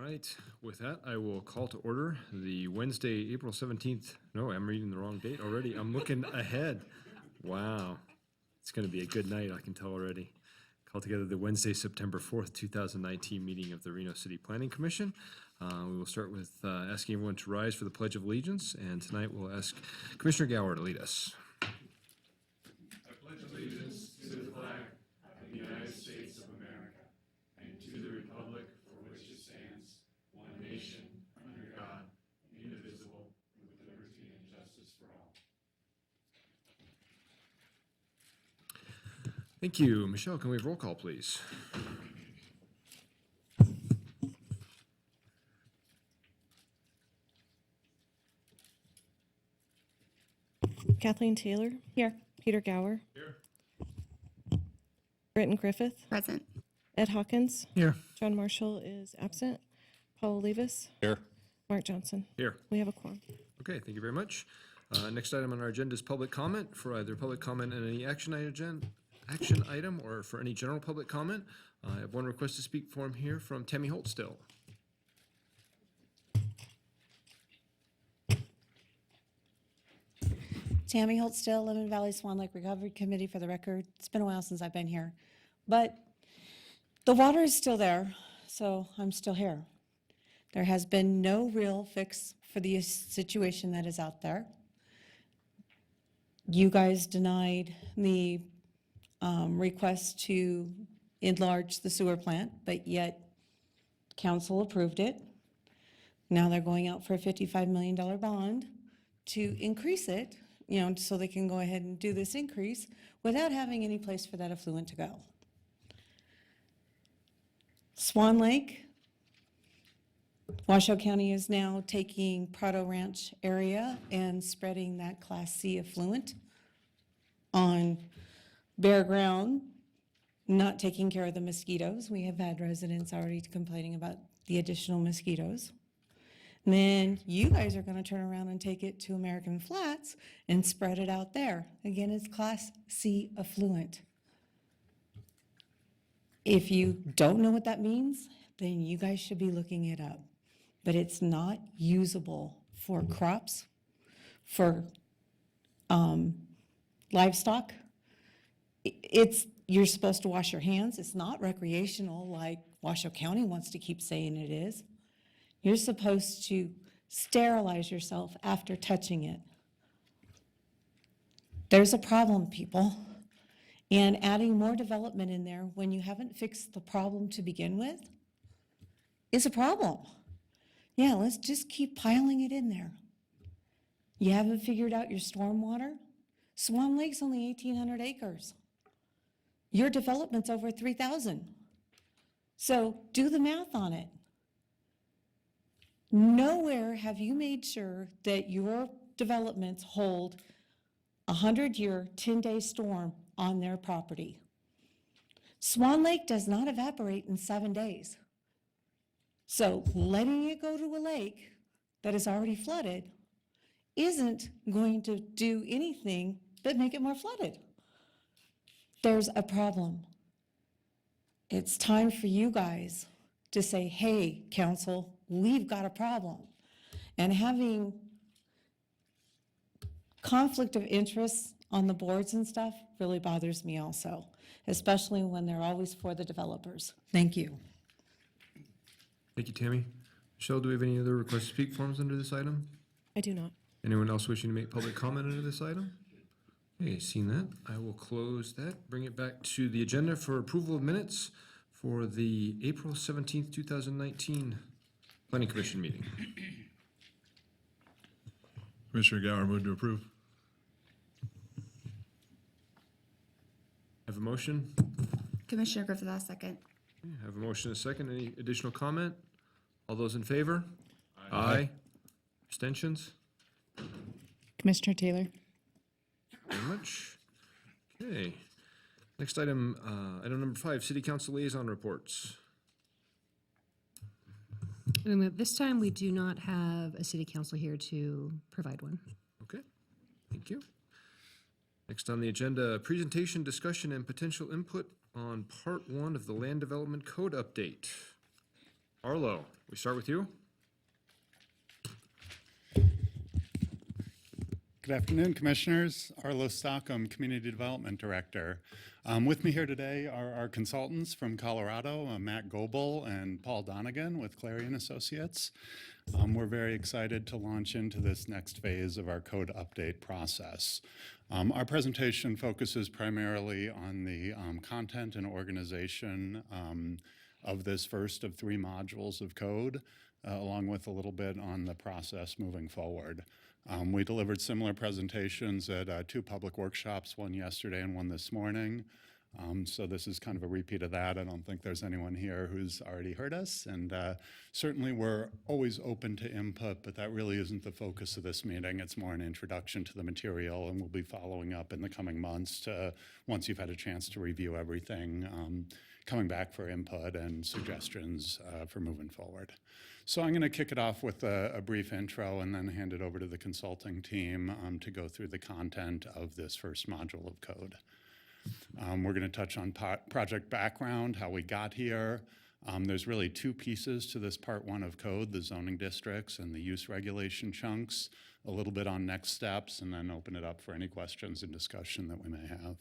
right, with that, I will call to order the Wednesday, April 17th. No, I'm reading the wrong date already. I'm looking ahead. Wow. It's going to be a good night, I can tell already. Call together the Wednesday, September 4th, 2019 meeting of the Reno City Planning Commission. We will start with asking everyone to rise for the Pledge of Allegiance, and tonight we'll ask Commissioner Gower to lead us. I pledge allegiance to the flag of the United States of America and to the republic for which it stands, one nation, under God, indivisible, with liberty and justice for all. Thank you. Michelle, can we have roll call, please? Kathleen Taylor. Here. Peter Gower. Here. Britton Griffith. Present. Ed Hawkins. Here. John Marshall is absent. Paul Levis. Here. Mark Johnson. Here. We have a quorum. Okay, thank you very much. Next item on our agenda is public comment. For either public comment on any action item or for any general public comment. I have one request to speak form here from Tammy Holt still. Tammy Holtstill, Lemon Valley Swan Lake Recovery Committee, for the record. It's been a while since I've been here. But the water is still there, so I'm still here. There has been no real fix for the situation that is out there. You guys denied the request to enlarge the sewer plant, but yet council approved it. Now they're going out for a $55 million bond to increase it, so they can go ahead and do this increase without having any place for that effluent to go. Swan Lake, Washoe County is now taking Prado Ranch area and spreading that Class C effluent on bare ground, not taking care of the mosquitoes. We have had residents already complaining about the additional mosquitoes. And then you guys are going to turn around and take it to American Flats and spread it out there. Again, it's Class C effluent. If you don't know what that means, then you guys should be looking it up. But it's not usable for crops, for livestock. You're supposed to wash your hands. It's not recreational like Washoe County wants to keep saying it is. You're supposed to sterilize yourself after touching it. There's a problem, people. And adding more development in there when you haven't fixed the problem to begin with is a problem. Yeah, let's just keep piling it in there. You haven't figured out your stormwater? Swan Lake's only 1,800 acres. Your development's over 3,000. So do the math on it. Nowhere have you made sure that your developments hold a 100-year, 10-day storm on their property. Swan Lake does not evaporate in 7 days. So letting it go to a lake that is already flooded isn't going to do anything but make it more flooded. There's a problem. It's time for you guys to say, hey, council, we've got a problem. And having conflict of interest on the boards and stuff really bothers me also, especially when they're always for the developers. Thank you. Thank you, Tammy. Michelle, do we have any other request to speak forms under this item? I do not. Anyone else wishing to make public comment under this item? Okay, seeing that, I will close that, bring it back to the agenda for approval of minutes for the April 17th, 2019 Planning Commission meeting. Commissioner Gower, move to approve. Have a motion? Commissioner Griffith, I'll second. Have a motion and a second. Any additional comment? All those in favor? Aye. Abstentions? Commissioner Taylor. Very much. Okay. Next item, item number 5, City Council Liaison Reports. This time, we do not have a city council here to provide one. Okay, thank you. Next on the agenda, presentation, discussion, and potential input on Part 1 of the Land Development Code update. Arlo, we start with you. Good afternoon, Commissioners. Arlo Stockham, Community Development Director. With me here today are our consultants from Colorado, Matt Goebel and Paul Donegan with Clarion Associates. We're very excited to launch into this next phase of our code update process. Our presentation focuses primarily on the content and organization of this first of 3 modules of code, along with a little bit on the process moving forward. We delivered similar presentations at 2 public workshops, one yesterday and one this morning. So this is kind of a repeat of that. I don't think there's anyone here who's already heard us. And certainly we're always open to input, but that really isn't the focus of this meeting. It's more an introduction to the material, and we'll be following up in the coming months to, once you've had a chance to review everything, coming back for input and suggestions for moving forward. So I'm going to kick it off with a brief intro and then hand it over to the consulting team to go through the content of this first module of code. We're going to touch on project background, how we got here. There's really 2 pieces to this part 1 of code, the zoning districts and the use regulation chunks, a little bit on next steps, and then open it up for any questions and discussion that we may have.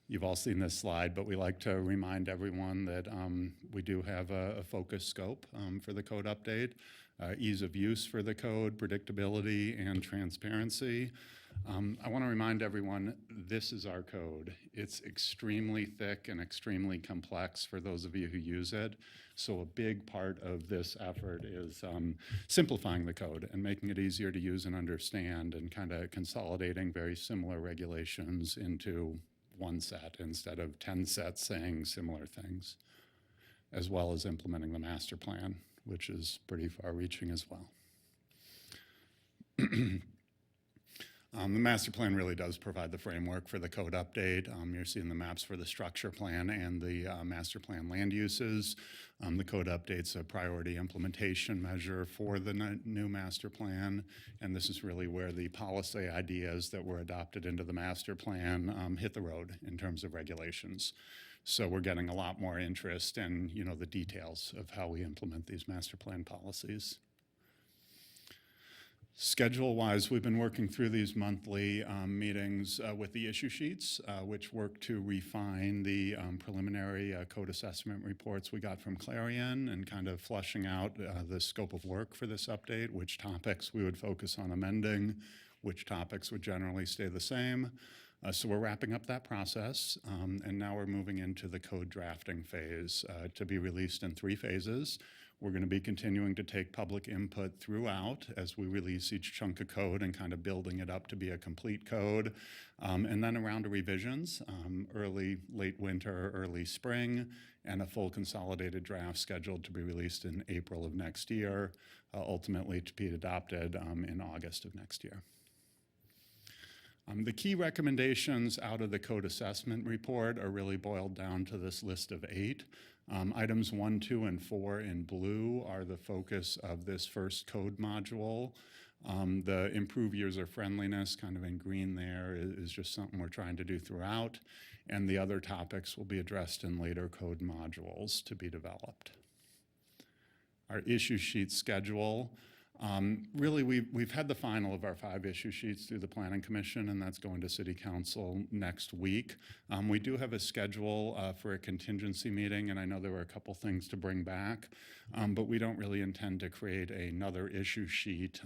You've all seen this slide, but we like to remind everyone that we do have a focus scope for the code update, ease of use for the code, predictability, and transparency. I want to remind everyone, this is our code. It's extremely thick and extremely complex for those of you who use it. So a big part of this effort is simplifying the code and making it easier to use and understand, and kind of consolidating very similar regulations into 1 set instead of 10 sets saying similar things, as well as implementing the master plan, which is pretty far-reaching as well. The master plan really does provide the framework for the code update. You're seeing the maps for the structure plan and the master plan land uses. The code update's a priority implementation measure for the new master plan, and this is really where the policy ideas that were adopted into the master plan hit the road in terms of regulations. So we're getting a lot more interest in, the details of how we implement these master plan policies. Schedule-wise, we've been working through these monthly meetings with the issue sheets, which work to refine the preliminary code assessment reports we got from Clarion, and kind of fleshing out the scope of work for this update, which topics we would focus on amending, which topics would generally stay the same. So we're wrapping up that process, and now we're moving into the code drafting phase to be released in 3 phases. We're going to be continuing to take public input throughout as we release each chunk of code and kind of building it up to be a complete code. And then a round of revisions, late winter, early spring, and a full consolidated draft scheduled to be released in April of next year, ultimately to be adopted in August of next year. The key recommendations out of the code assessment report are really boiled down to this list of 8. Items 1, 2, and 4 in blue are the focus of this first code module. The improve user friendliness, kind of in green there, is just something we're trying to do throughout. And the other topics will be addressed in later code modules to be developed. Our issue sheet schedule. Really, we've had the final of our 5 issue sheets through the Planning Commission, and that's going to City Council next week. We do have a schedule for a contingency meeting, and I know there were a couple things to bring back, but we don't really intend to create another issue sheet,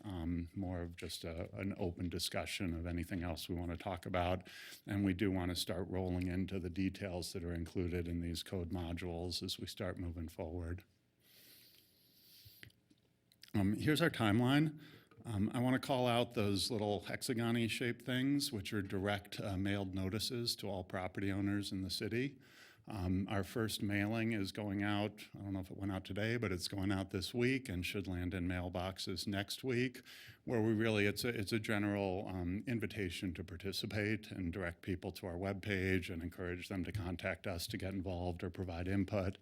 more of just an open discussion of anything else we want to talk about. And we do want to start rolling into the details that are included in these code modules as we start moving forward. Here's our timeline. I want to call out those little hexagon-y shaped things, which are direct mailed notices to all property owners in the city. Our first mailing is going out, I don't know if it went out today, but it's going out this week and should land in mailboxes next week, where it's a general invitation to participate and direct people to our webpage and encourage them to contact us to get involved or provide input.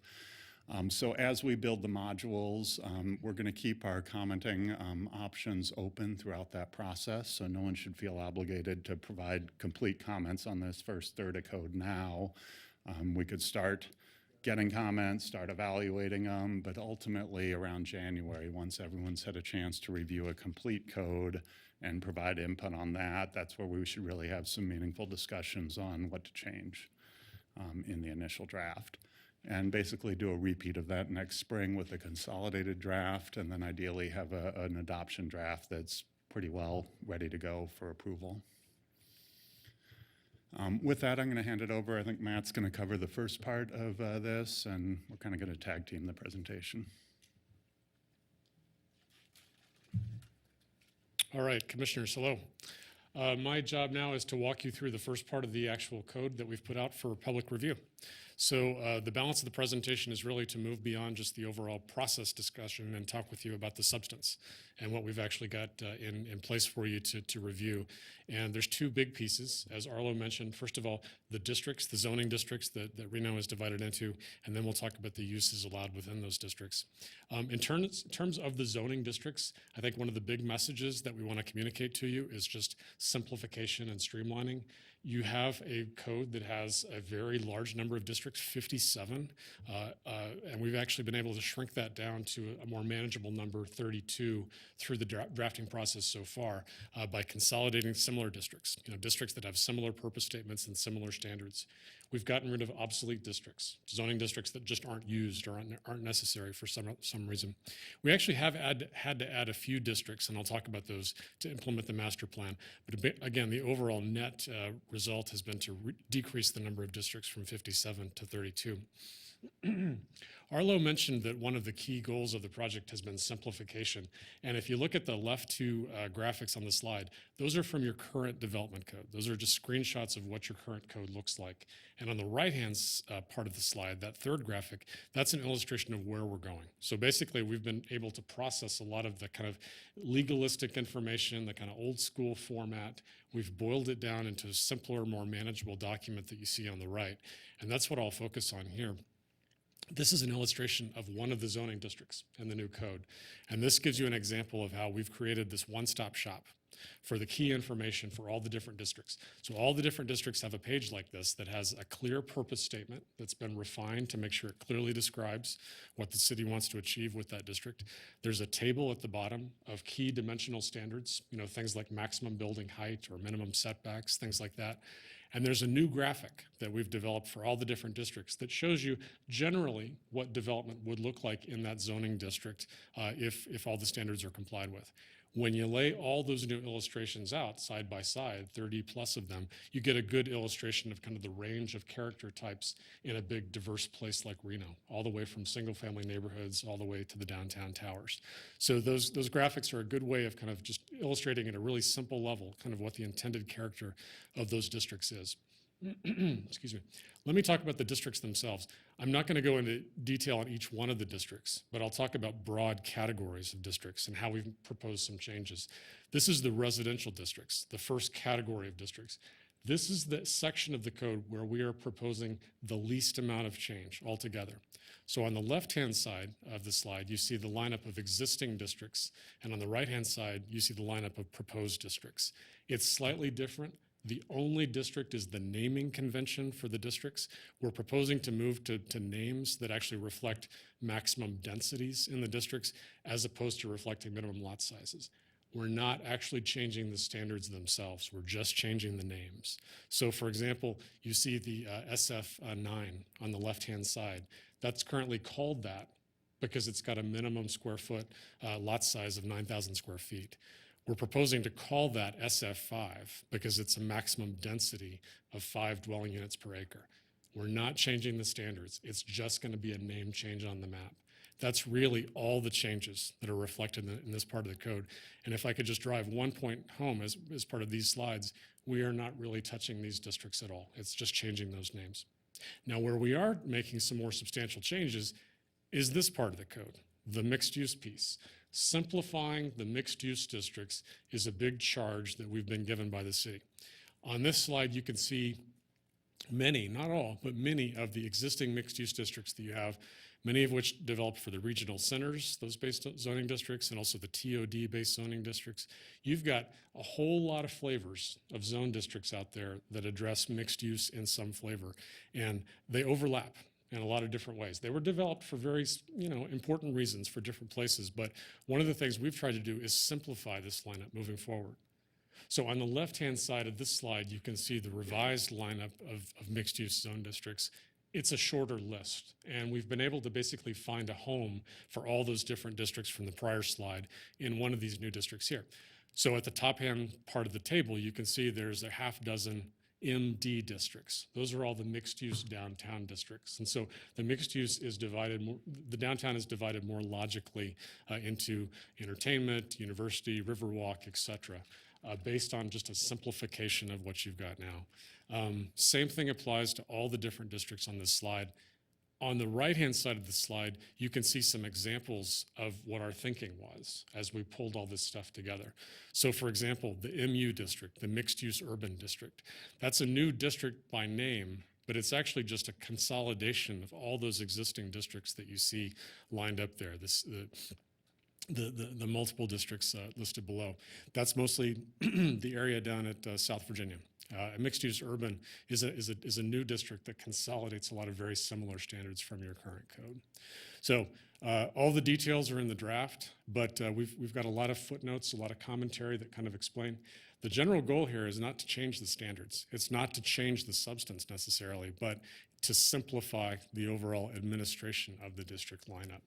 So as we build the modules, we're going to keep our commenting options open throughout that process, so no one should feel obligated to provide complete comments on this first third of code now. We could start getting comments, start evaluating them, but ultimately around January, once everyone's had a chance to review a complete code and provide input on that, that's where we should really have some meaningful discussions on what to change in the initial draft. And basically do a repeat of that next spring with a consolidated draft, and then ideally have an adoption draft that's pretty well ready to go for approval. With that, I'm going to hand it over. I think Matt's going to cover the first part of this, and we're kind of going to tag team the presentation. All right, commissioners, hello. My job now is to walk you through the first part of the actual code that we've put out for public review. So the balance of the presentation is really to move beyond just the overall process discussion and talk with you about the substance and what we've actually got in place for you to review. And there's two big pieces, as Arlo mentioned. First of all, the districts, the zoning districts that Reno is divided into, and then we'll talk about the uses allowed within those districts. In terms of the zoning districts, I think one of the big messages that we want to communicate to you is just simplification and streamlining. You have a code that has a very large number of districts, 57, and we've actually been able to shrink that down to a more manageable number, 32, through the drafting process so far by consolidating similar districts, districts that have similar purpose statements and similar standards. We've gotten rid of obsolete districts, zoning districts that just aren't used or aren't necessary for some reason. We actually have had to add a few districts, and I'll talk about those to implement the master plan. But again, the overall net result has been to decrease the number of districts from 57 to 32. Arlo mentioned that one of the key goals of the project has been simplification. And if you look at the left two graphics on the slide, those are from your current development code. Those are just screenshots of what your current code looks like. And on the right-hand part of the slide, that third graphic, that's an illustration of where we're going. So basically, we've been able to process a lot of the kind of legalistic information, the kind of old school format. We've boiled it down into a simpler, more manageable document that you see on the right. And that's what I'll focus on here. This is an illustration of one of the zoning districts in the new code. And this gives you an example of how we've created this one-stop shop for the key information for all the different districts. So all the different districts have a page like this that has a clear purpose statement that's been refined to make sure it clearly describes what the city wants to achieve with that district. There's a table at the bottom of key dimensional standards, things like maximum building height or minimum setbacks, things like that. And there's a new graphic that we've developed for all the different districts that shows you generally what development would look like in that zoning district if all the standards are complied with. When you lay all those new illustrations out side by side, 30 plus of them, you get a good illustration of kind of the range of character types in a big diverse place like Reno, all the way from single family neighborhoods all the way to the downtown towers. So those graphics are a good way of kind of just illustrating at a really simple level kind of what the intended character of those districts is. Excuse me. Let me talk about the districts themselves. I'm not going to go into detail on each one of the districts, but I'll talk about broad categories of districts and how we've proposed some changes. This is the residential districts, the first category of districts. This is the section of the code where we are proposing the least amount of change altogether. So on the left-hand side of the slide, you see the lineup of existing districts, and on the right-hand side, you see the lineup of proposed districts. It's slightly different. The only district is the naming convention for the districts. We're proposing to move to names that actually reflect maximum densities in the districts as opposed to reflecting minimum lot sizes. We're not actually changing the standards themselves. We're just changing the names. So for example, you see the SF9 on the left-hand side. That's currently called that because it's got a minimum square foot lot size of 9,000 square feet. We're proposing to call that SF5 because it's a maximum density of 5 dwelling units per acre. We're not changing the standards. It's just going to be a name change on the map. That's really all the changes that are reflected in this part of the code. And if I could just drive one point home as part of these slides, we are not really touching these districts at all. It's just changing those names. Now, where we are making some more substantial changes is this part of the code, the mixed use piece. Simplifying the mixed-use districts is a big charge that we've been given by the city. On this slide, you can see many, not all, but many of the existing mixed-use districts that you have, many of which developed for the regional centers, those based zoning districts, and also the TOD-based zoning districts. You've got a whole lot of flavors of zone districts out there that address mixed use in some flavor, and they overlap. in a lot of different ways. They were developed for very, important reasons for different places, but one of the things we've tried to do is simplify this lineup moving forward. So on the left-hand side of this slide, you can see the revised lineup of mixed-use zone districts. It's a shorter list, and we've been able to basically find a home for all those different districts from the prior slide in one of these new districts here. So at the top-hand part of the table, you can see there's a half dozen MD districts. Those are all the mixed-use downtown districts. And so the mixed use is divided, the downtown is divided more logically into entertainment, university, Riverwalk, et cetera, based on just a simplification of what you've got now. Same thing applies to all the different districts on this slide. On the right-hand side of the slide, you can see some examples of what our thinking was as we pulled all this stuff together. So for example, the MU district, the mixed-use urban district, that's a new district by name, but it's actually just a consolidation of all those existing districts that you see lined up there. The multiple districts listed below. That's mostly the area down at South Virginia. A mixed-use urban is a new district that consolidates a lot of very similar standards from your current code. So all the details are in the draft, but we've got a lot of footnotes, a lot of commentary that kind of explain. The general goal here is not to change the standards. It's not to change the substance necessarily, but to simplify the overall administration of the district lineup.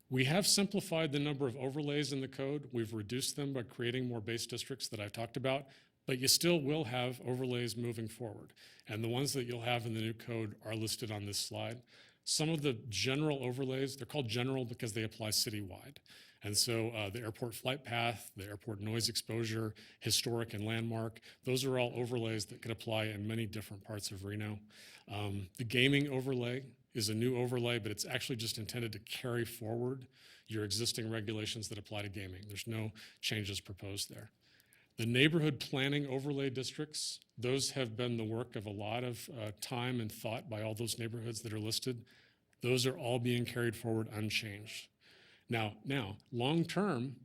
We have simplified the number of overlays in the code. We've reduced them by creating more base districts that I've talked about, but you still will have overlays moving forward. And the ones that you'll have in the new code are listed on this slide. Some of the general overlays, they're called general because they apply citywide. And so the airport flight path, the airport noise exposure, historic and landmark, those are all overlays that could apply in many different parts of Reno. The gaming overlay is a new overlay, but it's actually just intended to carry forward your existing regulations that apply to gaming. There's no changes proposed there. The neighborhood planning overlay districts, those have been the work of a lot of time and thought by all those neighborhoods that are listed. Those are all being carried forward unchanged. Now, long term,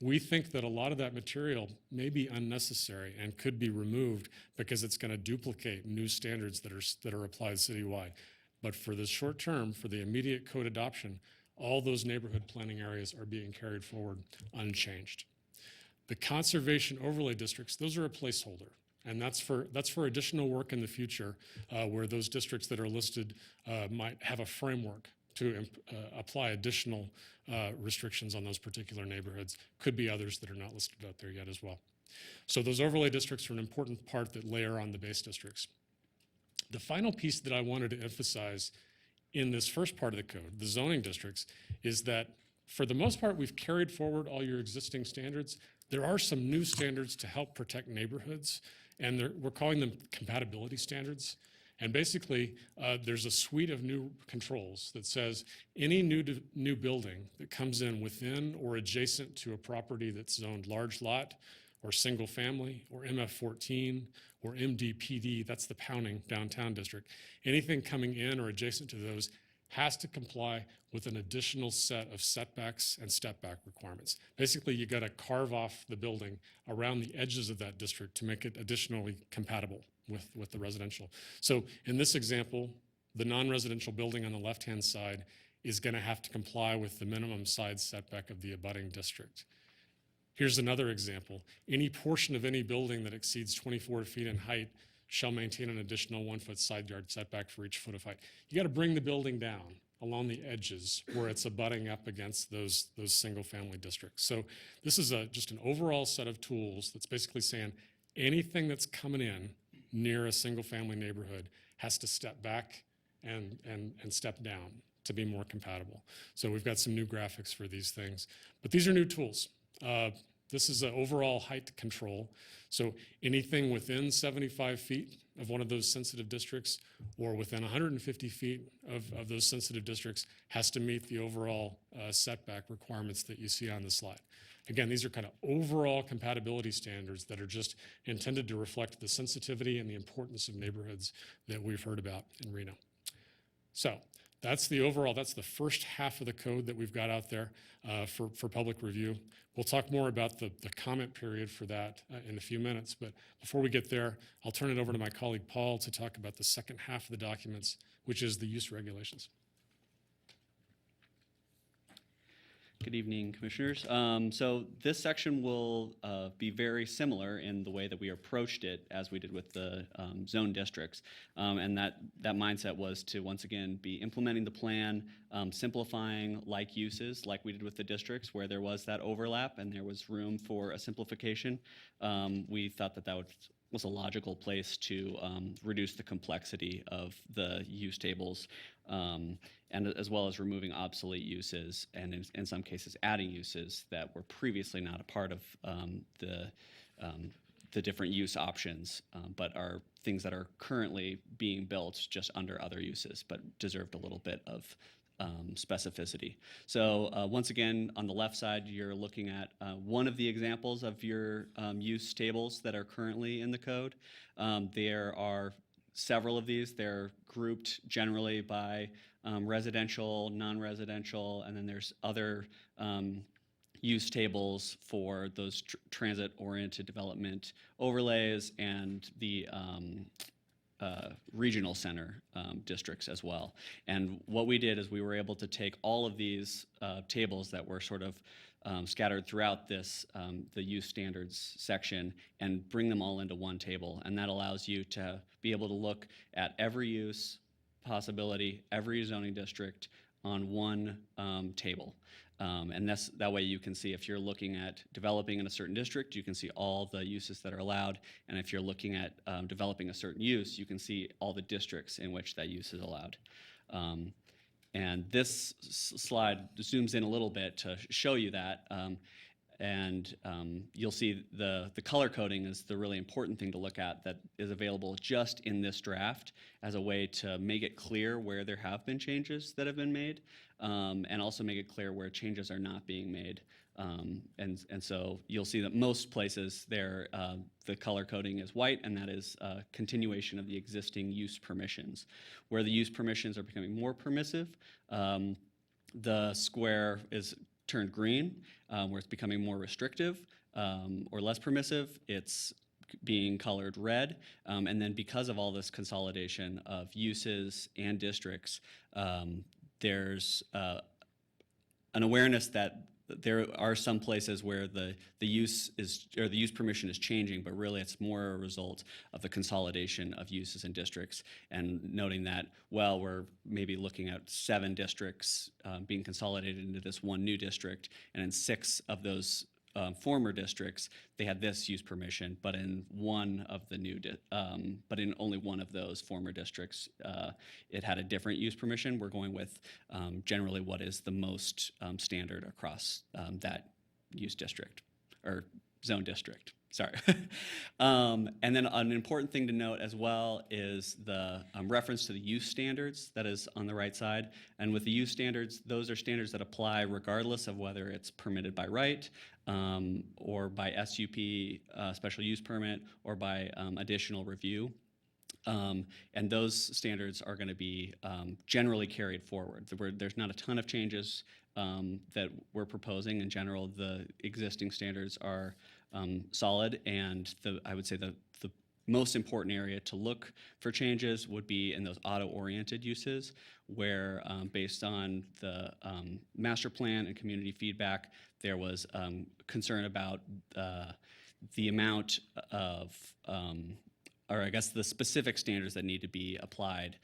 we think that a lot of that material may be unnecessary and could be removed because it's going to duplicate new standards that are applied citywide. But for the short term, for the immediate code adoption, all those neighborhood planning areas are being carried forward unchanged. The conservation overlay districts, those are a placeholder. And that's for additional work in the future where those districts that are listed might have a framework to apply additional restrictions on those particular neighborhoods. Could be others that are not listed out there yet as well. So those overlay districts are an important part that layer on the base districts. The final piece that I wanted to emphasize in this first part of the code, the zoning districts, is that for the most part, we've carried forward all your existing standards. There are some new standards to help protect neighborhoods, and we're calling them compatibility standards. And basically, there's a suite of new controls that says any new building that comes in within or adjacent to a property that's zoned large lot or single family or MF14 or MDPD, that's the Pounding Downtown District, anything coming in or adjacent to those has to comply with an additional set of setbacks and step back requirements. Basically, you got to carve off the building around the edges of that district to make it additionally compatible with the residential. So in this example, the non-residential building on the left-hand side is going to have to comply with the minimum side setback of the abutting district. Here's another example. Any portion of any building that exceeds 24 feet in height shall maintain an additional 1 foot side yard setback for each foot of height. You got to bring the building down along the edges where it's abutting up against those single family districts. So this is just an overall set of tools that's basically saying anything that's coming in near a single family neighborhood has to step back and step down to be more compatible. So we've got some new graphics for these things, but these are new tools. This is an overall height control. So anything within 75 feet of one of those sensitive districts or within 150 feet of those sensitive districts has to meet the overall setback requirements that you see on the slide. Again, these are kind of overall compatibility standards that are just intended to reflect the sensitivity and the importance of neighborhoods that we've heard about in Reno. So That's the overall, that's the first half of the code that we've got out there for public review. We'll talk more about the comment period for that in a few minutes, but before we get there, I'll turn it over to my colleague Paul to talk about the second half of the documents, which is the use regulations. Good evening, Commissioners. So this section will be very similar in the way that we approached it as we did with the zone districts. And that mindset was to, once again, be implementing the plan, simplifying like uses, like we did with the districts, where there was that overlap and there was room for a simplification. We thought that was a logical place to reduce the complexity of the use tables, and as well as removing obsolete uses, and in some cases adding uses that were previously not a part of the different use options, but are things that are currently being built just under other uses, but deserved a little bit of specificity. So once again, on the left side, you're looking at one of the examples of your use tables that are currently in the code. There are several of these. They're grouped generally by residential, non-residential, and then there's other use tables for those transit-oriented development overlays and the regional center districts as well. And what we did is we were able to take all of these tables that were sort of scattered throughout this, the use standards section, and bring them all into one table. And that allows you to be able to look at every use possibility, every zoning district on one table. And that way you can see if you're looking at developing in a certain district, you can see all the uses that are allowed. And if you're looking at developing a certain use, you can see all the districts in which that use is allowed. And this slide zooms in a little bit to show you that. You'll see the color coding is the really important thing to look at that is available just in this draft as a way to make it clear where there have been changes that have been made, and also make it clear where changes are not being made. And so you'll see that most places there, the color coding is white, and that is a continuation of the existing use permissions. Where the use permissions are becoming more permissive, the square is turned green, where it's becoming more restrictive or less permissive, it's being colored red. And then because of all this consolidation of uses and districts, there's an awareness that there are some places where the use is, or the use permission is changing, but really it's more a result of the consolidation of uses and districts, and noting that, well, we're maybe looking at 7 districts being consolidated into this one new district, and in 6 of those former districts, they had this use permission, but in one of the new, but in only one of those former districts, it had a different use permission. We're going with generally what is the most standard across that use district, or zone district, sorry. And then an important thing to note as well is the reference to the use standards that is on the right side. And with the use standards, those are standards that apply regardless of whether it's permitted by right, or by SUP, special use permit, or by additional review. And those standards are going to be generally carried forward. There's not a ton of changes that we're proposing. In general, the existing standards are solid, and I would say the most important area to look for changes would be in those auto-oriented uses, where based on the master plan and community feedback, there was concern about the amount of, or I guess the specific standards that need to be applied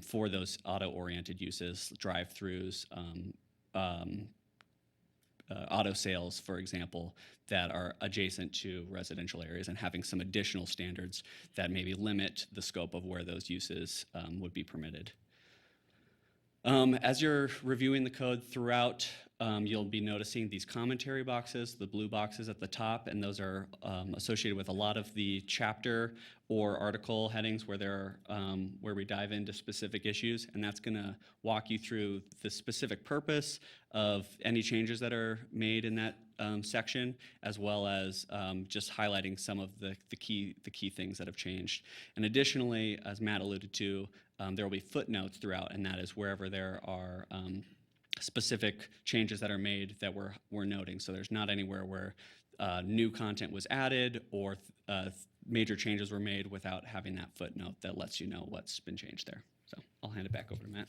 for those auto-oriented uses, drive-throughs, auto sales, for example, that are adjacent to residential areas, and having some additional standards that maybe limit the scope of where those uses would be permitted. As you're reviewing the code throughout, you'll be noticing these commentary boxes, the blue boxes at the top, and those are associated with a lot of the chapter or article headings where where we dive into specific issues, and that's going to walk you through the specific purpose of any changes that are made in that section, as well as just highlighting some of the key things that have changed. And additionally, as Matt alluded to, there will be footnotes throughout, and that is wherever there are specific changes that are made that we're noting. So there's not anywhere where new content was added or major changes were made without having that footnote that lets you know what's been changed there. So I'll hand it back over to Matt.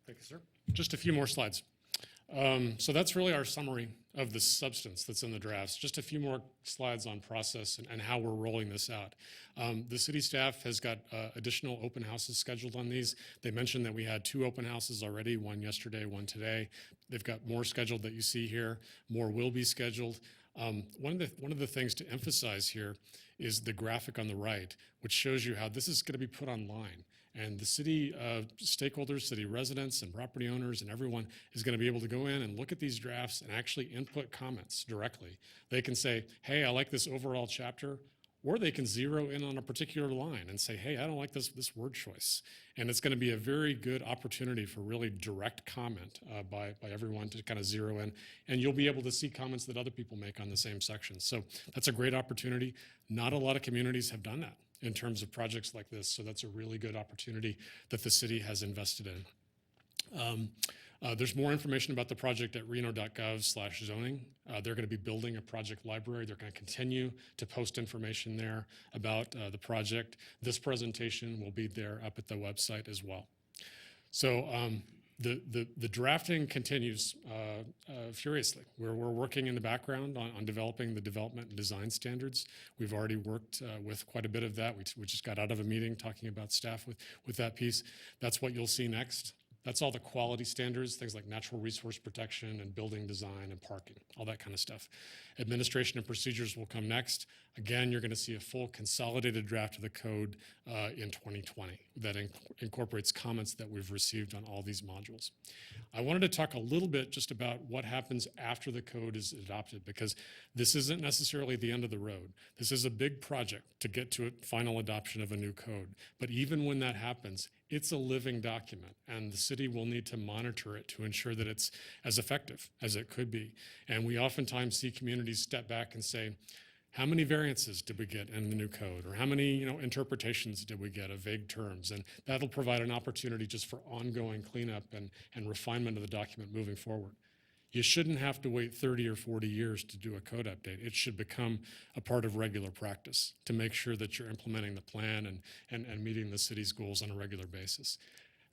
Thank you, sir. Just a few more slides. So that's really our summary of the substance that's in the drafts. Just a few more slides on process and how we're rolling this out. The city staff has got additional open houses scheduled on these. They mentioned that we had 2 open houses already, one yesterday, one today. They've got more scheduled that you see here. More will be scheduled. One of the things to emphasize here is the graphic on the right, which shows you how this is going to be put online. And the city stakeholders, city residents and property owners and everyone is going to be able to go in and look at these drafts and actually input comments directly. They can say, hey, I like this overall chapter, or they can zero in on a particular line and say, hey, I don't like this word choice. And it's going to be a very good opportunity for really direct comment by everyone to kind of zero in. And you'll be able to see comments that other people make on the same section. So that's a great opportunity. Not a lot of communities have done that in terms of projects like this. So that's a really good opportunity that the city has invested in. There's more information about the project at reno.gov/zoning. They're going to be building a project library. They're going to continue to post information there about the project. This presentation will be there up at the website as well. So the drafting continues furiously. We're working in the background on developing the development and design standards. We've already worked with quite a bit of that. We just got out of a meeting talking about staff with that piece. That's what you'll see next. That's all the quality standards, things like natural resource protection and building design and parking, all that kind of stuff. Administration and procedures will come next. Again, you're going to see a full consolidated draft of the code in 2020 that incorporates comments that we've received on all these modules. I wanted to talk a little bit just about what happens after the code is adopted, because this isn't necessarily the end of the road. This is a big project to get to a final adoption of a new code. But even when that happens, it's a living document, and the city will need to monitor it to ensure that it's as effective as it could be. And we oftentimes see communities step back and say, how many variances did we get in the new code? Or how many interpretations did we get of vague terms? And that'll provide an opportunity just for ongoing cleanup and refinement of the document moving forward. You shouldn't have to wait 30 or 40 years to do a code update. It should become a part of regular practice to make sure that you're implementing the plan and meeting the city's goals on a regular basis.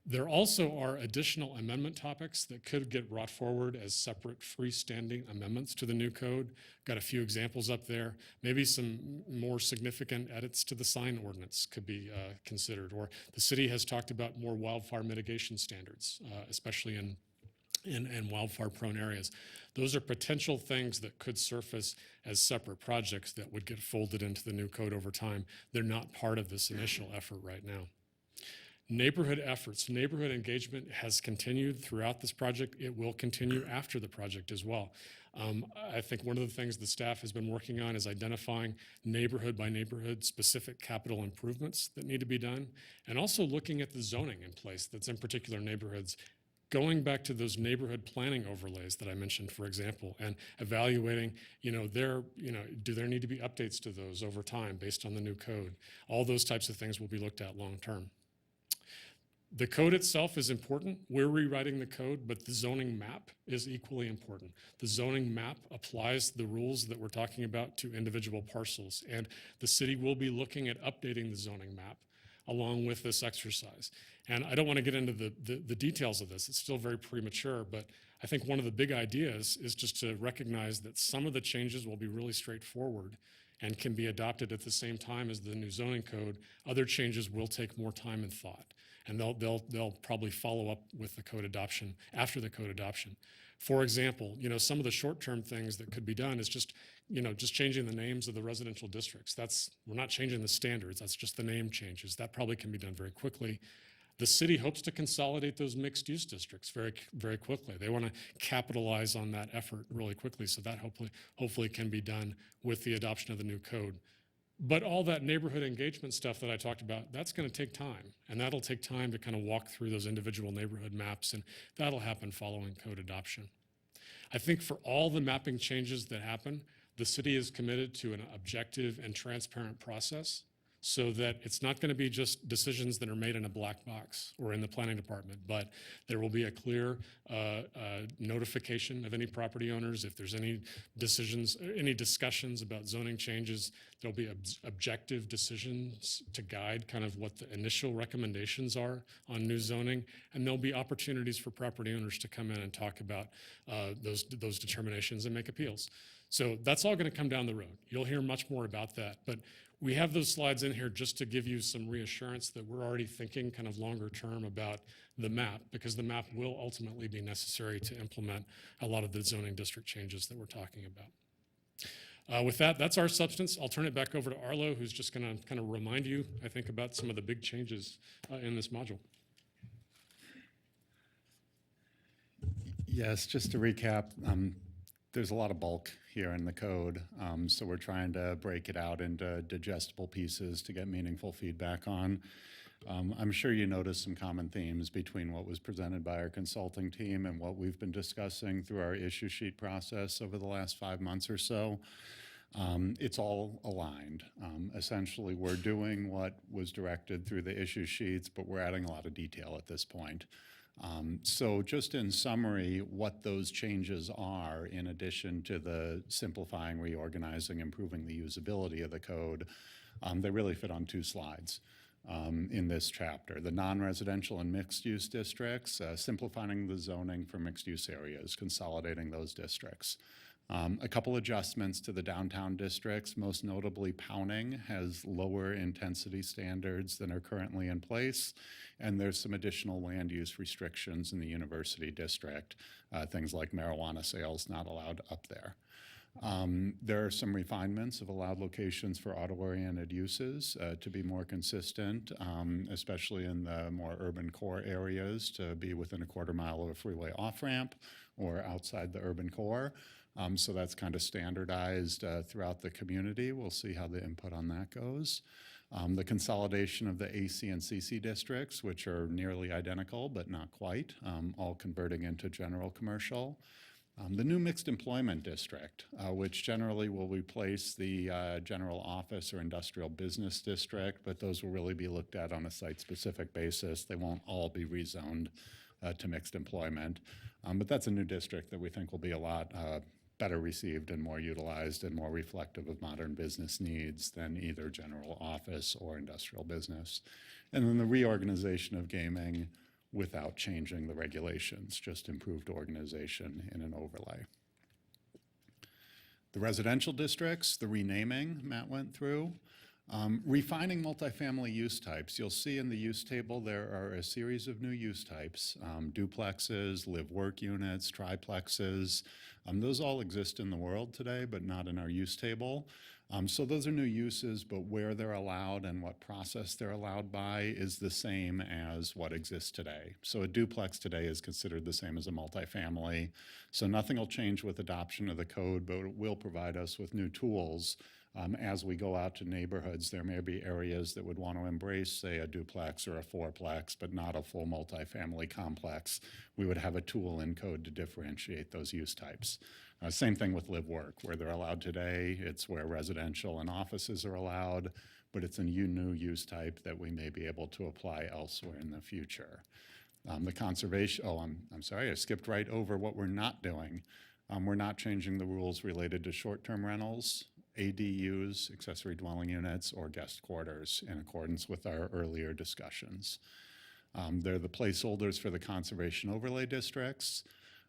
There also are additional amendment topics that could get brought forward as separate freestanding amendments to the new code. Got a few examples up there. Maybe some more significant edits to the sign ordinance could be considered. Or the city has talked about more wildfire mitigation standards, especially in wildfire-prone areas. Those are potential things that could surface as separate projects that would get folded into the new code over time. They're not part of this initial effort right now. Neighborhood efforts. Neighborhood engagement has continued throughout this project. It will continue after the project as well. I think one of the things the staff has been working on is identifying neighborhood by neighborhood specific capital improvements that need to be done, and also looking at the zoning in place that's in particular neighborhoods, going back to those neighborhood planning overlays that I mentioned, for example, and evaluating, do there need to be updates to those over time based on the new code? All those types of things will be looked at long term. The code itself is important. We're rewriting the code, but the zoning map is equally important. The zoning map applies the rules that we're talking about to individual parcels, and the city will be looking at updating the zoning map along with this exercise. And I don't want to get into the details of this. It's still very premature, but I think one of the big ideas is just to recognize that some of the changes will be really straightforward and can be adopted at the same time as the new zoning code. Other changes will take more time and thought, and they'll probably follow up with the code adoption, after the code adoption. For example, some of the short-term things that could be done is just changing the names of the residential districts. We're not changing the standards, that's just the name changes. That probably can be done very quickly. The city hopes to consolidate those mixed-use districts very, very quickly. They want to capitalize on that effort really quickly, so that hopefully can be done with the adoption of the new code. But all that neighborhood engagement stuff that I talked about, that's going to take time, and that'll take time to kind of walk through those individual neighborhood maps, and that'll happen following code adoption. I think for all the mapping changes that happen, the city is committed to an objective and transparent process so that it's not going to be just decisions that are made in a black box or in the planning department, but there will be a clear notification of any property owners. If there's any decisions, any discussions about zoning changes, there'll be objective decisions to guide kind of what the initial recommendations are on new zoning, and there'll be opportunities for property owners to come in and talk about those determinations and make appeals. So that's all going to come down the road. You'll hear much more about that, but we have those slides in here just to give you some reassurance that we're already thinking kind of longer term about the map, because the map will ultimately be necessary to implement a lot of the zoning district changes that we're talking about. With that, that's our substance. I'll turn it back over to Arlo, who's just going to kind of remind you, I think, about some of the big changes in this module. Yes, just to recap, there's a lot of bulk here in the code, so we're trying to break it out into digestible pieces to get meaningful feedback on. I'm sure you noticed some common themes between what was presented by our consulting team and what we've been discussing through our issue sheet process over the last 5 months or so. It's all aligned. Essentially, we're doing what was directed through the issue sheets, but we're adding a lot of detail at this point. So just in summary, what those changes are, in addition to the simplifying, reorganizing, improving the usability of the code, they really fit on 2 slides in this chapter. The non-residential and mixed-use districts, simplifying the zoning for mixed-use areas, consolidating those districts. A couple adjustments to the downtown districts, most notably Pounding has lower intensity standards than are currently in place, and there's some additional land use restrictions in the University District, things like marijuana sales not allowed up there. There are some refinements of allowed locations for auto-oriented uses to be more consistent, especially in the more urban core areas, to be within a quarter mile of a freeway off-ramp or outside the urban core. So that's kind of standardized throughout the community. We'll see how the input on that goes. The consolidation of the AC and CC districts, which are nearly identical but not quite, all converting into general commercial. The new mixed employment district, which generally will replace the general office or industrial business district, but those will really be looked at on a site-specific basis. They won't all be rezoned to mixed employment. But that's a new district that we think will be a lot better received and more utilized and more reflective of modern business needs than either general office or industrial business. And then the reorganization of gaming without changing the regulations, just improved organization in an overlay. The residential districts, the renaming Matt went through. Refining multifamily use types. You'll see in the use table there are a series of new use types, duplexes, live-work units, triplexes. Those all exist in the world today, but not in our use table. So those are new uses, but where they're allowed and what process they're allowed by is the same as what exists today. So a duplex today is considered the same as a multifamily. So nothing will change with adoption of the code, but it will provide us with new tools. As we go out to neighborhoods, there may be areas that would want to embrace, say, a duplex or a fourplex, but not a full multifamily complex. We would have a tool in code to differentiate those use types. Same thing with live-work, where they're allowed today. It's where residential and offices are allowed, but it's a new use type that we may be able to apply elsewhere in the future. The conservation, I'm sorry, I skipped right over what we're not doing. We're not changing the rules related to short-term rentals, ADUs, accessory dwelling units, or guest quarters in accordance with our earlier discussions. They're the placeholders for the conservation overlay districts.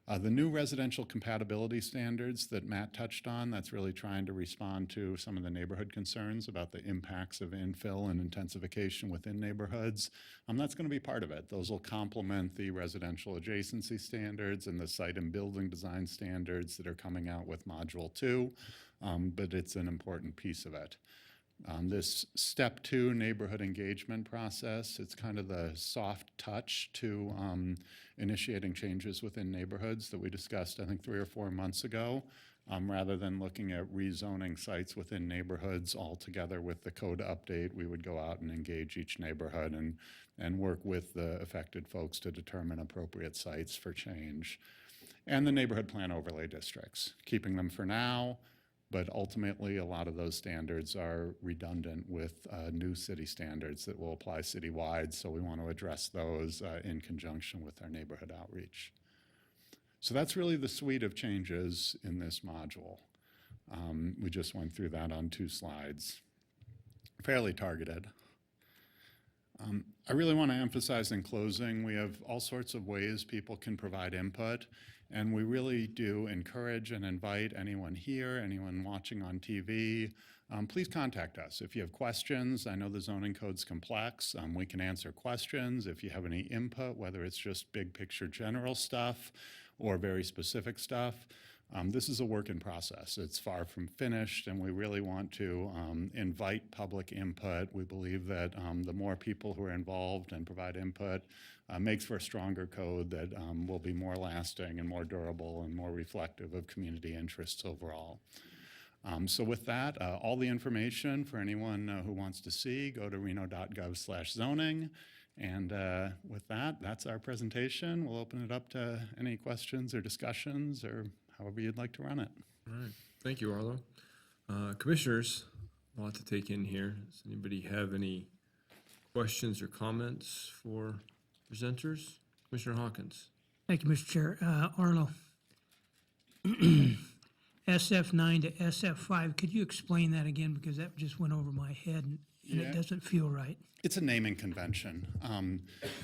The new residential compatibility standards that Matt touched on, that's really trying to respond to some of the neighborhood concerns about the impacts of infill and intensification within neighborhoods. That's going to be part of it. Those will complement the residential adjacency standards and the site and building design standards that are coming out with Module 2, but it's an important piece of it. This step 2 neighborhood engagement process, it's kind of the soft touch to initiating changes within neighborhoods that we discussed, I think, 3 or 4 months ago, rather than looking at rezoning sites within neighborhoods altogether with the code update. We would go out and engage each neighborhood and work with the affected folks to determine appropriate sites for change. And the neighborhood plan overlay districts, keeping them for now, But ultimately, a lot of those standards are redundant with new city standards that will apply citywide, so we want to address those in conjunction with our neighborhood outreach. So that's really the suite of changes in this module. We just went through that on 2 slides. Fairly targeted. I really want to emphasize in closing, we have all sorts of ways people can provide input, and we really do encourage and invite anyone here, anyone watching on TV, please contact us. If you have questions, I know the zoning code's complex, we can answer questions. If you have any input, whether it's just big picture general stuff or very specific stuff, this is a work in process. It's far from finished, and we really want to invite public input. We believe that the more people who are involved and provide input makes for a stronger code that will be more lasting and more durable and more reflective of community interests overall. So with that, all the information for anyone who wants to see, go to reno.gov/zoning. And with that, that's our presentation. We'll open it up to any questions or discussions or however you'd like to run it. All right. Thank you, Arlo. Commissioners, a lot to take in here. Does anybody have any questions or comments for presenters? Commissioner Hawkins. Thank you, Mr. Chair. Arlo, SF9 to SF5, could you explain that again? Because that just went over my head and Yeah. it doesn't feel right. It's a naming convention.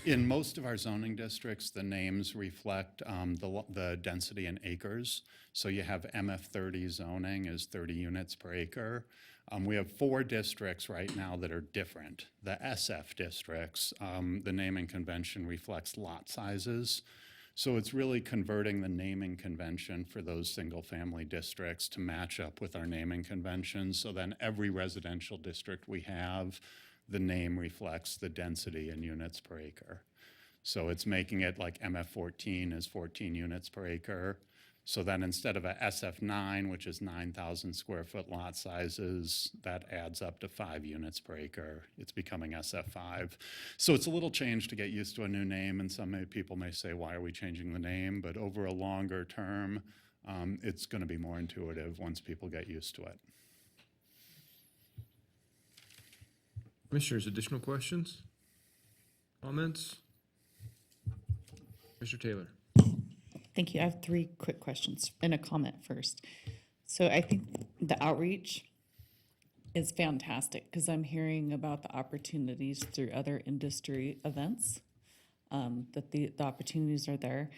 In most of our zoning districts, the names reflect the density in acres. So you have MF30 zoning is 30 units per acre. We have 4 districts right now that are different. The SF districts, the naming convention reflects lot sizes. So it's really converting the naming convention for those single-family districts to match up with our naming convention. So then every residential district we have, the name reflects the density in units per acre. So it's making it like MF14 is 14 units per acre. So then instead of a SF9, which is 9,000 square foot lot sizes, that adds up to 5 units per acre. It's becoming SF5. So it's a little change to get used to a new name, and some people may say, why are we changing the name? But over a longer term, it's going to be more intuitive once people get used to it. Commissioners, additional questions? Comments? Mr. Taylor. Thank you. I have 3 quick questions and a comment first. So I think the outreach is fantastic because I'm hearing about the opportunities through other industry events, that the opportunities are there.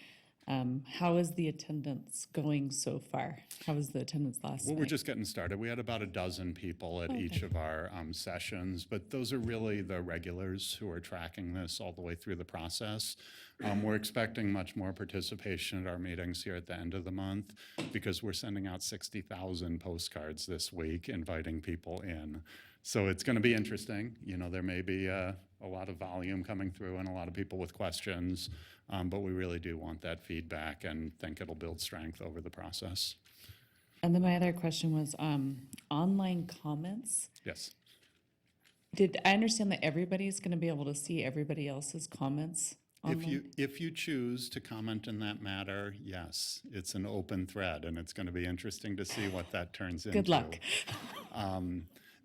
How is the attendance going so far? How was the attendance last night? Well, we're just getting started. We had about a dozen people at each of our sessions, but those are really the regulars who are tracking this all the way through the process. We're expecting much more participation at our meetings here at the end of the month because we're sending out 60,000 postcards this week inviting people in. So it's going to be interesting. You know, there may be a lot of volume coming through and a lot of people with questions, but we really do want that feedback and think it'll build strength over the process. And then my other question was online comments. Yes. Did I understand that everybody's going to be able to see everybody else's comments online? If you choose to comment in that matter, yes, it's an open thread, and it's going to be interesting to see what that turns into. Good luck.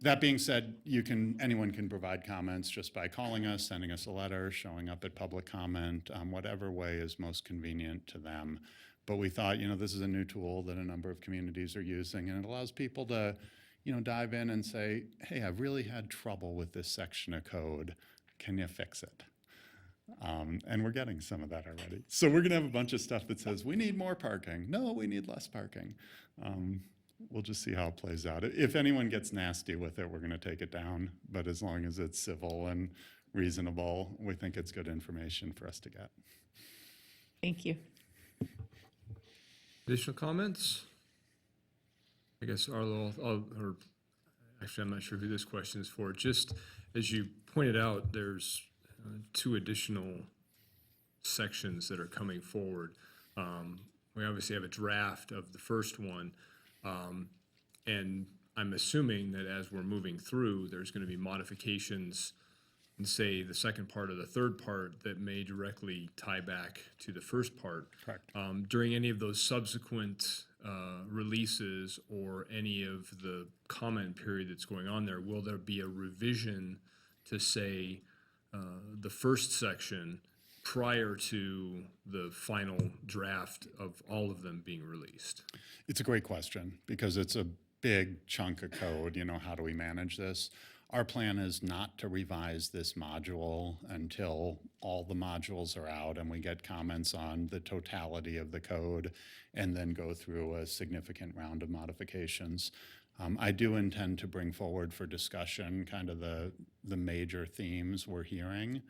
That being said, anyone can provide comments just by calling us, sending us a letter, showing up at public comment, whatever way is most convenient to them. But we thought, this is a new tool that a number of communities are using, and it allows people to, dive in and say, hey, I've really had trouble with this section of code. Can you fix it? And we're getting some of that already. So we're going to have a bunch of stuff that says, we need more parking. No, we need less parking. We'll just see how it plays out. If anyone gets nasty with it, we're going to take it down. But as long as it's civil and reasonable, we think it's good information for us to get. Thank you. Additional comments? I guess Arlo, or actually, I'm not sure who this question is for. Just as you pointed out, there's 2 additional sections that are coming forward. We obviously have a draft of the first one, and I'm assuming that as we're moving through, there's going to be modifications in, say, the second part or the third part that may directly tie back to the first part. Correct. During any of those subsequent releases or any of the comment period that's going on there, will there be a revision to say the first section prior to the final draft of all of them being released? It's a great question because it's a big chunk of code. You know, how do we manage this? Our plan is not to revise this module until all the modules are out and we get comments on the totality of the code and then go through a significant round of modifications. I do intend to bring forward for discussion kind of the major themes we're hearing,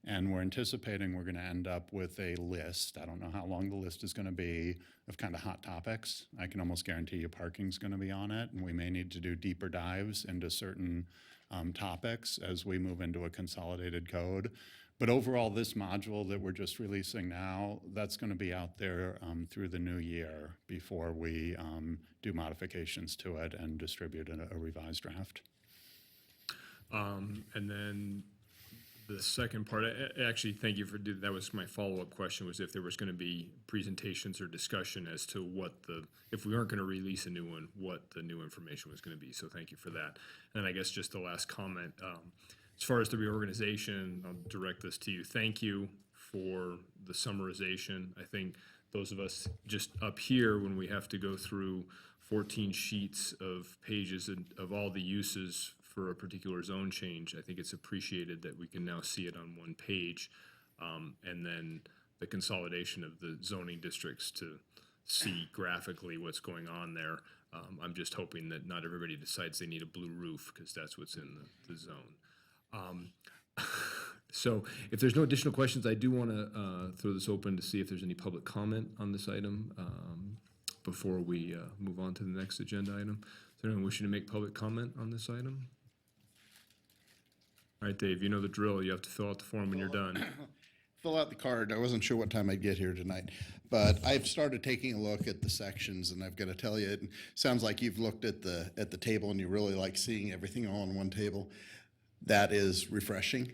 and we're anticipating we're going to end up with a list. I don't know how long the list is going to be of kind of hot topics. I can almost guarantee you parking's going to be on it, and we may need to do deeper dives into certain topics as we move into a consolidated code. But overall, this module that we're just releasing now, that's going to be out there through the new year before we do modifications to it and distribute a revised draft. And then the second part, actually, thank you for that. Was my follow-up question, was if there was going to be presentations or discussion as to what if we aren't going to release a new one, what the new information was going to be. So thank you for that. And I guess just the last comment, as far as the reorganization, I'll direct this to you. Thank you for the summarization. I think those of us just up here, when we have to go through 14 sheets of pages of all the uses for a particular zone change, I think it's appreciated that we can now see it on one page. And then the consolidation of the zoning districts to see graphically what's going on there. I'm just hoping that not everybody decides they need a blue roof, because that's what's in the zone. So if there's no additional questions, I do want to throw this open to see if there's any public comment on this item before we move on to the next agenda item. Is there anyone wishing to make public comment on this item? All right, Dave, you know the drill. You have to fill out the form when you're done. Fill out the card. I wasn't sure what time I'd get here tonight, but I've started taking a look at the sections, and I've got to tell you, it sounds like you've looked at the table and you really like seeing everything all on one table. That is refreshing,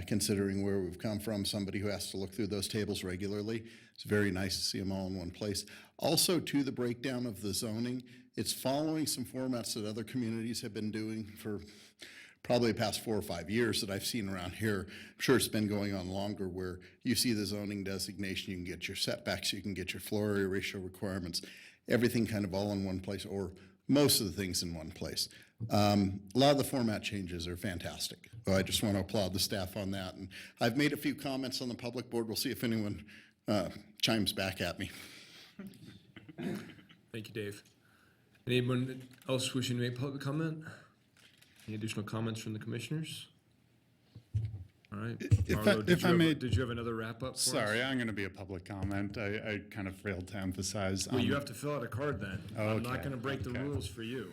considering where we've come from. Somebody who has to look through those tables regularly. It's very nice to see them all in one place. Also, to the breakdown of the zoning, it's following some formats that other communities have been doing for probably the past 4 or 5 years that I've seen around here. I'm sure it's been going on longer, where you see the zoning designation, you can get your setbacks, you can get your floor area ratio requirements, everything kind of all in one place, or most of the things in one place. A lot of the format changes are fantastic. So I just want to applaud the staff on that. And I've made a few comments on the public board. We'll see if anyone chimes back at me. Thank you, Dave. Anyone else wishing to make public comment? Any additional comments from the commissioners? All right. If I may, did you have another wrap-up for us? Sorry, I'm going to be a public comment. I kind of failed to emphasize. Well, you have to fill out a card then. I'm not Okay, going to break the rules for you.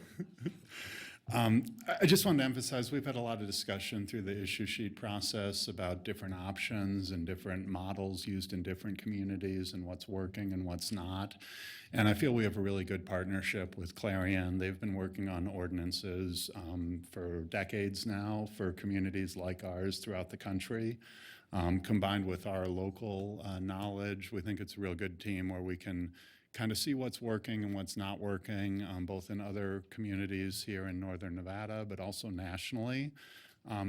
I just wanted to emphasize, we've had a lot of discussion through the issue sheet process about different options and different models used in different communities and what's working and what's not. And I feel we have a really good partnership with Clarion. They've been working on ordinances for decades now for communities like ours throughout the country. Combined with our local knowledge, we think it's a real good team where we can kind of see what's working and what's not working, both in other communities here in Northern Nevada, but also nationally.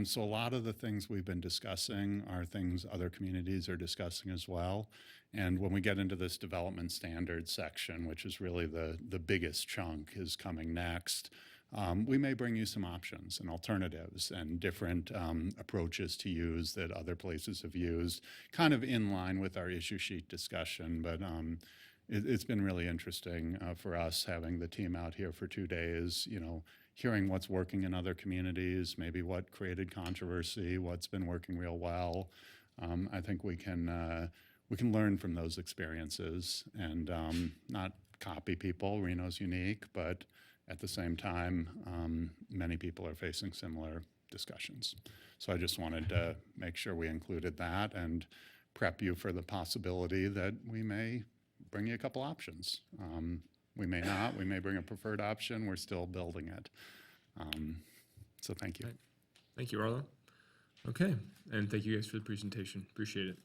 So a lot of the things we've been discussing are things other communities are discussing as well. And when we get into this development standards section, which is really the biggest chunk is coming next, we may bring you some options and alternatives and different approaches to use that other places have used, kind of in line with our issue sheet discussion. But it's been really interesting for us having the team out here for 2 days, you know, hearing what's working in other communities, maybe what created controversy, what's been working real well. I think we can learn from those experiences and not copy people. Reno's unique, but at the same time, many people are facing similar discussions. So I just wanted to make sure we included that and prep you for the possibility that we may bring you a couple options. We may not. We may bring a preferred option. We're still building it. So thank you. Okay. Thank you, Arlo. Okay, and thank you guys for the presentation. Appreciate it.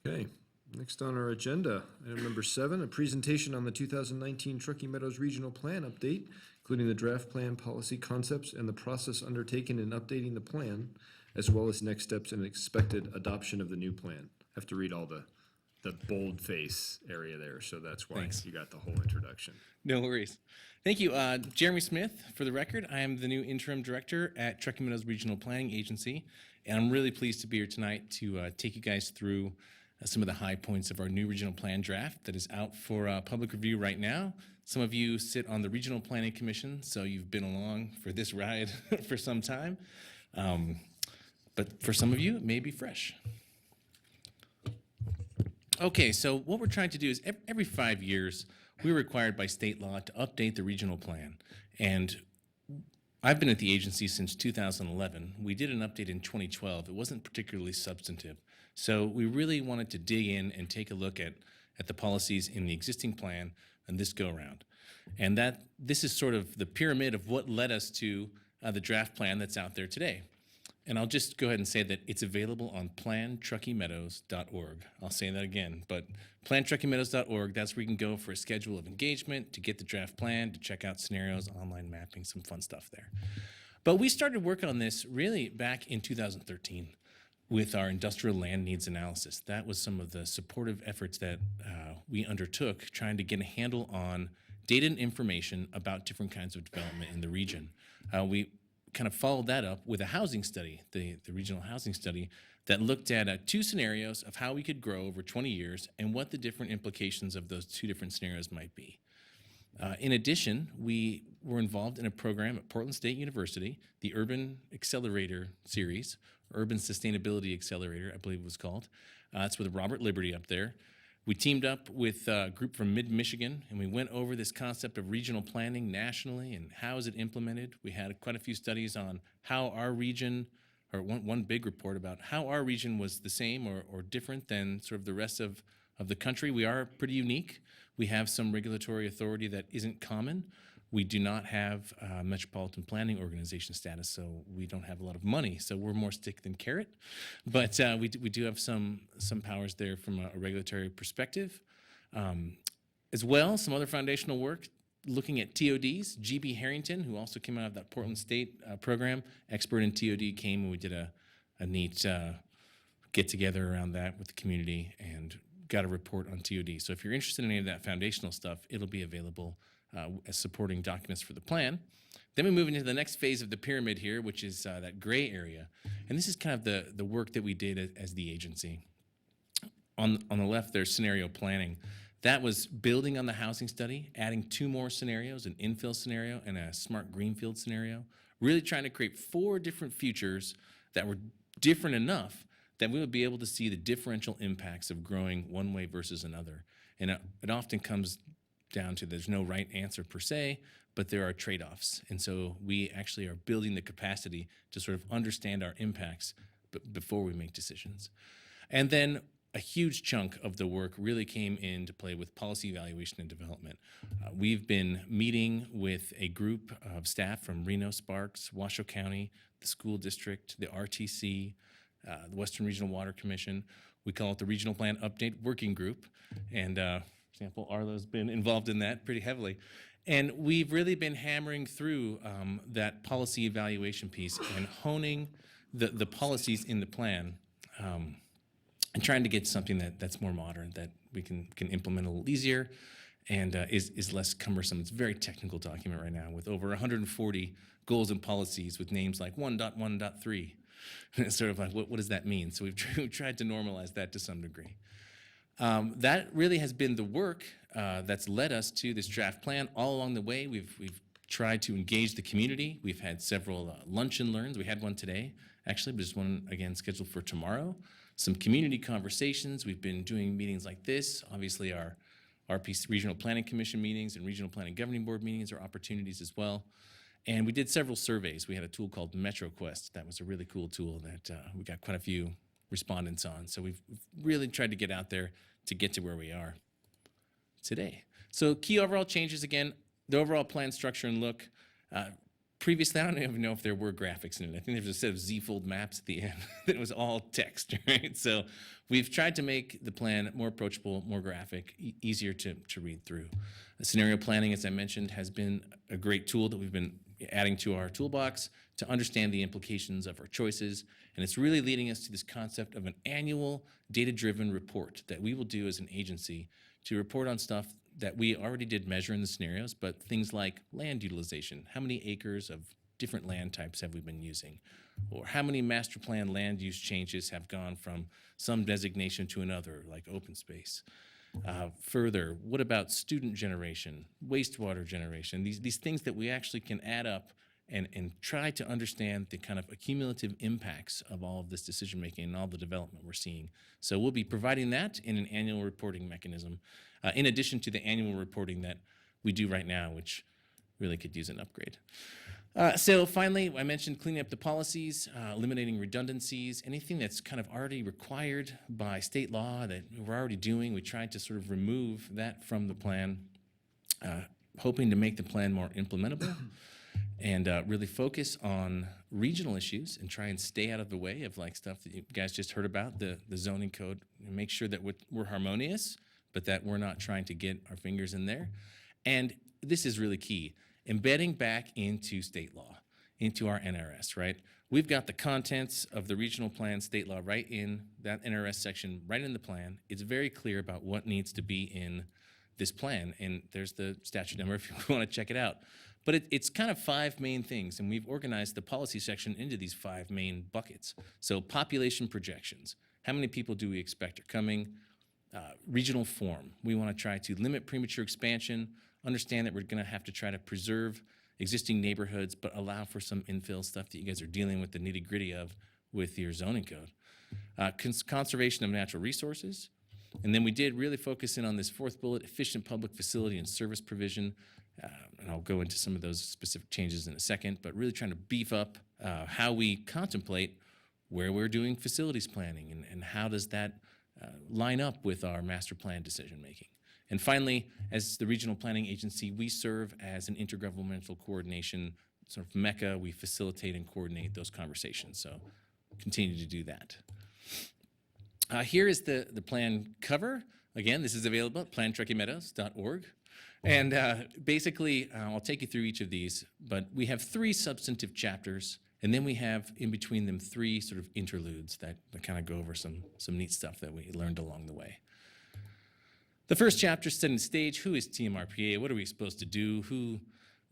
Okay, Next on our agenda, item number 7, a presentation on the 2019 Truckee Meadows Regional Plan update, including the draft plan, policy concepts, and the process undertaken in updating the plan, as well as next steps and expected adoption of the new plan. I have to read all the boldface area there, so that's why Thanks. you got the whole introduction. No worries. Thank you. Jeremy Smith, for the record. I am the new interim director at Truckee Meadows Regional Planning Agency, and I'm really pleased to be here tonight to take you guys through some of the high points of our new regional plan draft that is out for public review right now. Some of you sit on the Regional Planning Commission, so you've been along for this ride for some time. But for some of you, it may be fresh. Okay, so what we're trying to do is every 5 years, we're required by state law to update the regional plan. And I've been at the agency since 2011. We did an update in 2012. It wasn't particularly substantive. So we really wanted to dig in and take a look at the policies in the existing plan and this go around. And this is sort of the pyramid of what led us to the draft plan that's out there today. And I'll just go ahead and say that it's available on plantruckeemeadows.org. I'll say that again, but plantruckeemeadows.org, that's where you can go for a schedule of engagement, to get the draft plan, to check out scenarios, online mapping, some fun stuff there. But we started work on this really back in 2013 with our industrial land needs analysis. That was some of the supportive efforts that we undertook, trying to get a handle on data and information about different kinds of development in the region. We kind of followed that up with a housing study, the regional housing study, that looked at 2 scenarios of how we could grow over 20 years and what the different implications of those 2 different scenarios might be. In addition, we were involved in a program at Portland State University, the Urban Accelerator Series, Urban Sustainability Accelerator, I believe it was called. It's with Robert Liberty up there. We teamed up with a group from mid-Michigan, and we went over this concept of regional planning nationally and how is it implemented. We had quite a few studies on how our region, or one big report about how our region was the same or different than sort of the rest of the country. We are pretty unique. We have some regulatory authority that isn't common. We do not have metropolitan planning organization status, so we don't have a lot of money. So we're more stick than carrot, but we do have some powers there from a regulatory perspective. As well, some other foundational work looking at TODs. G.B. Harrington, who also came out of that Portland State program, expert in TOD, came and we did a neat get together around that with the community and got a report on TOD. So if you're interested in any of that foundational stuff, it'll be available as supporting documents for the plan. Then we move into the next phase of the pyramid here, which is that gray area. And this is kind of the work that we did as the agency. On the left, there's scenario planning. That was building on the housing study, adding 2 more scenarios, an infill scenario and a smart greenfield scenario, really trying to create 4 different futures that were different enough that we would be able to see the differential impacts of growing one way versus another. And it often comes down to there's no right answer per se, but there are trade-offs. And so we actually are building the capacity to sort of understand our impacts before we make decisions. And then a huge chunk of the work really came into play with policy evaluation and development. We've been meeting with a group of staff from Reno, Sparks, Washoe County, the school district, the RTC, the Western Regional Water Commission. We call it the Regional Plan Update Working Group. And for example, Arlo's been involved in that pretty heavily. And we've really been hammering through that policy evaluation piece and honing the policies in the plan and trying to get something that's more modern, that we can implement a little easier and is less cumbersome. It's a very technical document right now with over 140 goals and policies with names like 1.1.3. And it's sort of like, what does that mean? So we've tried to normalize that to some degree. That really has been the work that's led us to this draft plan. All along the way, we've tried to engage the community. We've had several lunch and learns. We had one today, actually, but there's one again scheduled for tomorrow. Some community conversations. We've been doing meetings like this. Obviously, our RPC Regional Planning Commission meetings and Regional Planning Governing Board meetings are opportunities as well. And we did several surveys. We had a tool called MetroQuest. That was a really cool tool that we got quite a few respondents on. So we've really tried to get out there to get to where we are today. So key overall changes, again, the overall plan structure and look, Previously, I don't even know if there were graphics in it. I think there was a set of Z-fold maps at the end that was all text, right? So we've tried to make the plan more approachable, more graphic, easier to read through. Scenario planning, as I mentioned, has been a great tool that we've been adding to our toolbox to understand the implications of our choices. And it's really leading us to this concept of an annual data-driven report that we will do as an agency to report on stuff that we already did measure in the scenarios, but things like land utilization. How many acres of different land types have we been using? Or how many master plan land use changes have gone from some designation to another, like open space? Further, what about student generation, wastewater generation? These things that we actually can add up and try to understand the kind of accumulative impacts of all of this decision making and all the development we're seeing. So we'll be providing that in an annual reporting mechanism, in addition to the annual reporting that we do right now, which really could use an upgrade. So finally, I mentioned cleaning up the policies, eliminating redundancies, anything that's kind of already required by state law that we're already doing. We tried to sort of remove that from the plan, hoping to make the plan more implementable and really focus on regional issues and try and stay out of the way of like stuff that you guys just heard about, the zoning code, and make sure that we're harmonious, but that we're not trying to get our fingers in there. And this is really key, embedding back into state law, into our NRS, right? We've got the contents of the regional plan state law right in that NRS section, right in the plan. It's very clear about what needs to be in this plan, and there's the statute number if you want to check it out. But it's kind of 5 main things, and we've organized the policy section into these 5 main buckets. So population projections, how many people do we expect are coming? Regional form, we want to try to limit premature expansion, understand that we're going to have to try to preserve existing neighborhoods, but allow for some infill stuff that you guys are dealing with the nitty gritty of with your zoning code. Conservation of natural resources. And then we did really focus in on this 4th bullet, efficient public facility and service provision. And I'll go into some of those specific changes in a second, but really trying to beef up how we contemplate where we're doing facilities planning and how does that line up with our master plan decision making. And finally, as the regional planning agency, we serve as an intergovernmental coordination sort of mecca. We facilitate and coordinate those conversations, so continue to do that. Here is the plan cover. Again, this is available at plantruckymeadows.org. And basically, I'll take you through each of these, but we have 3 substantive chapters, and then we have in between them 3 sort of interludes that kind of go over some neat stuff that we learned along the way. The first chapter is setting the stage. Who is TMRPA? What are we supposed to do? Who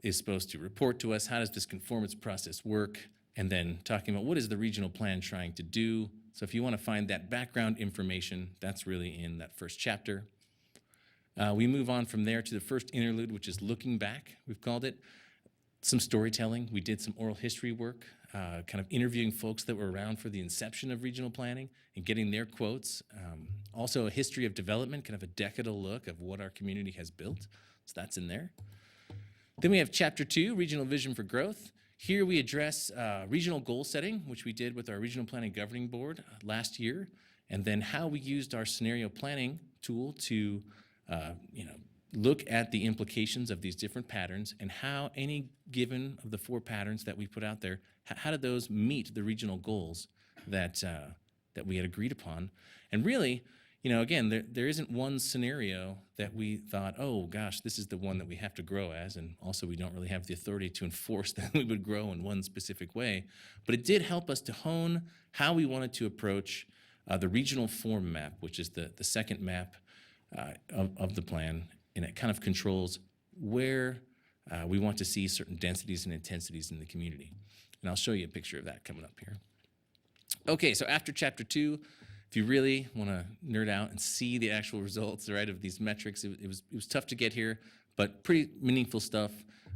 is supposed to report to us? How does this conformance process work? And then talking about what is the regional plan trying to do? So if you want to find that background information, that's really in that first chapter. We move on from there to the first interlude, which is looking back, we've called it. Some storytelling. We did some oral history work, kind of interviewing folks that were around for the inception of regional planning and getting their quotes. Also a history of development, kind of a decadal look of what our community has built. So that's in there. Then we have chapter 2, regional vision for growth. Here we address regional goal setting, which we did with our regional planning governing board last year, and then how we used our scenario planning tool to look at the implications of these different patterns and how any given of the 4 patterns that we put out there, how did those meet the regional goals that we had agreed upon. And really, again, there isn't one scenario that we thought, oh gosh, this is the one that we have to grow as, and also we don't really have the authority to enforce that we would grow in one specific way. But it did help us to hone how we wanted to approach the regional form map, which is the second map of the plan, and it kind of controls where we want to see certain densities and intensities in the community. And I'll show you a picture of that coming up here. Okay, so after chapter 2, if you really want to nerd out and see the actual results, right, of these metrics, it was tough to get here, but pretty meaningful stuff.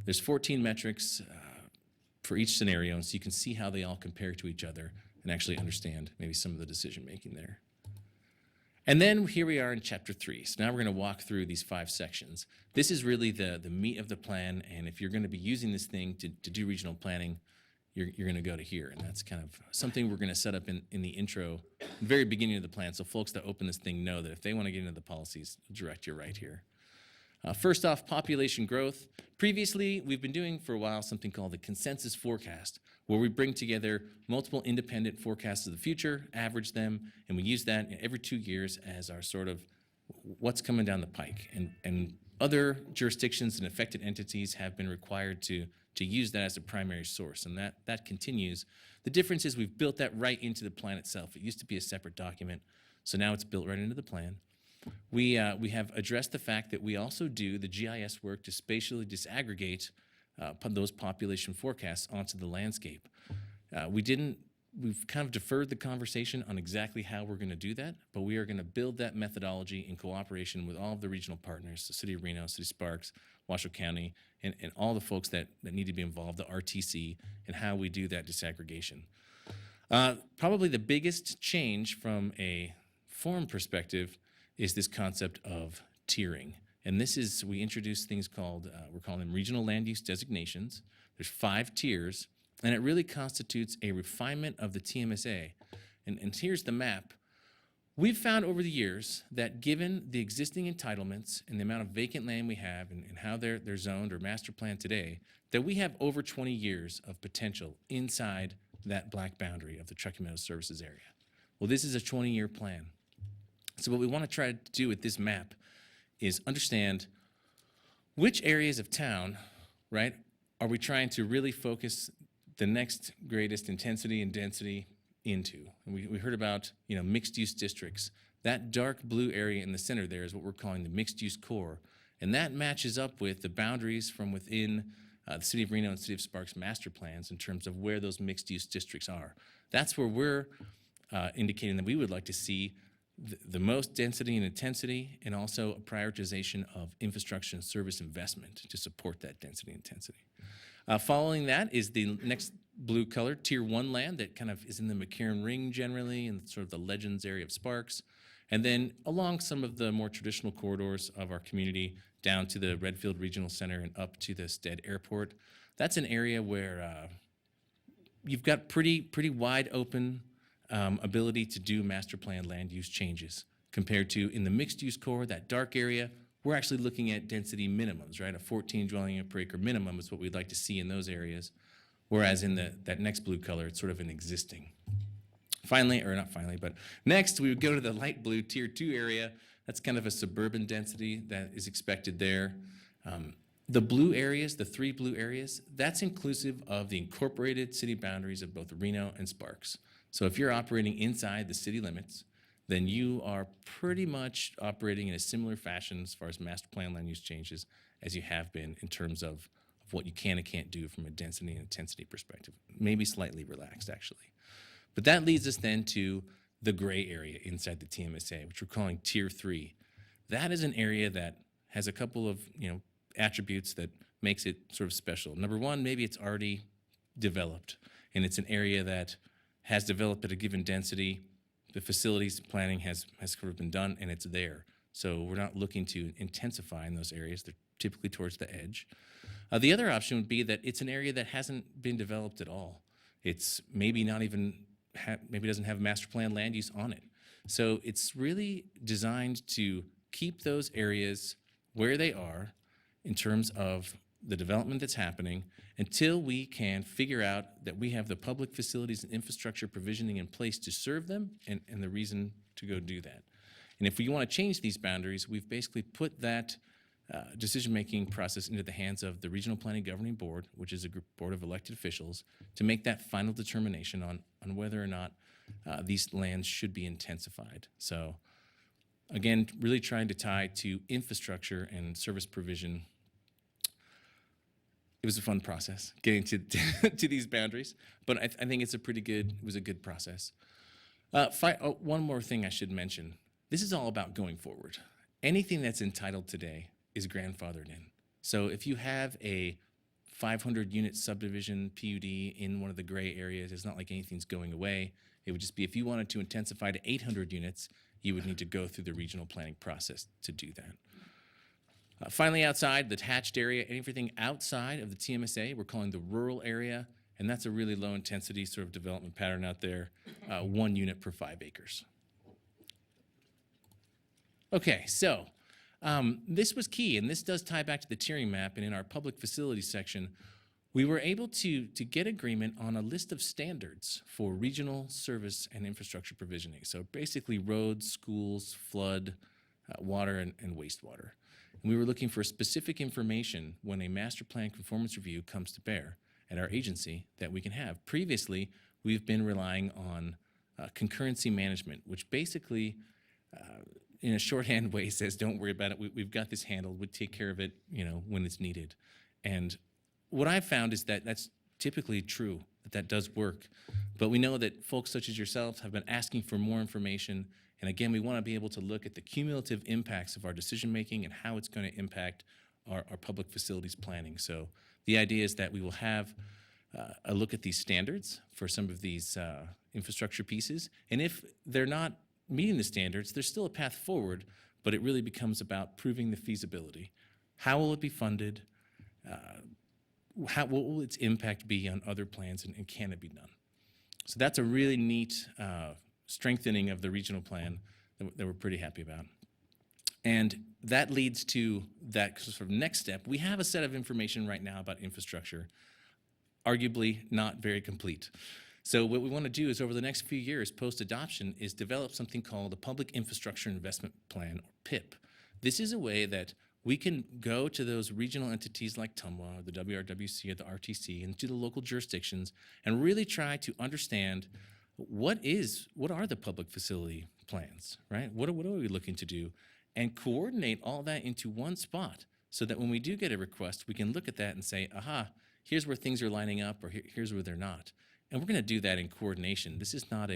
There's 14 metrics for each scenario, and so you can see how they all compare to each other and actually understand maybe some of the decision making there. And then here we are in chapter 3. So now we're going to walk through these 5 sections. This is really the meat of the plan, and if you're going to be using this thing to do regional planning, you're going to go to here. And that's kind of something we're going to set up in the intro, very beginning of the plan, so folks that open this thing know that if they want to get into the policies, direct you right here. First off, population growth. Previously, we've been doing for a while something called the consensus forecast, where we bring together multiple independent forecasts of the future, average them, and we use that every 2 years as our sort of what's coming down the pike. And other jurisdictions and affected entities have been required to use that as a primary source, and that continues. The difference is we've built that right into the plan itself. It used to be a separate document, so now it's built right into the plan. We have addressed the fact that we also do the GIS work to spatially disaggregate those population forecasts onto the landscape. We've kind of deferred the conversation on exactly how we're going to do that, but we are going to build that methodology in cooperation with all of the regional partners, the City of Reno, City of Sparks, Washoe County, and all the folks that need to be involved, the RTC, and how we do that disaggregation. Probably the biggest change from a form perspective is this concept of tiering. And this is, we introduced things called, we're calling them regional land use designations. There's 5 tiers, and it really constitutes a refinement of the TMSA. And here's the map. We've found over the years that given the existing entitlements and the amount of vacant land we have and how they're zoned or master planned today, that we have over 20 years of potential inside that black boundary of the Truckee Meadows Services area. Well, this is a 20-year plan. So what we want to try to do with this map is understand which areas of town, right, are we trying to really focus the next greatest intensity and density into. And we heard about, mixed-use districts. That dark blue area in the center there is what we're calling the mixed-use core, and that matches up with the boundaries from within the City of Reno and City of Sparks master plans in terms of where those mixed-use districts are. That's where we're indicating that we would like to see the most density and intensity, and also a prioritization of infrastructure and service investment to support that density and intensity. Following that is the next blue color, Tier 1 land that kind of is in the McCarran Ring generally, and sort of the Legends area of Sparks. And then along some of the more traditional corridors of our community, down to the Redfield Regional Center and up to the Stead Airport. That's an area where you've got pretty wide open ability to do master plan land use changes compared to in the mixed use core, that dark area, we're actually looking at density minimums, right? A 14 dwelling unit per acre minimum is what we'd like to see in those areas. Whereas in that next blue color, it's sort of an existing. Finally, or not finally, but next we would go to the light blue Tier 2 area. That's kind of a suburban density that is expected there. The blue areas, the 3 blue areas, that's inclusive of the incorporated city boundaries of both Reno and Sparks. So if you're operating inside the city limits, then you are pretty much operating in a similar fashion as far as master plan land use changes as you have been in terms of what you can and can't do from a density and intensity perspective. Maybe slightly relaxed, actually. But that leads us then to the gray area inside the TMSA, which we're calling Tier 3. That is an area that has a couple of attributes that makes it sort of special. Number one, maybe it's already developed, and it's an area that has developed at a given density. The facilities planning has sort of been done, and it's there. So we're not looking to intensify in those areas. They're typically towards the edge. The other option would be that it's an area that hasn't been developed at all. It's maybe not even, maybe doesn't have master plan land use on it. So it's really designed to keep those areas where they are in terms of the development that's happening until we can figure out that we have the public facilities and infrastructure provisioning in place to serve them and the reason to go do that. And if we want to change these boundaries, we've basically put that decision-making process into the hands of the Regional Planning Governing Board, which is a board of elected officials, to make that final determination on whether or not these lands should be intensified. So again, really trying to tie to infrastructure and service provision. It was a fun process getting to these boundaries, but I think it was a good process. One more thing I should mention. This is all about going forward. Anything that's entitled today is grandfathered in. So if you have a 500 unit subdivision PUD in one of the gray areas, it's not like anything's going away. It would just be if you wanted to intensify to 800 units, you would need to go through the regional planning process to do that. Finally, outside the hatched area, everything outside of the TMSA, we're calling the rural area, and that's a really low intensity sort of development pattern out there, 1 unit per 5 acres. Okay, so This was key, and this does tie back to the tiering map. And in our public facilities section, we were able to get agreement on a list of standards for regional service and infrastructure provisioning. So basically roads, schools, flood, water, and wastewater. And we were looking for specific information when a master plan conformance review comes to bear at our agency that we can have. Previously, we've been relying on concurrency management, which basically, in a shorthand way, says, don't worry about it. We've got this handled. We'll take care of it, when it's needed. And what I've found is that that's typically true, that does work. But we know that folks such as yourselves have been asking for more information. And again, we want to be able to look at the cumulative impacts of our decision-making and how it's going to impact our public facilities planning. So the idea is that we will have a look at these standards for some of these infrastructure pieces. And if they're not meeting the standards, there's still a path forward, but it really becomes about proving the feasibility. How will it be funded? What will its impact be on other plans, and can it be done? So that's a really neat strengthening of the regional plan that we're pretty happy about. And that leads to that sort of next step. We have a set of information right now about infrastructure, arguably not very complete. So what we want to do is over the next few years post-adoption is develop something called a Public Infrastructure Investment Plan, or PIP. This is a way that we can go to those regional entities like TUMWA, or the WRWC, or the RTC, and to the local jurisdictions and really try to understand what are the public facility plans, right? What are we looking to do? And coordinate all that into one spot so that when we do get a request, we can look at that and say, aha, here's where things are lining up, or here's where they're not. And we're going to do that in coordination. This is not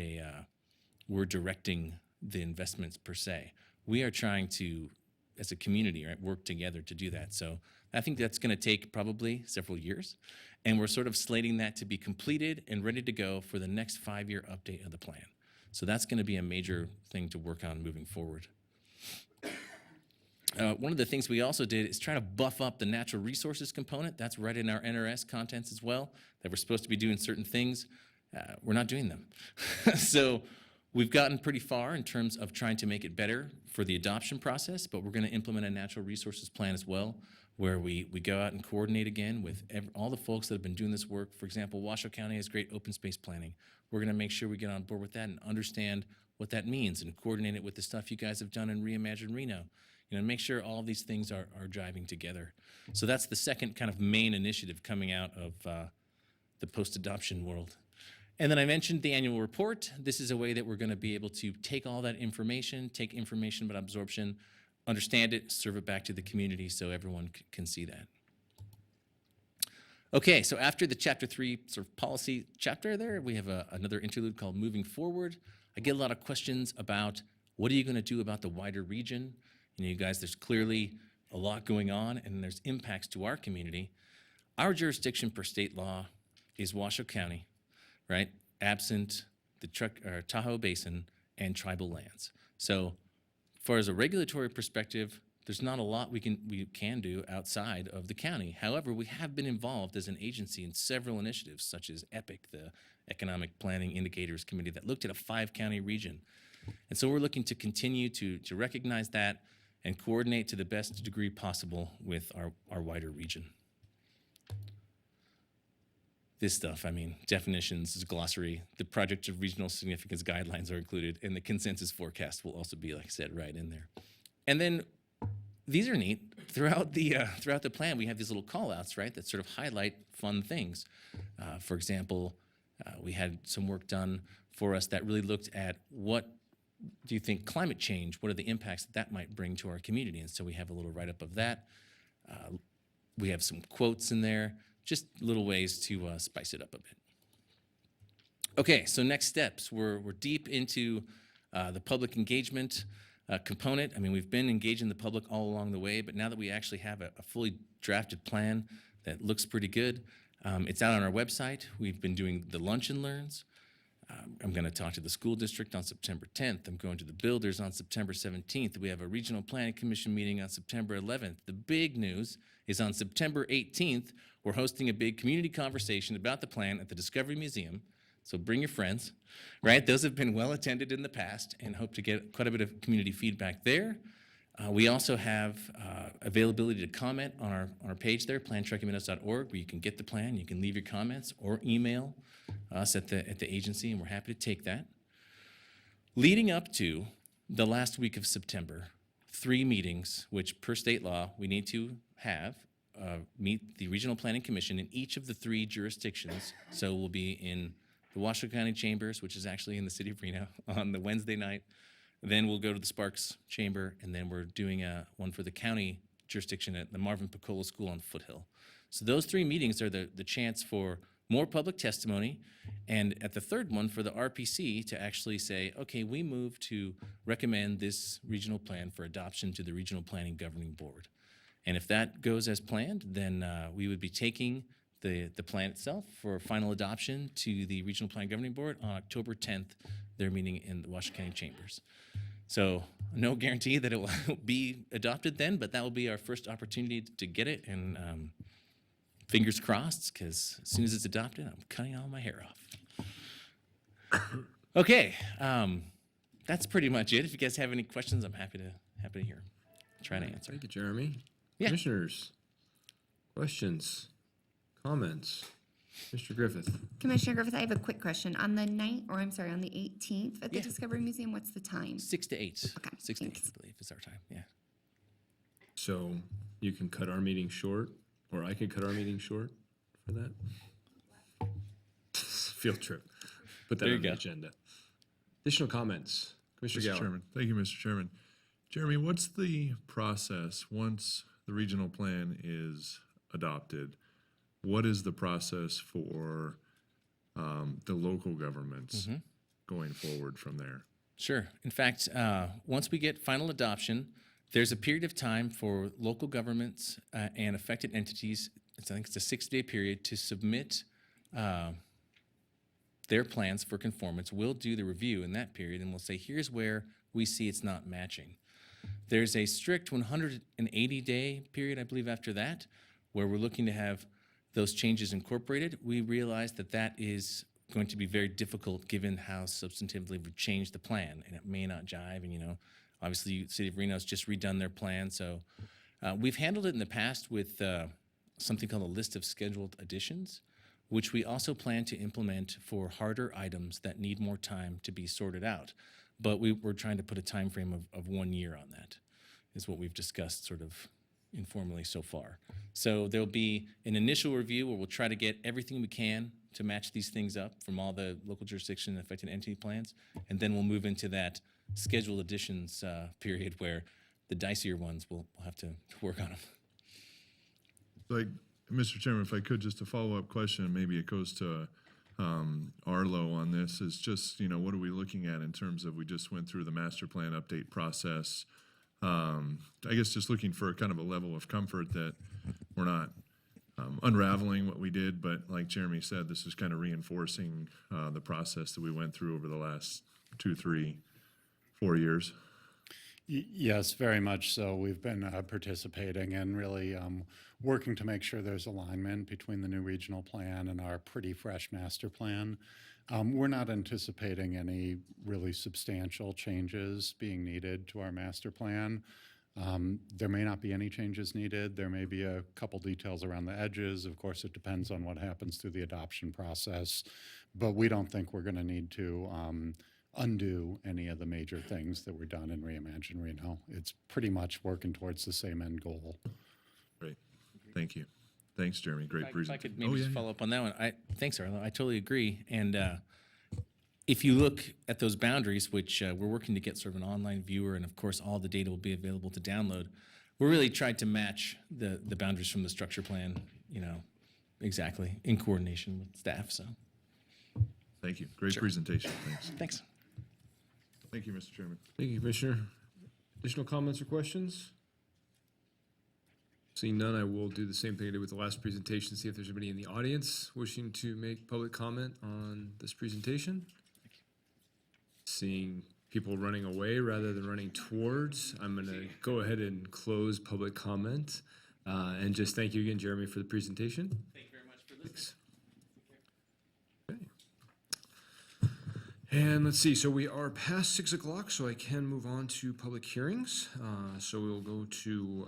we're directing the investments per se. We are trying to, as a community, right, work together to do that. So I think that's going to take probably several years. And we're sort of slating that to be completed and ready to go for the next 5-year update of the plan. So that's going to be a major thing to work on moving forward. One of the things we also did is try to buff up the natural resources component. That's right in our NRS contents as well, that we're supposed to be doing certain things. We're not doing them. So we've gotten pretty far in terms of trying to make it better for the adoption process, but we're going to implement a natural resources plan as well, where we go out and coordinate again with all the folks that have been doing this work. For example, Washoe County has great open space planning. We're going to make sure we get on board with that and understand what that means and coordinate it with the stuff you guys have done in Reimagine Reno. Make sure all of these things are driving together. So that's the second kind of main initiative coming out of the post-adoption world. And then I mentioned the annual report. This is a way that we're going to be able to take all that information, take information about absorption, understand it, serve it back to the community so everyone can see that. Okay, so after the Chapter 3 sort of policy chapter there, we have another interlude called Moving Forward. I get a lot of questions about what are you going to do about the wider region? You guys, there's clearly a lot going on, and there's impacts to our community. Our jurisdiction per state law is Washoe County, right? Absent the Tahoe Basin and tribal lands. So as far as a regulatory perspective, there's not a lot we can do outside of the county. However, we have been involved as an agency in several initiatives, such as EPIC, the Economic Planning Indicators Committee, that looked at a 5-county region. And so we're looking to continue to recognize that and coordinate to the best degree possible with our wider region. This stuff, definitions, glossary, the Project of Regional Significance guidelines are included, and the consensus forecast will also be, like I said, right in there. And then these are neat. Throughout the plan, we have these little call-outs, right, that sort of highlight fun things. For example, we had some work done for us that really looked at what do you think climate change, what are the impacts that might bring to our community? And so we have a little write-up of that. We have some quotes in there, just little ways to spice it up a bit. Okay, so next steps. We're deep into the public engagement component. We've been engaging the public all along the way, but now that we actually have a fully drafted plan that looks pretty good, it's out on our website. We've been doing the lunch and learns. I'm going to talk to the school district on September 10th. I'm going to the builders on September 17th. We have a regional planning commission meeting on September 11th. The big news is on September 18th, we're hosting a big community conversation about the plan at the Discovery Museum. So bring your friends, right? Those have been well attended in the past and hope to get quite a bit of community feedback there. We also have availability to comment on our page there, plan.truckymeadows.org, where you can get the plan, you can leave your comments, or email us at the agency, and we're happy to take that. Leading up to the last week of September, 3 meetings, which per state law we need to have, meet the Regional Planning Commission in each of the 3 jurisdictions. So we'll be in the Washoe County Chambers, which is actually in the city of Reno, on the Wednesday night. Then we'll go to the Sparks Chamber, and then we're doing one for the county jurisdiction at the Marvin Picola School on Foothill. So those 3 meetings are the chance for more public testimony, and at the 3rd one for the RPC to actually say, okay, we move to recommend this regional plan for adoption to the Regional Planning Governing Board. And if that goes as planned, then we would be taking the plan itself for final adoption to the Regional Planning Governing Board on October 10th. They're meeting in the Washoe County Chambers. So no guarantee that it will be adopted then, but that will be our first opportunity to get it, and fingers crossed, because as soon as it's adopted, I'm cutting all my hair off. Okay, that's pretty much it. If you guys have any questions, I'm happy to hear. Try to answer. Thank you, Jeremy. Yeah. Commissioners, questions, comments? Mr. Griffith. Commissioner Griffith, I have a quick question. On the 18th at the Discovery Museum, what's the time? 6 to 8. Okay, 6 to 8, thanks. I believe, is our time. Yeah. So you can cut our meeting short, or I can cut our meeting short for that? Field trip. Put that There on you the go. agenda. Additional comments? Commissioner Mr. Gower. Chairman. Thank you, Mr. Chairman. Jeremy, what's the process once the regional plan is adopted? What is the process for the local governments going forward from there? Sure. In fact, once we get final adoption, there's a period of time for local governments and affected entities, I think it's a 6-day period, to submit their plans for conformance. We'll do the review in that period, and we'll say, here's where we see it's not matching. There's a strict 180-day period, I believe, after that, where we're looking to have those changes incorporated. We realize that that is going to be very difficult given how substantively we've changed the plan, and it may not jive. And, obviously, the City of Reno has just redone their plan. So we've handled it in the past with something called a list of scheduled additions, which we also plan to implement for harder items that need more time to be sorted out. But we're trying to put a time frame of 1 year on that, is what we've discussed sort of informally so far. So there'll be an initial review where we'll try to get everything we can to match these things up from all the local jurisdiction and affected entity plans, and then we'll move into that scheduled additions period where the dicier ones we'll have to work on them. Like, Mr. Chairman, if I could, just a follow-up question, and maybe it goes to Arlo on this, is just, what are we looking at in terms of, we just went through the master plan update process. I guess just looking for kind of a level of comfort that we're not unraveling what we did, but like Jeremy said, this is kind of reinforcing the process that we went through over the last 2, 3, 4 years. Yes, very much so. We've been participating and really working to make sure there's alignment between the new regional plan and our pretty fresh master plan. We're not anticipating any really substantial changes being needed to our master plan. There may not be any changes needed. There may be a couple details around the edges. Of course, it depends on what happens through the adoption process, but we don't think we're going to need to undo any of the major things that were done in Reimagine Reno. It's pretty much working towards the same end goal. Great. Thank you. Thanks, Jeremy. Great If I presentation. could maybe just follow up on that one. Thanks, Arlo. I totally agree. And if you look at those boundaries, which we're working to get sort of an online viewer, and of course all the data will be available to download, we're really trying to match the boundaries from the structure plan, exactly in coordination with staff. So Thank you. Great presentation. Thanks. thanks. Thank you, Mr. Chairman. Thank you, Commissioner. Additional comments or questions? Seeing none, I will do the same thing I did with the last presentation, see if there's anybody in the audience wishing to make public comment on this presentation. Seeing people running away rather than running towards, I'm going to go ahead and close public comment. And just thank you again, Jeremy, for the presentation. Thank you very much for listening. Thanks. Okay. And let's see, so we are past 6 o'clock, so I can move on to public hearings. So we'll go to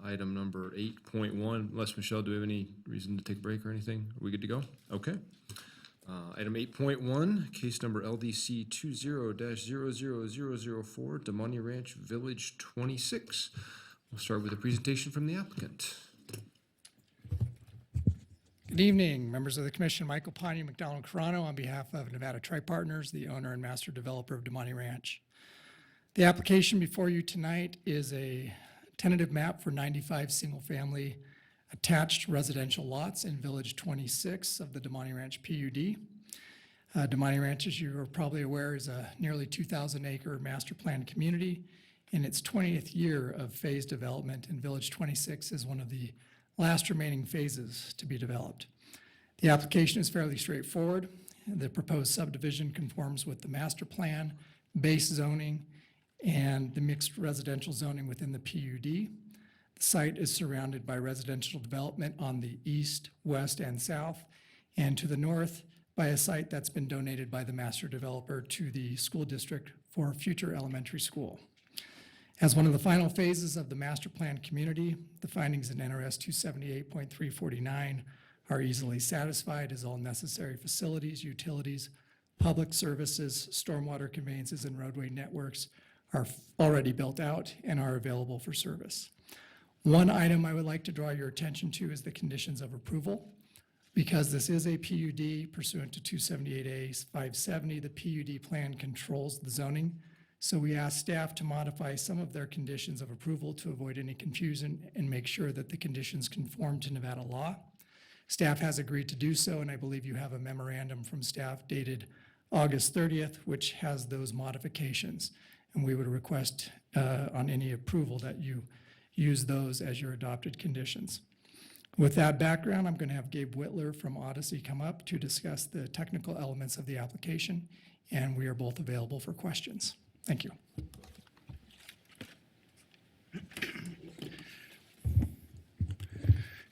item number 8.1. Unless, Michelle, do we have any reason to take a break or anything? Are we good to go? Okay. Item 8.1, case number LDC 20-00004, Damani Ranch Village 26. We'll start with a presentation from the applicant. Good evening, members of the commission. Michael Poney, McDonald Carano, on behalf of Nevada Tri-Partners, the owner and master developer of Damani Ranch. The application before you tonight is a tentative map for 95 single-family attached residential lots in Village 26 of the Damani Ranch PUD. Damani Ranch, as you are probably aware, is a nearly 2,000-acre master planned community in its 20th year of phased development, and Village 26 is one of the last remaining phases to be developed. The application is fairly straightforward. The proposed subdivision conforms with the master plan, base zoning, and the mixed residential zoning within the PUD. The site is surrounded by residential development on the east, west, and south, and to the north by a site that's been donated by the master developer to the school district for future elementary school. As one of the final phases of the master plan community, the findings in NRS 278.349 are easily satisfied, as all necessary facilities, utilities, public services, stormwater conveyances, and roadway networks are already built out and are available for service. One item I would like to draw your attention to is the conditions of approval. Because this is a PUD pursuant to 278A 570, the PUD plan controls the zoning. So we asked staff to modify some of their conditions of approval to avoid any confusion and make sure that the conditions conform to Nevada law. Staff has agreed to do so, and I believe you have a memorandum from staff dated August 30th, which has those modifications. And we would request on any approval that you use those as your adopted conditions. With that background, I'm going to have Gabe Whitler from Odyssey come up to discuss the technical elements of the application, and we are both available for questions. Thank you.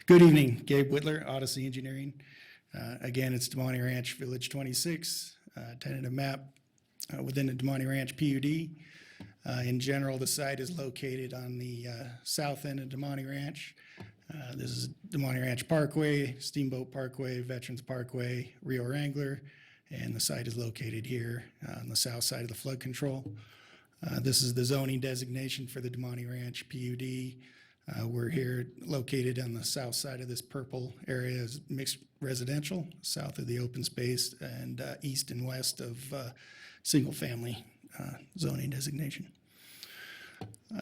Good evening, Gabe Whitler, Odyssey Engineering. Again, it's Damani Ranch Village 26, tentative map within the Damani Ranch PUD. In general, the site is located on the south end of Damani Ranch. This is Damani Ranch Parkway, Steamboat Parkway, Veterans Parkway, Rio Wrangler, and the site is located here on the south side of the flood control. This is the zoning designation for the Damani Ranch PUD. We're here located on the south side of this purple area is mixed residential, south of the open space, and east and west of single family zoning designation.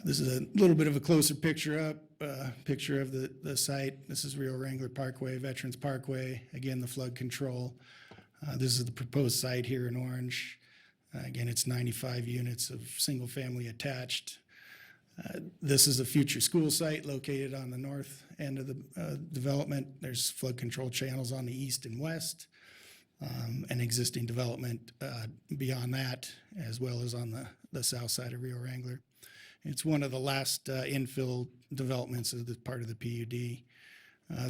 This is a little bit of a closer picture of the site. This is Rio Wrangler Parkway, Veterans Parkway, again, the flood control. This is the proposed site here in orange. Again, it's 95 units of single family attached. This is a future school site located on the north end of the development. There's flood control channels on the east and west, and existing development beyond that, as well as on the south side of Rio Wrangler. It's one of the last infill developments of the part of the PUD.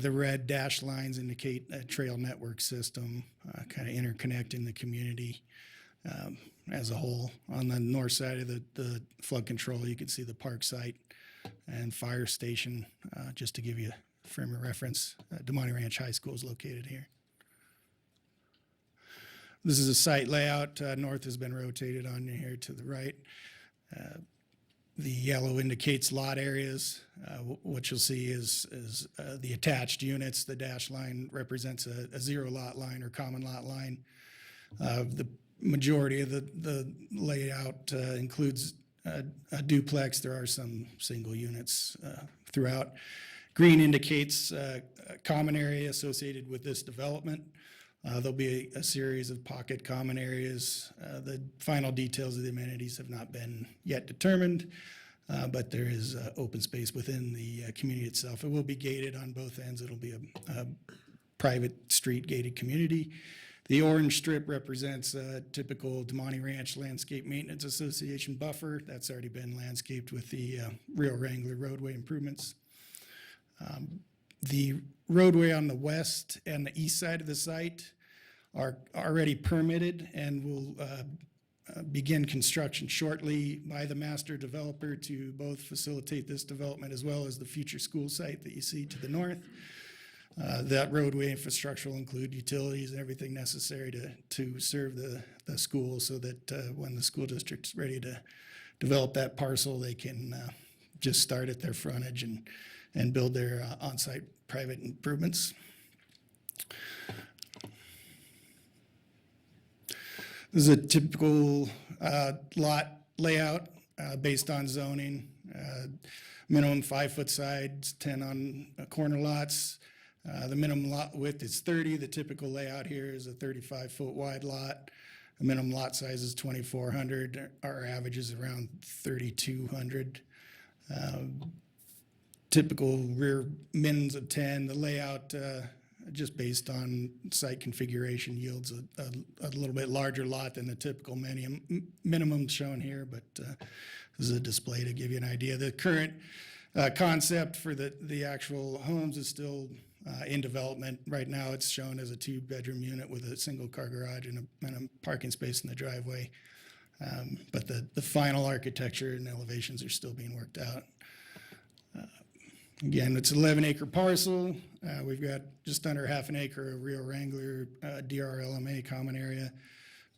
The red dashed lines indicate a trail network system, kind of interconnecting the community as a whole. On the north side of the flood control, you can see the park site and fire station, just to give you a frame of reference. Damani Ranch High School is located here. This is a site layout. North has been rotated on here to the right. The yellow indicates lot areas. What you'll see is the attached units. The dashed line represents a zero lot line or common lot line. The majority of the layout includes a duplex. There are some single units throughout. Green indicates a common area associated with this development. There'll be a series of pocket common areas. The final details of the amenities have not been yet determined, but there is open space within the community itself. It will be gated on both ends. It'll be a private street gated community. The orange strip represents a typical Damani Ranch Landscape Maintenance Association buffer. That's already been landscaped with the Rio Wrangler roadway improvements. The roadway on the west and the east side of the site are already permitted and will begin construction shortly by the master developer to both facilitate this development as well as the future school site that you see to the north. That roadway infrastructure will include utilities and everything necessary to serve the school, so that when the school district's ready to develop that parcel, they can just start at their frontage and build their on-site private improvements. This is a typical lot layout based on zoning. Minimum 5-foot sides, 10 on corner lots. The minimum lot width is 30. The typical layout here is a 35-foot wide lot. The minimum lot size is 2,400. Our average is around 3,200. Typical rear mins of 10. The layout, just based on site configuration, yields a little bit larger lot than the typical minimum shown here, but this is a display to give you an idea. The current concept for the actual homes is still in development. Right now it's shown as a 2-bedroom unit with a single car garage and a parking space in the driveway. But the final architecture and elevations are still being worked out. Again, it's an 11-acre parcel. We've got just under half an acre of Rio Wrangler DRLMA common area.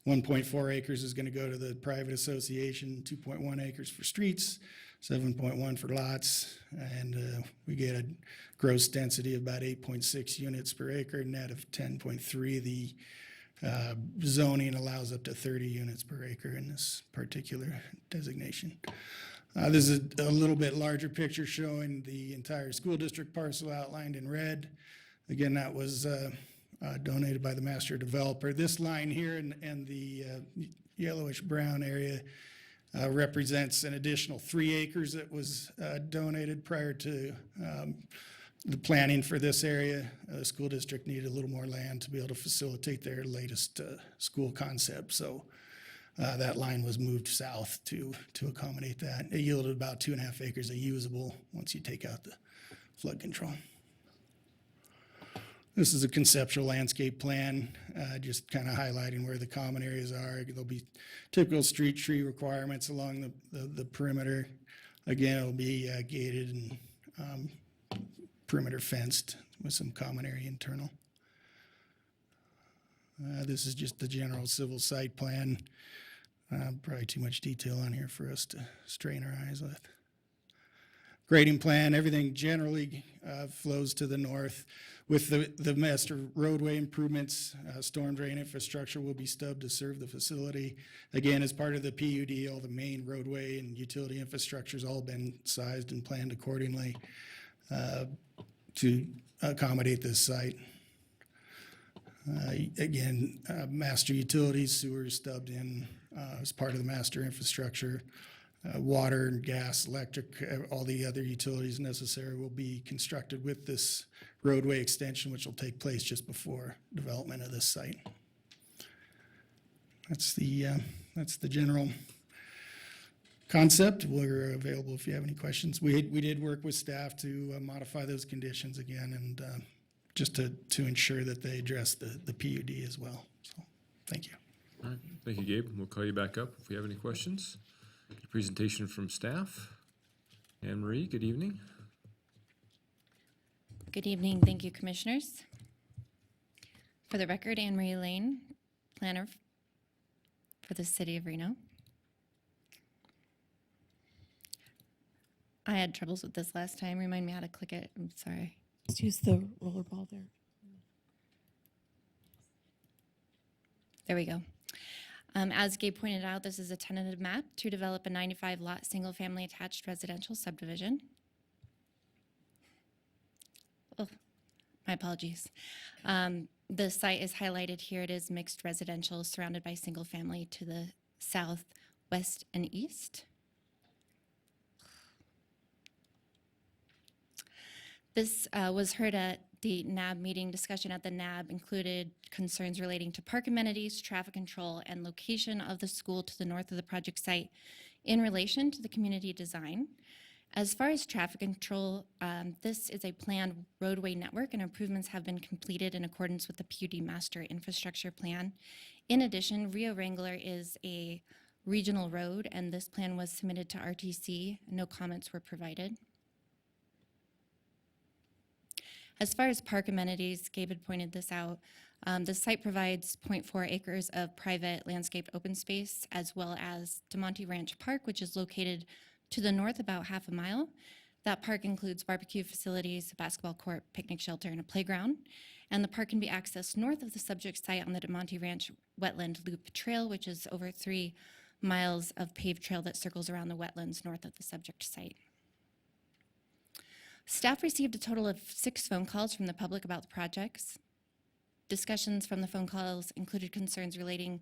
1.4 acres is going to go to the private association, 2.1 acres for streets, 7.1 for lots, and we get a gross density of about 8.6 units per acre, net of 10.3. The zoning allows up to 30 units per acre in this particular designation. This is a little bit larger picture showing the entire school district parcel outlined in red. Again, that was donated by the master developer. This line here and the yellowish brown area represents an additional 3 acres that was donated prior to the planning for this area. The school district needed a little more land to be able to facilitate their latest school concept. So that line was moved south to accommodate that. It yielded about 2.5 acres of usable once you take out the flood control. This is a conceptual landscape plan, just kind of highlighting where the common areas are. There'll be typical street tree requirements along the perimeter. Again, it'll be gated and perimeter fenced with some common area internal. This is just the general civil site plan. Probably too much detail on here for us to strain our eyes with. Grading plan, everything generally flows to the north. With the master roadway improvements, storm drain infrastructure will be stubbed to serve the facility. Again, as part of the PUD, all the main roadway and utility infrastructure has all been sized and planned accordingly to accommodate this site. Again, master utilities, sewers stubbed in as part of the master infrastructure. Water, gas, electric, all the other utilities necessary will be constructed with this roadway extension, which will take place just before development of this site. That's the general concept. We're available if you have any questions. We did work with staff to modify those conditions again, and just to ensure that they address the PUD as well. So, thank you. All right, thank you, Gabe. We'll call you back up if we have any questions. Presentation from staff. Anne Marie, good evening. Good evening. Thank you, Commissioners. For the record, Anne Marie Lane, planner for the City of Reno. I had troubles with this last time. Remind me how to click it. I'm sorry. Just use the roller ball there. There we go. As Gabe pointed out, this is a tentative map to develop a 95-lot single-family attached residential subdivision. Oh, my apologies. The site is highlighted here. It is mixed residential surrounded by single-family to the south, west, and east. This was heard at the NAB meeting. Discussion at the NAB included concerns relating to park amenities, traffic control, and location of the school to the north of the project site in relation to the community design. As far as traffic control, this is a planned roadway network and improvements have been completed in accordance with the PUD Master Infrastructure Plan. In addition, Rio Wrangler is a regional road and this plan was submitted to RTC. No comments were provided. As far as park amenities, Gabe had pointed this out. The site provides 0.4 acres of private landscaped open space, as well as DeMonte Ranch Park, which is located to the north about half a mile. That park includes barbecue facilities, a basketball court, picnic shelter, and a playground. And the park can be accessed north of the subject site on the DeMonte Ranch Wetland Loop Trail, which is over 3 miles of paved trail that circles around the wetlands north of the subject site. Staff received a total of 6 phone calls from the public about the projects. Discussions from the phone calls included concerns relating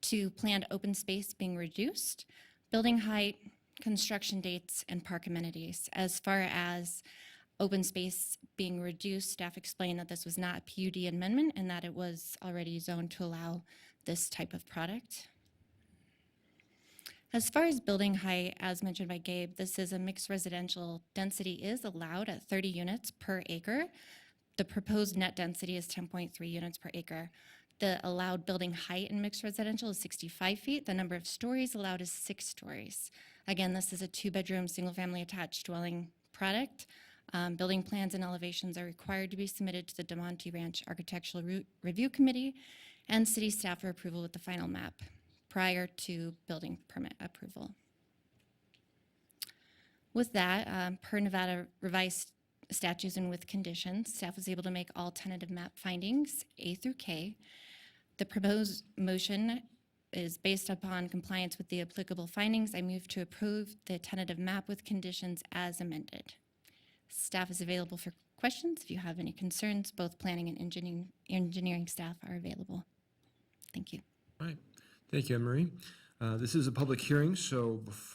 to planned open space being reduced, building height, construction dates, and park amenities. As far as open space being reduced, staff explained that this was not a PUD amendment and that it was already zoned to allow this type of product. As far as building height, as mentioned by Gabe, this is a mixed residential. Density is allowed at 30 units per acre. The proposed net density is 10.3 units per acre. The allowed building height in mixed residential is 65 feet. The number of stories allowed is 6 stories. Again, this is a 2-bedroom, single-family attached dwelling product. Building plans and elevations are required to be submitted to the DeMonte Ranch Architectural Review Committee and city staff for approval with the final map prior to building permit approval. With that, per Nevada revised statutes and with conditions, staff was able to make all tentative map findings, A through K. The proposed motion is based upon compliance with the applicable findings. I move to approve the tentative map with conditions as amended. Staff is available for questions. If you have any concerns, both planning and engineering staff are available. Thank you. All right. Thank you, Anne-Marie. This is a public hearing,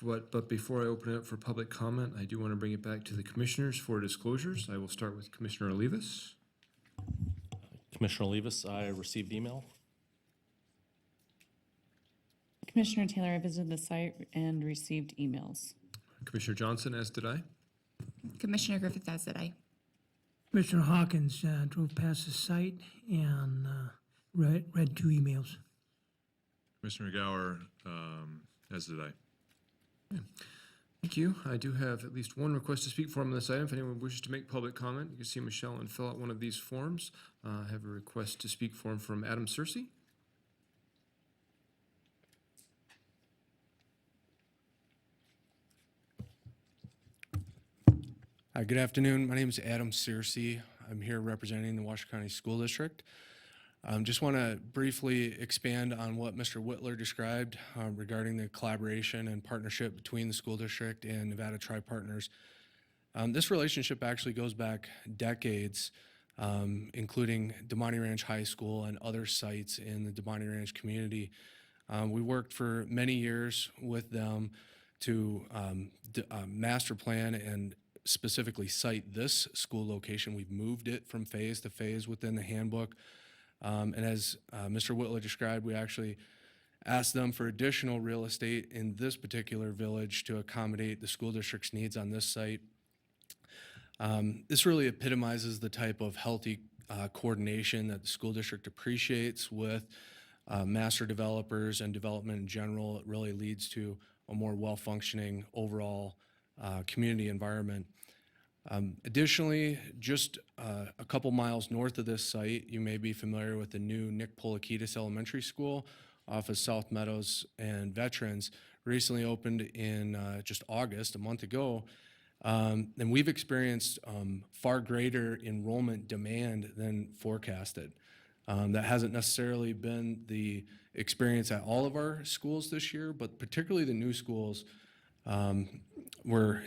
but before I open it up for public comment, I do want to bring it back to the commissioners for disclosures. I will start with Commissioner Olivas. Commissioner Olivas, I received email. Commissioner Taylor, I visited the site and received emails. Commissioner Johnson, as did I. Commissioner Griffith, as did I. Commissioner Hawkins drove past the site and read 2 emails. Commissioner Gower, as did I. Okay. Thank you. I do have at least one request to speak for on this item. If anyone wishes to make public comment, you can see Michelle and fill out one of these forms. I have a request to speak for him from Adam Searcy. Hi, good afternoon. My name is Adam Searcy. I'm here representing the Washoe County School District. Just want to briefly expand on what Mr. Whitler described regarding the collaboration and partnership between the school district and Nevada Tri-Partners. This relationship actually goes back decades, including DeMonte Ranch High School and other sites in the DeMonte Ranch community. We worked for many years with them to master plan and specifically cite this school location. We've moved it from phase to phase within the handbook. And as Mr. Whitler described, we actually asked them for additional real estate in this particular village to accommodate the school district's needs on this site. This really epitomizes the type of healthy coordination that the school district appreciates with master developers and development in general. It really leads to a more well-functioning overall community environment. Additionally, just a couple miles north of this site, you may be familiar with the new Nick Polikitis Elementary School off of South Meadows and Veterans, recently opened in just August, a month ago. And we've experienced far greater enrollment demand than forecasted. That hasn't necessarily been the experience at all of our schools this year, but particularly the new schools. We're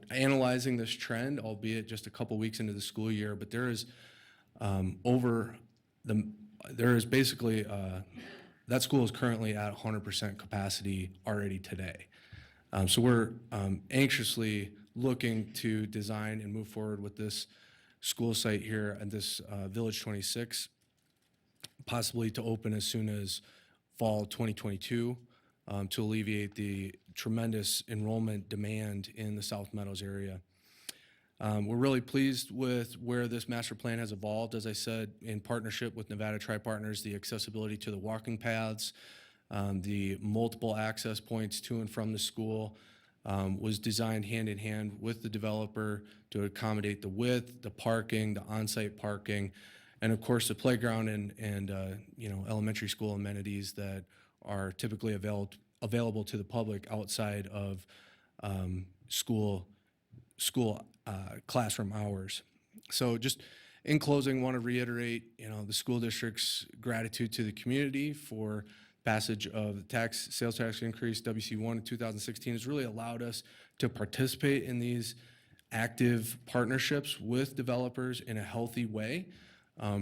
analyzing this trend, albeit just a couple weeks into the school year, but there is basically that school is currently at 100% capacity already today. So we're anxiously looking to design and move forward with this school site here at this Village 26, possibly to open as soon as fall 2022. to alleviate the tremendous enrollment demand in the South Meadows area. We're really pleased with where this master plan has evolved. As I said, in partnership with Nevada Tri-Partners, the accessibility to the walking paths, the multiple access points to and from the school was designed hand in hand with the developer to accommodate the width, the parking, the on-site parking, and of course the playground and elementary school amenities that are typically available to the public outside of school classroom hours. So just in closing, want to reiterate, the school district's gratitude to the community for passage of the sales tax increase, WC1 in 2016, has really allowed us to participate in these active partnerships with developers in a healthy way,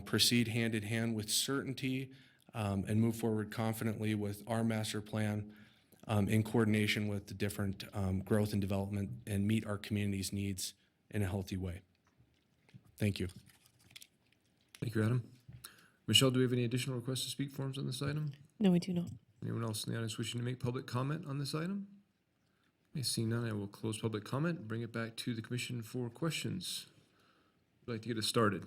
proceed hand in hand with certainty, and move forward confidently with our master plan in coordination with the different growth and development, and meet our community's needs in a healthy way. Thank you. Thank you, Adam. Michelle, do we have any additional requests to speak forms on this item? No, we do not. Anyone else in the audience wishing to make public comment on this item? Okay, seeing none, I will close public comment and bring it back to the commission for questions. I'd like to get us started.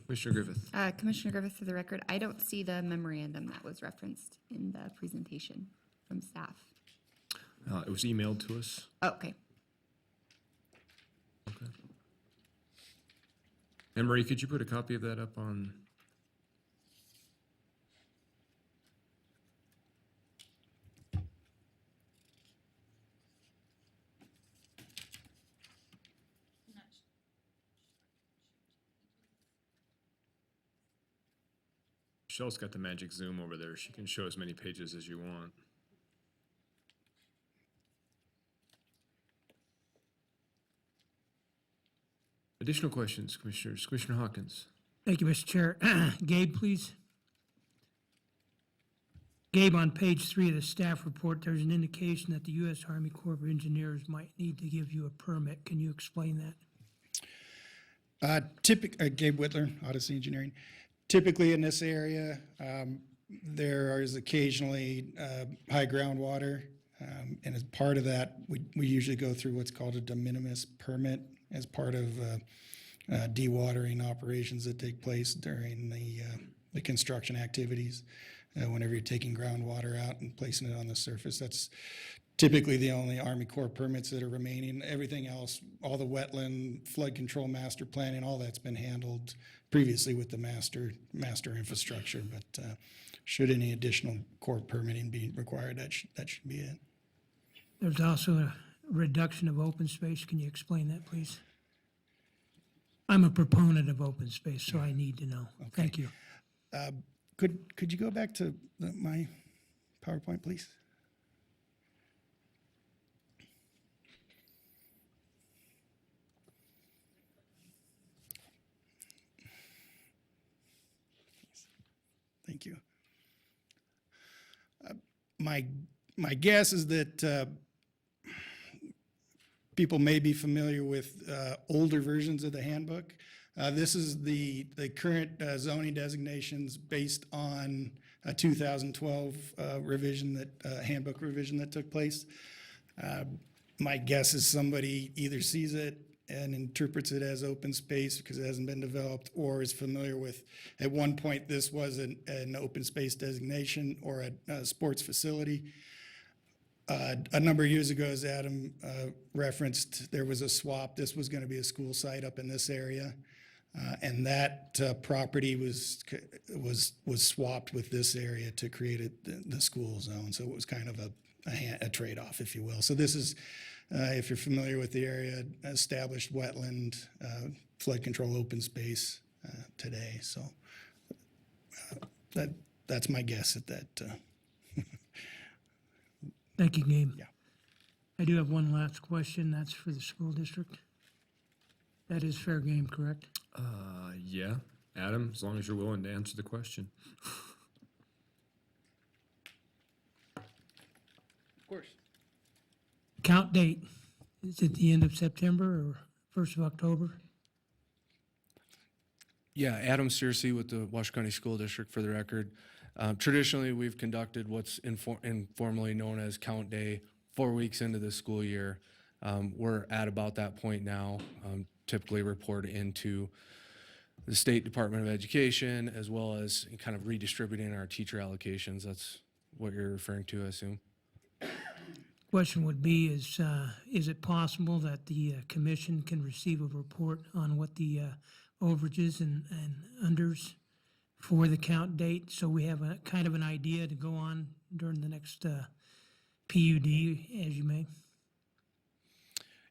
Commissioner Griffith. Commissioner Griffith, for the record, I don't see the memorandum that was referenced in the presentation from staff. It was emailed to us. Oh, okay. Okay. Anne Marie, could you put a copy of that up on? Michelle's got the magic zoom over there. She can show as many pages as you want. Additional questions, Commissioners? Commissioner Hawkins. Thank you, Mr. Chair. Gabe, please. Gabe, on page 3 of the staff report, there's an indication that the U.S. Army Corps of Engineers might need to give you a permit. Can you explain that? Gabe Whitler, Odyssey Engineering. Typically in this area, there is occasionally high groundwater, and as part of that, we usually go through what's called a de minimis permit as part of dewatering operations that take place during the construction activities. Whenever you're taking groundwater out and placing it on the surface, that's typically the only Army Corps permits that are remaining. Everything else, all the wetland, flood control master planning, all that's been handled previously with the master infrastructure. But should any additional Corps permitting be required, that should be it. There's also a reduction of open space. Can you explain that, please? I'm a proponent of open space, so I need to know. Okay. Thank you. Could you go back to my PowerPoint, please? Thank you. My guess is that people may be familiar with older versions of the handbook. This is the current zoning designations based on a 2012 revision, handbook revision that took place. My guess is somebody either sees it and interprets it as open space because it hasn't been developed, or is familiar with, at one point, this was an open space designation or a sports facility. A number of years ago, as Adam referenced, there was a swap. This was going to be a school site up in this area, and that property was swapped with this area to create the school zone. So it was kind of a trade-off, if you will. So this is, if you're familiar with the area, established wetland, flood control open space today. So that's my guess at that. Thank you, Gabe. Yeah. I do have one last question. That's for the school district. That is fair game, correct? Yeah. Adam, as long as you're willing to answer the question. Of course. Count date, is it the end of September or 1st of October? Yeah, Adam Searcy with the Washoe County School District, for the record. Traditionally, we've conducted what's informally known as Count Day 4 weeks into the school year. We're at about that point now. Typically report into the State Department of Education, as well as kind of redistributing our teacher allocations. That's what you're referring to, I assume. Question would be, is it possible that the commission can receive a report on what the overages and unders for the count date, so we have a kind of an idea to go on during the next PUD, as you may?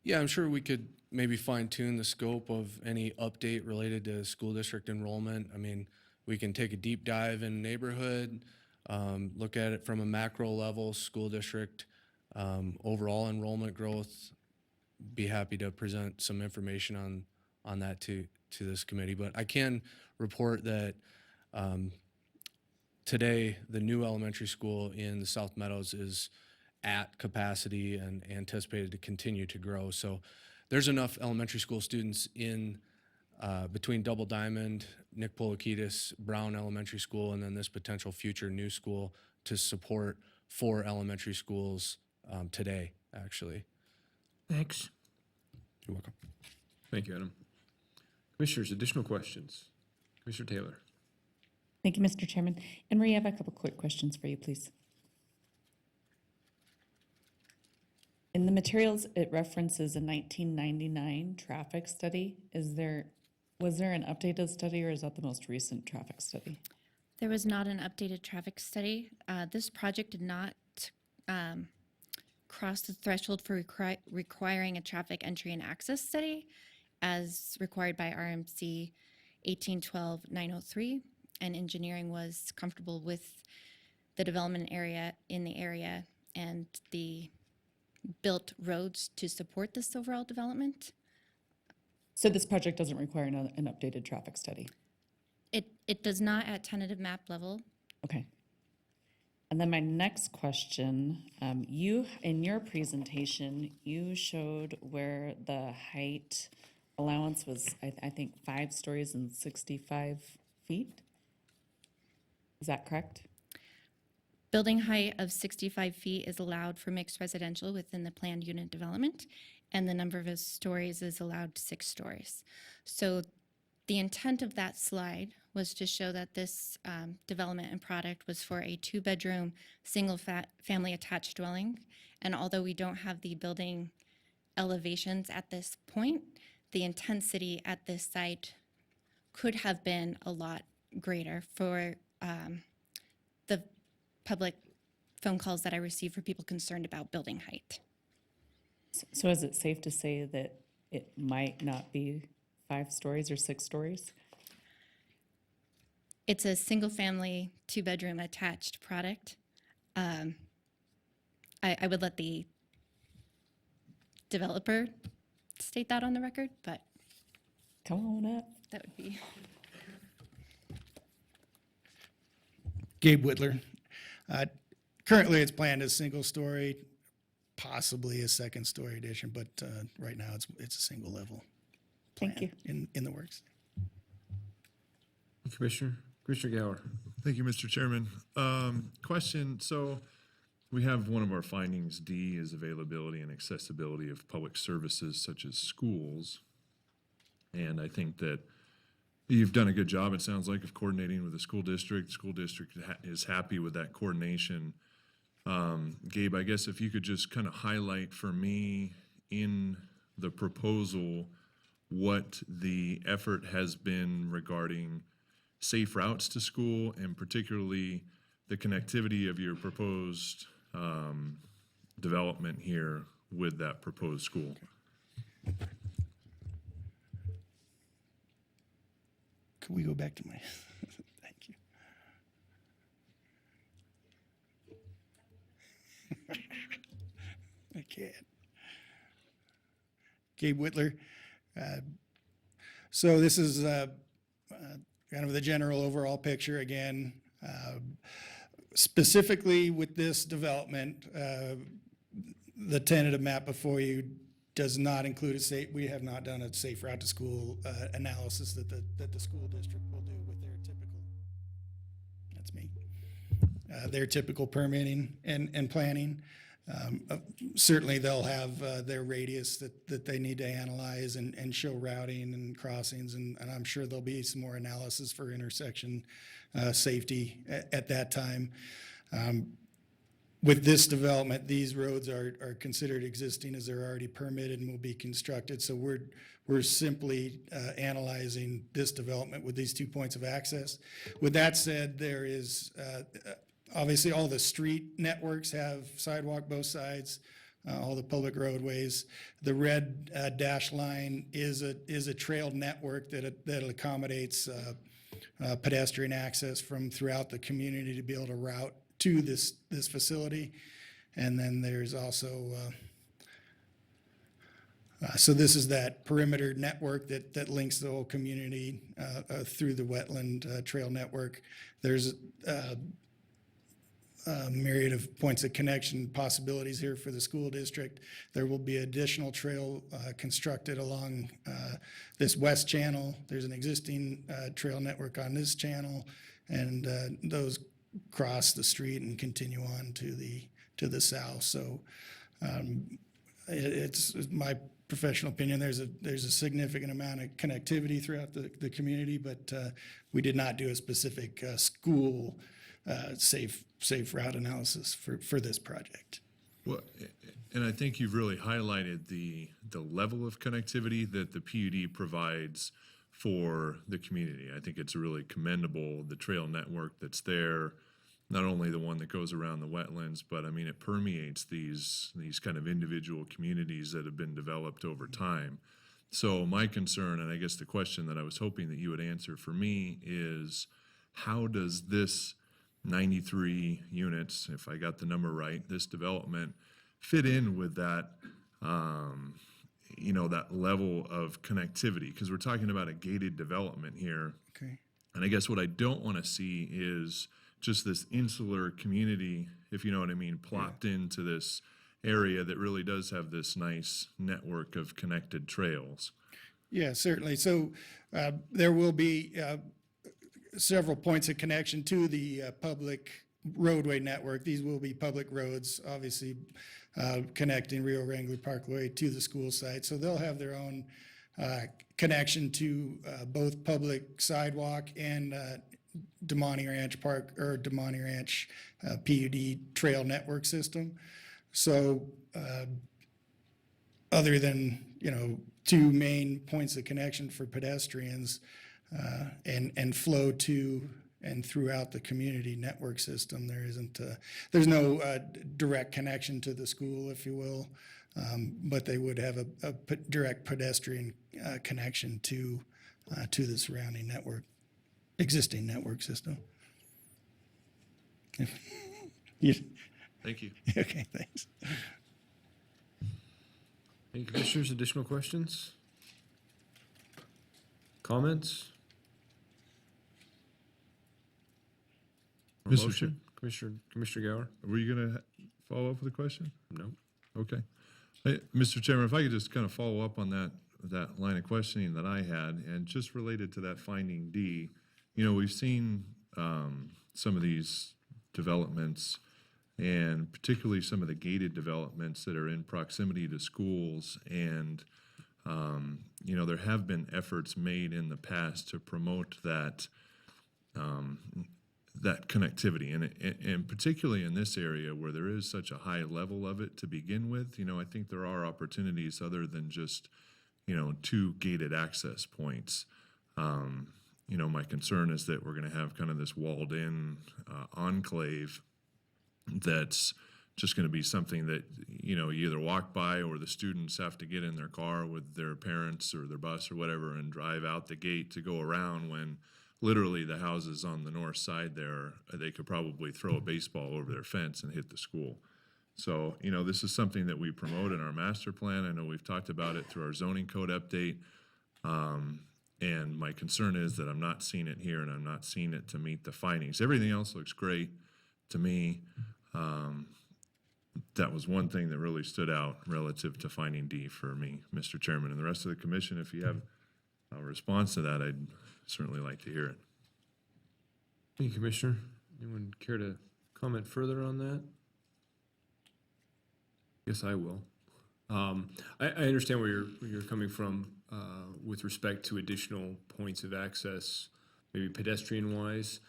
Yeah, I'm sure we could maybe fine tune the scope of any update related to school district enrollment. I mean, we can take a deep dive in neighborhood, look at it from a macro level, school district, overall enrollment growth. Be happy to present some information on that to this committee. But I can report that today the new elementary school in the South Meadows is at capacity and anticipated to continue to grow. So there's enough elementary school students in between Double Diamond, Nick Polokitis, Brown Elementary School, and then this potential future new school to support 4 elementary schools today, actually. Thanks. You're welcome. Thank you, Adam. Commissioners, additional questions? Commissioner Taylor. Thank you, Mr. Chairman. And Marie, I have a couple quick questions for you, please. In the materials, it references a 1999 traffic study. Was there an updated study, or is that the most recent traffic study? There was not an updated traffic study. This project did not cross the threshold for requiring a traffic entry and access study as required by RMC 1812-903, and engineering was comfortable with the development area in the area and the built roads to support this overall development. So this project doesn't require an updated traffic study? It does not at tentative map level. Okay. And then my next question, you, in your presentation, you showed where the height allowance was, I think, 5 stories and 65 feet. Is that correct? Building height of 65 feet is allowed for mixed residential within the planned unit development, and the number of stories is allowed 6 stories. So the intent of that slide was to show that this development and product was for a 2-bedroom, single-family attached dwelling. And although we don't have the building elevations at this point, the intensity at this site could have been a lot greater for the public phone calls that I received for people concerned about building height. So is it safe to say that it might not be 5 stories or 6 stories? It's a single-family, 2-bedroom attached product. I would let the developer state that on the record, but come on up. That would be. Gabe Whitler. Currently, it's planned as single-story, possibly a second-story addition, but right now it's a single-level. Thank you. In the works. Commissioner Gower. Thank you, Mr. Chairman. Question, so we have one of our findings, D, is availability and accessibility of public services such as schools. And I think that you've done a good job, it sounds like, of coordinating with the school district. School district is happy with that coordination. Gabe, I guess if you could just kind of highlight for me in the proposal what the effort has been regarding safe routes to school, and particularly the connectivity of your proposed development here with that proposed school. Could we go back to my, thank you. I can't. Gabe Whitler. So this is kind of the general overall picture again. Specifically with this development, the tentative map before you does not include a safe, we have not done a safe route to school analysis that the school district will do with their typical, that's me. their typical permitting and planning. Certainly, they'll have their radius that they need to analyze and show routing and crossings, and I'm sure there'll be some more analysis for intersection safety at that time. With this development, these roads are considered existing as they're already permitted and will be constructed. So we're simply analyzing this development with these 2 points of access. With that said, there is obviously all the street networks have sidewalk both sides, all the public roadways. The red dash line is a trail network that accommodates pedestrian access from throughout the community to be able to route to this facility. And then there's also, so this is that perimeter network that links the whole community through the wetland trail network. There's a myriad of points of connection possibilities here for the school district. There will be additional trail constructed along this west channel. There's an existing trail network on this channel, and those cross the street and continue on to the south. So it's my professional opinion. There's a significant amount of connectivity throughout the community, but we did not do a specific school safe route analysis for this project. Well, and I think you've really highlighted the level of connectivity that the PUD provides for the community. I think it's really commendable, the trail network that's there, not only the one that goes around the wetlands, but I mean, it permeates these kind of individual communities that have been developed over time. So my concern, and I guess the question that I was hoping that you would answer for me, is how does this 93 units, if I got the number right, this development fit in with that, that level of connectivity? Because we're talking about a gated development here. Okay. And I guess what I don't want to see is just this insular community, if you know what I mean, plopped into this area that really does have this nice network of connected trails. Yeah, certainly. So there will be several points of connection to the public roadway network. These will be public roads, obviously connecting Rio Wrangler Parkway to the school site. So they'll have their own connection to both public sidewalk and Damani Ranch Park or Damani Ranch PUD trail network system. So other than, two main points of connection for pedestrians and flow to and throughout the community network system, there's no direct connection to the school, if you will, but they would have a direct pedestrian connection to the surrounding network. Existing network system. Thank you. Okay, thanks. Any commissioners, additional questions? Comments? Or Mr. motion? Commissioner Gower? Were you going to follow up with a question? No. Okay. Hey, Mr. Chairman, if I could just kind of follow up on that line of questioning that I had, and just related to that finding D. We've seen some of these developments, and particularly some of the gated developments that are in proximity to schools. And, there have been efforts made in the past to promote that connectivity. And particularly in this area where there is such a high level of it to begin with, I think there are opportunities other than just, two gated access points. My concern is that we're going to have kind of this walled-in enclave that's just going to be something that, you either walk by or the students have to get in their car with their parents or their bus or whatever and drive out the gate to go around, when literally the houses on the north side there, they could probably throw a baseball over their fence and hit the school. So, this is something that we promote in our master plan. I know we've talked about it through our zoning code update. And my concern is that I'm not seeing it here, and I'm not seeing it to meet the findings. Everything else looks great to me. That was one thing that really stood out relative to finding D for me, Mr. Chairman. And the rest of the commission, if you have a response to that, I'd certainly like to hear it. Thank you, Commissioner. Anyone care to comment further on that? Guess I will. I understand where you're coming from with respect to additional points of access, maybe pedestrian-wise.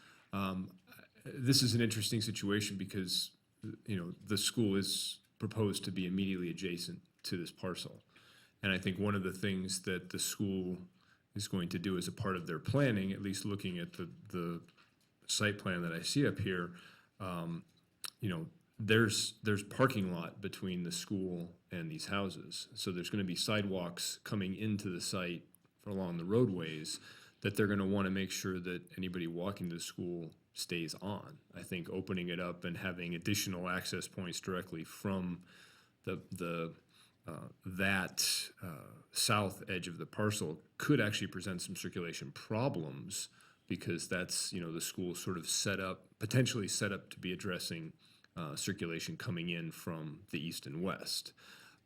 This is an interesting situation because, the school is proposed to be immediately adjacent to this parcel. And I think one of the things that the school is going to do as a part of their planning, at least looking at the site plan that I see up here, there's parking lot between the school and these houses. So there's going to be sidewalks coming into the site along the roadways that they're going to want to make sure that anybody walking to the school stays on. I think opening it up and having additional access points directly from that south edge of the parcel could actually present some circulation problems, because that's, the school sort of potentially set up to be addressing circulation coming in from the east and west.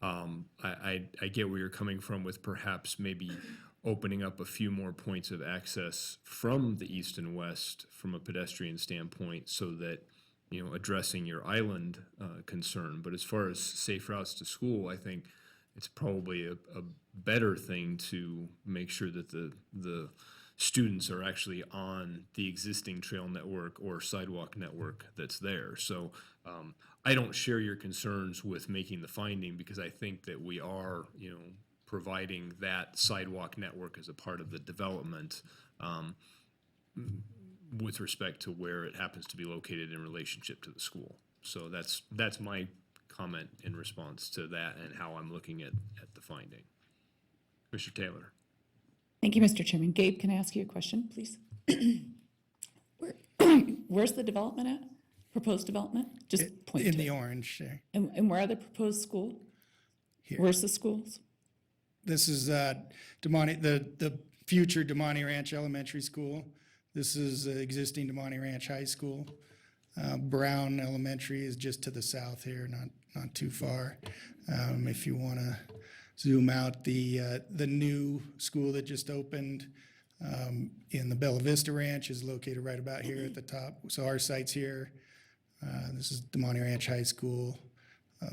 I get where you're coming from with perhaps maybe opening up a few more points of access from the east and west from a pedestrian standpoint, so that, addressing your island concern. But as far as safe routes to school, I think it's probably a better thing to make sure that the students are actually on the existing trail network or sidewalk network that's there. So I don't share your concerns with making the finding, because I think that we are, providing that sidewalk network as a part of the development with respect to where it happens to be located in relationship to the school. So that's my comment in response to that and how I'm looking at the finding. Mr. Taylor. Thank you, Mr. Chairman. Gabe, can I ask you a question, please? Where's the development at? Proposed development? Just point In to the it. orange there. And where are the proposed school? Here. Where's the schools? This is the future Damani Ranch Elementary School. This is existing Damani Ranch High School. Brown Elementary is just to the south here, not too far. If you want to zoom out, the new school that just opened in the Bella Vista Ranch is located right about here at the top. So our site's here. This is Damani Ranch High School.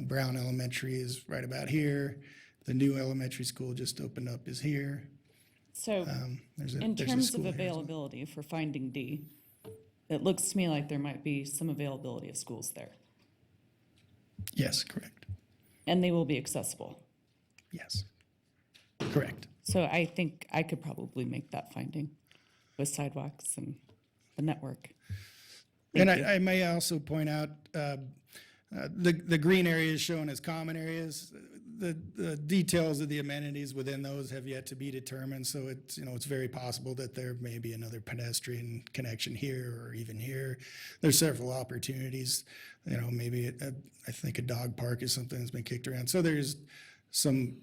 Brown Elementary is right about here. The new elementary school just opened up is here. So in terms of availability for finding D, it looks to me like there might be some availability of schools there. Yes, correct. And they will be accessible. Yes, correct. So I think I could probably make that finding with sidewalks and the network. And I may also point out the green areas shown as common areas. The details of the amenities within those have yet to be determined. So it's very possible that there may be another pedestrian connection here or even here. There's several opportunities. Maybe I think a dog park is something that's been kicked around. So there's some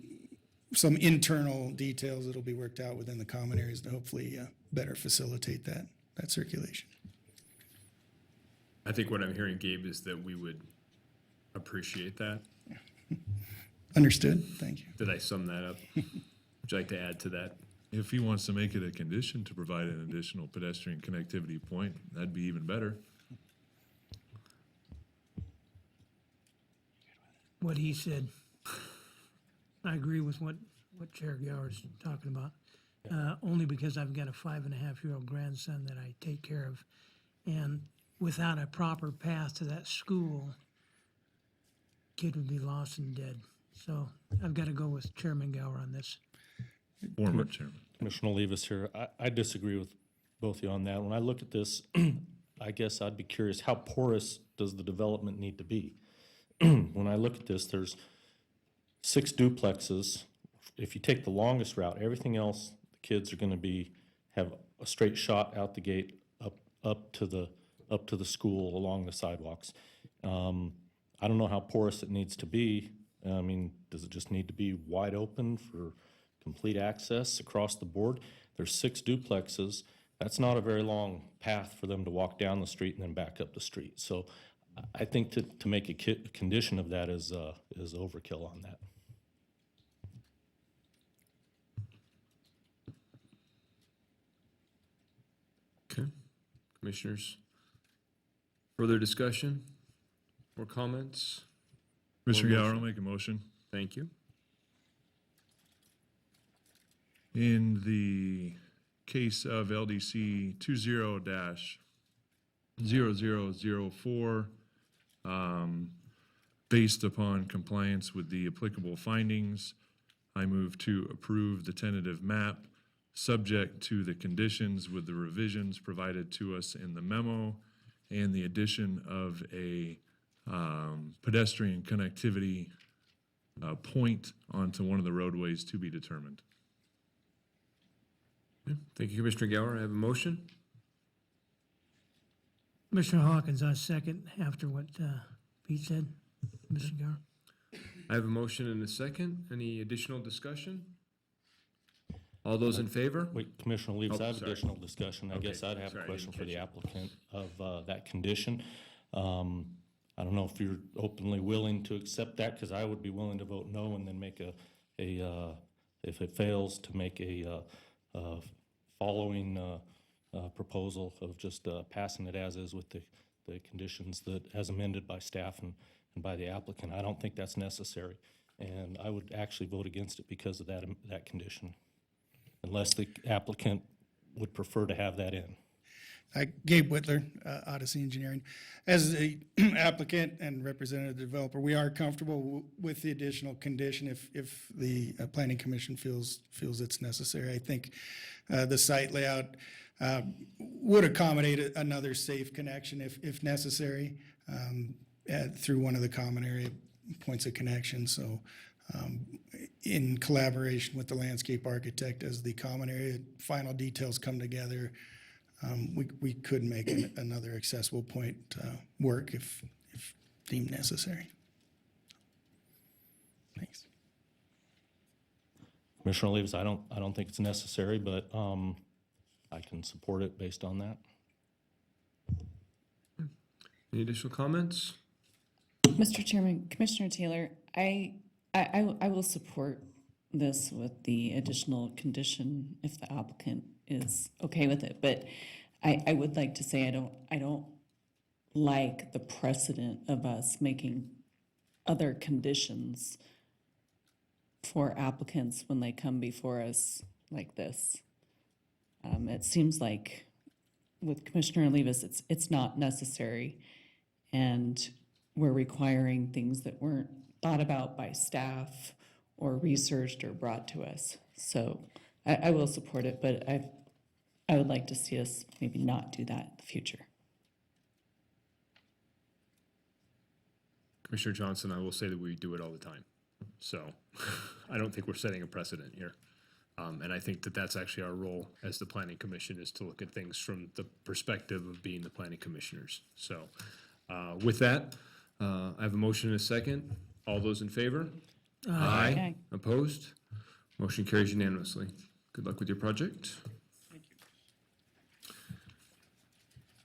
internal details that'll be worked out within the common areas to hopefully better facilitate that circulation. I think what I'm hearing, Gabe, is that we would appreciate that. Understood. Thank you. Did I sum that up? Would you like to add to that? If he wants to make it a condition to provide an additional pedestrian connectivity point, that'd be even better. What he said. I agree with what Chair Gower's talking about, only because I've got a 5.5-year-old grandson that I take care of. And without a proper path to that school, kid would be lost and dead. So I've got to go with Chairman Gower on this. Former Chairman. Commissioner Olivas here. I disagree with both of you on that. When I look at this, I guess I'd be curious, how porous does the development need to be? When I look at this, there's 6 duplexes. If you take the longest route, everything else, the kids are going to have a straight shot out the gate up to the school along the sidewalks. I don't know how porous it needs to be. I mean, does it just need to be wide open for complete access across the board? There's 6 duplexes. That's not a very long path for them to walk down the street and then back up the street. So I think to make a condition of that is overkill on that. Okay. Commissioners, Further discussion or comments? Mr. Or Gower, motion? I'll make a motion. Thank you. In the case of LDC 20-0004, based upon compliance with the applicable findings, I move to approve the tentative map, subject to the conditions with the revisions provided to us in the memo and the addition of a pedestrian connectivity point onto one of the roadways to be determined. Thank you, Commissioner Gower. I have a motion. Commissioner Hawkins, I second after what Pete said. Mr. Gower. I have a motion and a second. Any additional discussion? All those in favor? Wait, Commissioner Leaves, Oh, I have sorry. additional discussion. I Okay, guess I'd have sorry, a I question didn't for the catch applicant of that condition. I don't know if you're openly willing to accept that, because I would be willing to vote no and then make if it fails, to make a following proposal of just passing it as is with the conditions that, as amended by staff and by the applicant. I don't think that's necessary, and I would actually vote against it because of that condition, unless the applicant would prefer to have that in. Gabe Whitler, Odyssey Engineering. As the applicant and representative developer, we are comfortable with the additional condition if the Planning Commission feels it's necessary. I think the site layout would accommodate another safe connection if necessary through one of the common area points of connection. So in collaboration with the landscape architect as the common area final details come together, we could make another accessible point work if deemed necessary. Thanks. Commissioner Leaves, I don't think it's necessary, but I can support it based on that. Any additional comments? Mr. Chairman, Commissioner Taylor, I will support this with the additional condition if the applicant is okay with it, but I would like to say I don't like the precedent of us making other conditions for applicants when they come before us like this. It seems like with Commissioner Leavis, it's not necessary, and we're requiring things that weren't thought about by staff or researched or brought to us. So I will support it, but I would like to see us maybe not do that in the future. Commissioner Johnson, I will say that we do it all the time. So I don't think we're setting a precedent here. And I think that that's actually our role as the Planning Commission, is to look at things from the perspective of being the planning commissioners. So with that, I have a motion and a second. All those in favor? Aye. Aye. Opposed? Motion carries unanimously. Good luck with your project.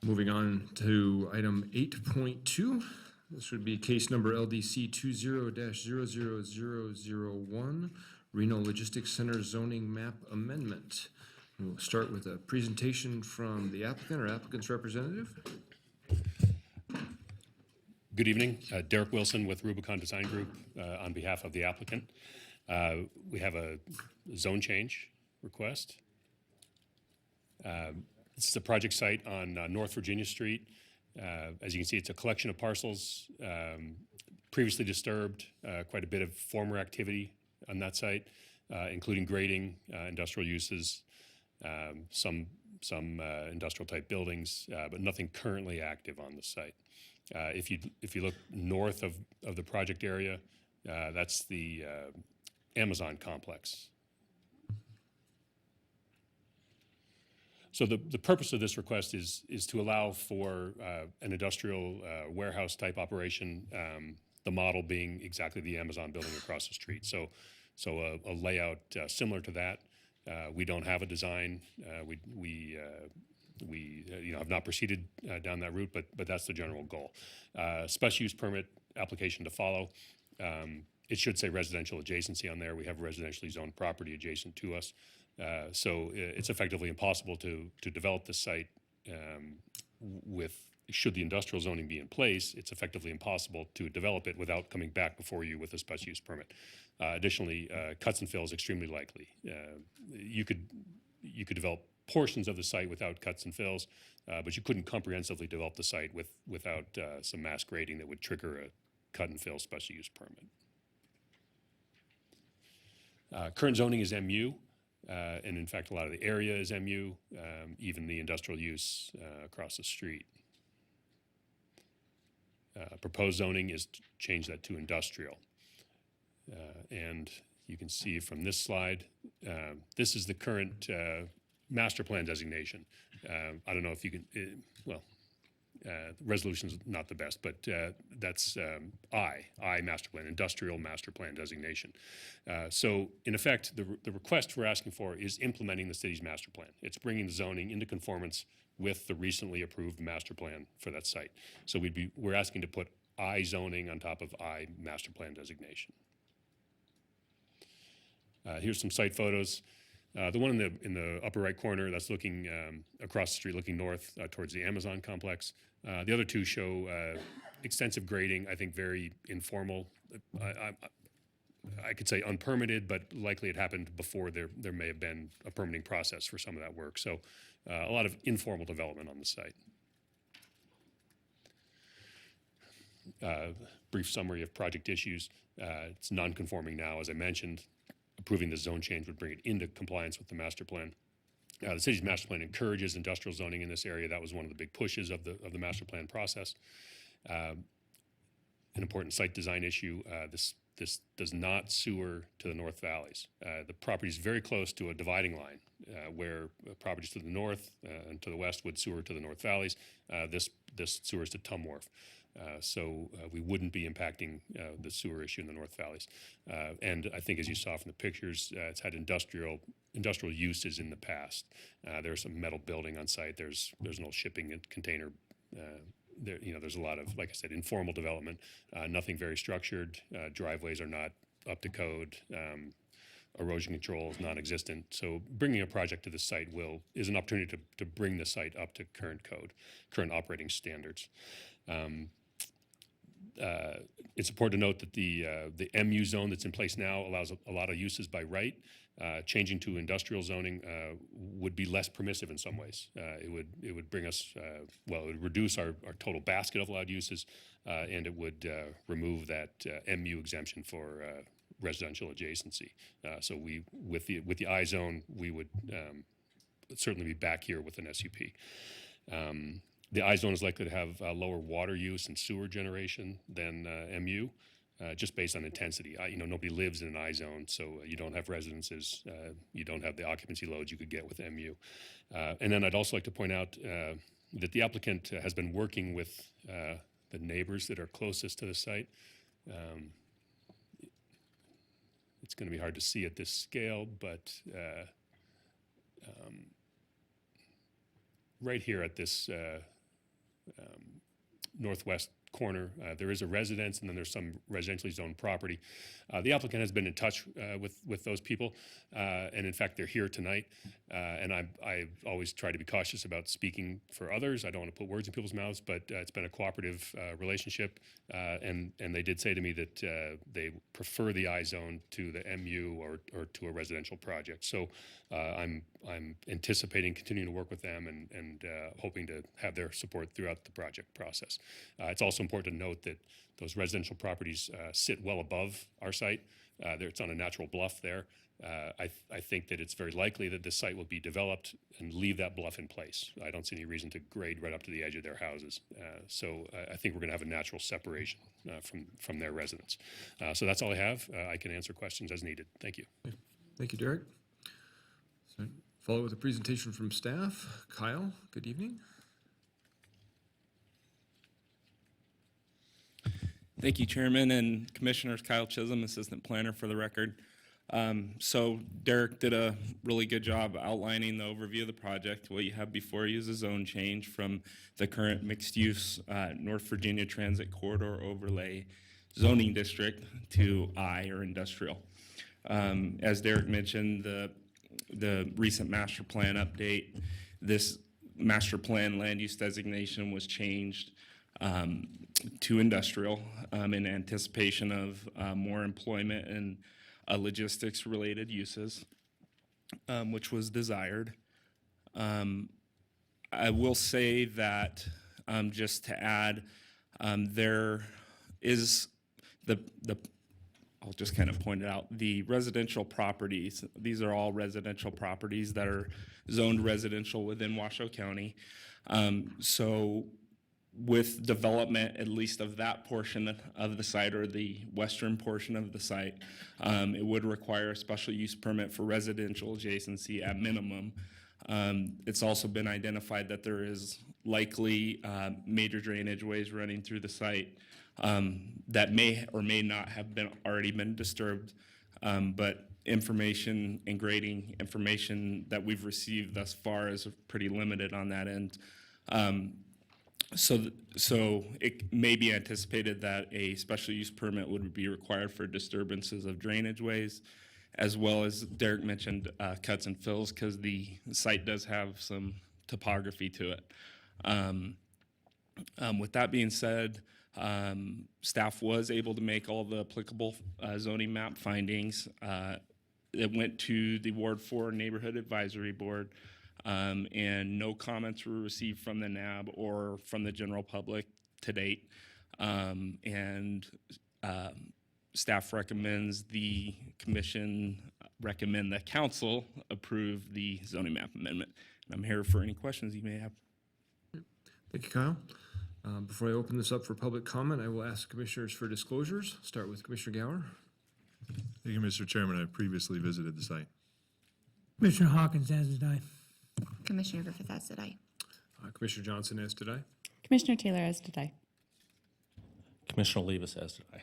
Moving on to item 8.2. This would be case number LDC 20-00001, Reno Logistics Center zoning map amendment. We'll start with a presentation from the applicant or applicant's representative. Good evening. Derek Wilson with Rubicon Design Group on behalf of the applicant. We have a zone change request. This is a project site on North Virginia Street. As you can see, it's a collection of parcels previously disturbed, quite a bit of former activity on that site, including grading, industrial uses, some industrial type buildings, but nothing currently active on the site. If you look north of the project area, that's the Amazon complex. So the purpose of this request is to allow for an industrial warehouse type operation, the model being exactly the Amazon building across the street. So a layout similar to that. We don't have a design. We have not proceeded down that route, but that's the general goal. Special use permit application to follow. It should say residential adjacency on there. We have residentially zoned property adjacent to us. So it's effectively impossible to develop the site with should the industrial zoning be in place, it's effectively impossible to develop it without coming back before you with a special use permit. Additionally, cuts and fill is extremely likely. You could develop portions of the site without cuts and fills, but you couldn't comprehensively develop the site without some mass grading that would trigger a cut and fill special use permit. Current zoning is MU, and in fact, a lot of the area is MU, even the industrial use across the street. Proposed zoning is to change that to industrial. And you can see from this slide, this is the current master plan designation. I don't know if you can, resolution's not the best, but that's I master plan, industrial master plan designation. So in effect, the request we're asking for is implementing the city's master plan. It's bringing the zoning into conformance with the recently approved master plan for that site. So we're asking to put I zoning on top of I master plan designation. Here's some site photos. The one in the upper right corner, that's looking across the street, looking north towards the Amazon complex. The other two show extensive grading, I think very informal. I could say unpermitted, but likely it happened before there may have been a permitting process for some of that work. So a lot of informal development on the site. Brief summary of project issues. It's non-conforming now, as I mentioned. Approving the zone change would bring it into compliance with the master plan. The city's master plan encourages industrial zoning in this area. That was one of the big pushes of the master plan process. An important site design issue, this does not sewer to the north valleys. The property is very close to a dividing line where properties to the north and to the west would sewer to the north valleys. This sewers to Tumwharf. So we wouldn't be impacting the sewer issue in the North Valleys. And I think as you saw from the pictures, it's had industrial uses in the past. There's some metal building on site. There's an old shipping container. There's a lot of, like I said, informal development, nothing very structured. Driveways are not up to code. Erosion control is non-existent. So bringing a project to the site is an opportunity to bring the site up to current code, current operating standards. It's important to note that the MU zone that's in place now allows a lot of uses by right. Changing to industrial zoning would be less permissive in some ways. It would bring us, it would reduce our total basket of allowed uses, and it would remove that MU exemption for residential adjacency. So with the I zone, we would certainly be back here with an SUP. The I zone is likely to have lower water use and sewer generation than MU, just based on intensity. Nobody lives in an I zone, so you don't have residences. You don't have the occupancy loads you could get with MU. And then I'd also like to point out that the applicant has been working with the neighbors that are closest to the site. It's going to be hard to see at this scale, but right here at this northwest corner, there is a residence, and then there's some residentially zoned property. The applicant has been in touch with those people, and in fact, they're here tonight. And I always try to be cautious about speaking for others. I don't want to put words in people's mouths, but it's been a cooperative relationship, and they did say to me that they prefer the I zone to the MU or to a residential project. So I'm anticipating continuing to work with them and hoping to have their support throughout the project process. It's also important to note that those residential properties sit well above our site. It's on a natural bluff there. I think that it's very likely that this site will be developed and leave that bluff in place. I don't see any reason to grade right up to the edge of their houses. So I think we're going to have a natural separation from their residents. So that's all I have. I can answer questions as needed. Thank you. Thank you, Derek. So, follow with a presentation from staff. Kyle, good evening. Thank you, Chairman and Commissioners. Kyle Chisholm, Assistant Planner for the record. So Derek did a really good job outlining the overview of the project. What you have before you is a zone change from the current mixed-use North Virginia Transit Corridor Overlay zoning district to I, or industrial. As Derek mentioned, the recent master plan update, this master plan land use designation was changed to industrial in anticipation of more employment and logistics-related uses, which was desired. I will say that, just to add, there is I'll just kind of point it out, the residential properties, these are all residential properties that are zoned residential within Washoe County. So with development, at least of that portion of the site or the western portion of the site, it would require a special use permit for residential adjacency at minimum. It's also been identified that there is likely major drainage ways running through the site that may or may not have already been disturbed, but information and grading information that we've received thus far is pretty limited on that end. So it may be anticipated that a special use permit would be required for disturbances of drainage ways, as well as Derek mentioned cuts and fills, because the site does have some topography to it. With that being said, staff was able to make all the applicable zoning map findings. It went to the Ward 4 Neighborhood Advisory Board, and no comments were received from the NAB or from the general public to date. Staff recommends the commission recommend the council approve the zoning map amendment. And I'm here for any questions you may have. Thank you, Kyle. Before I open this up for public comment, I will ask commissioners for disclosures. Start with Commissioner Gower. Thank you, Mr. Chairman. I previously visited the site. Commissioner Hawkins, as did I. Commissioner Griffith, as did I. Commissioner Johnson, as did I. Commissioner Taylor, as did I. Commissioner Levis, as did I.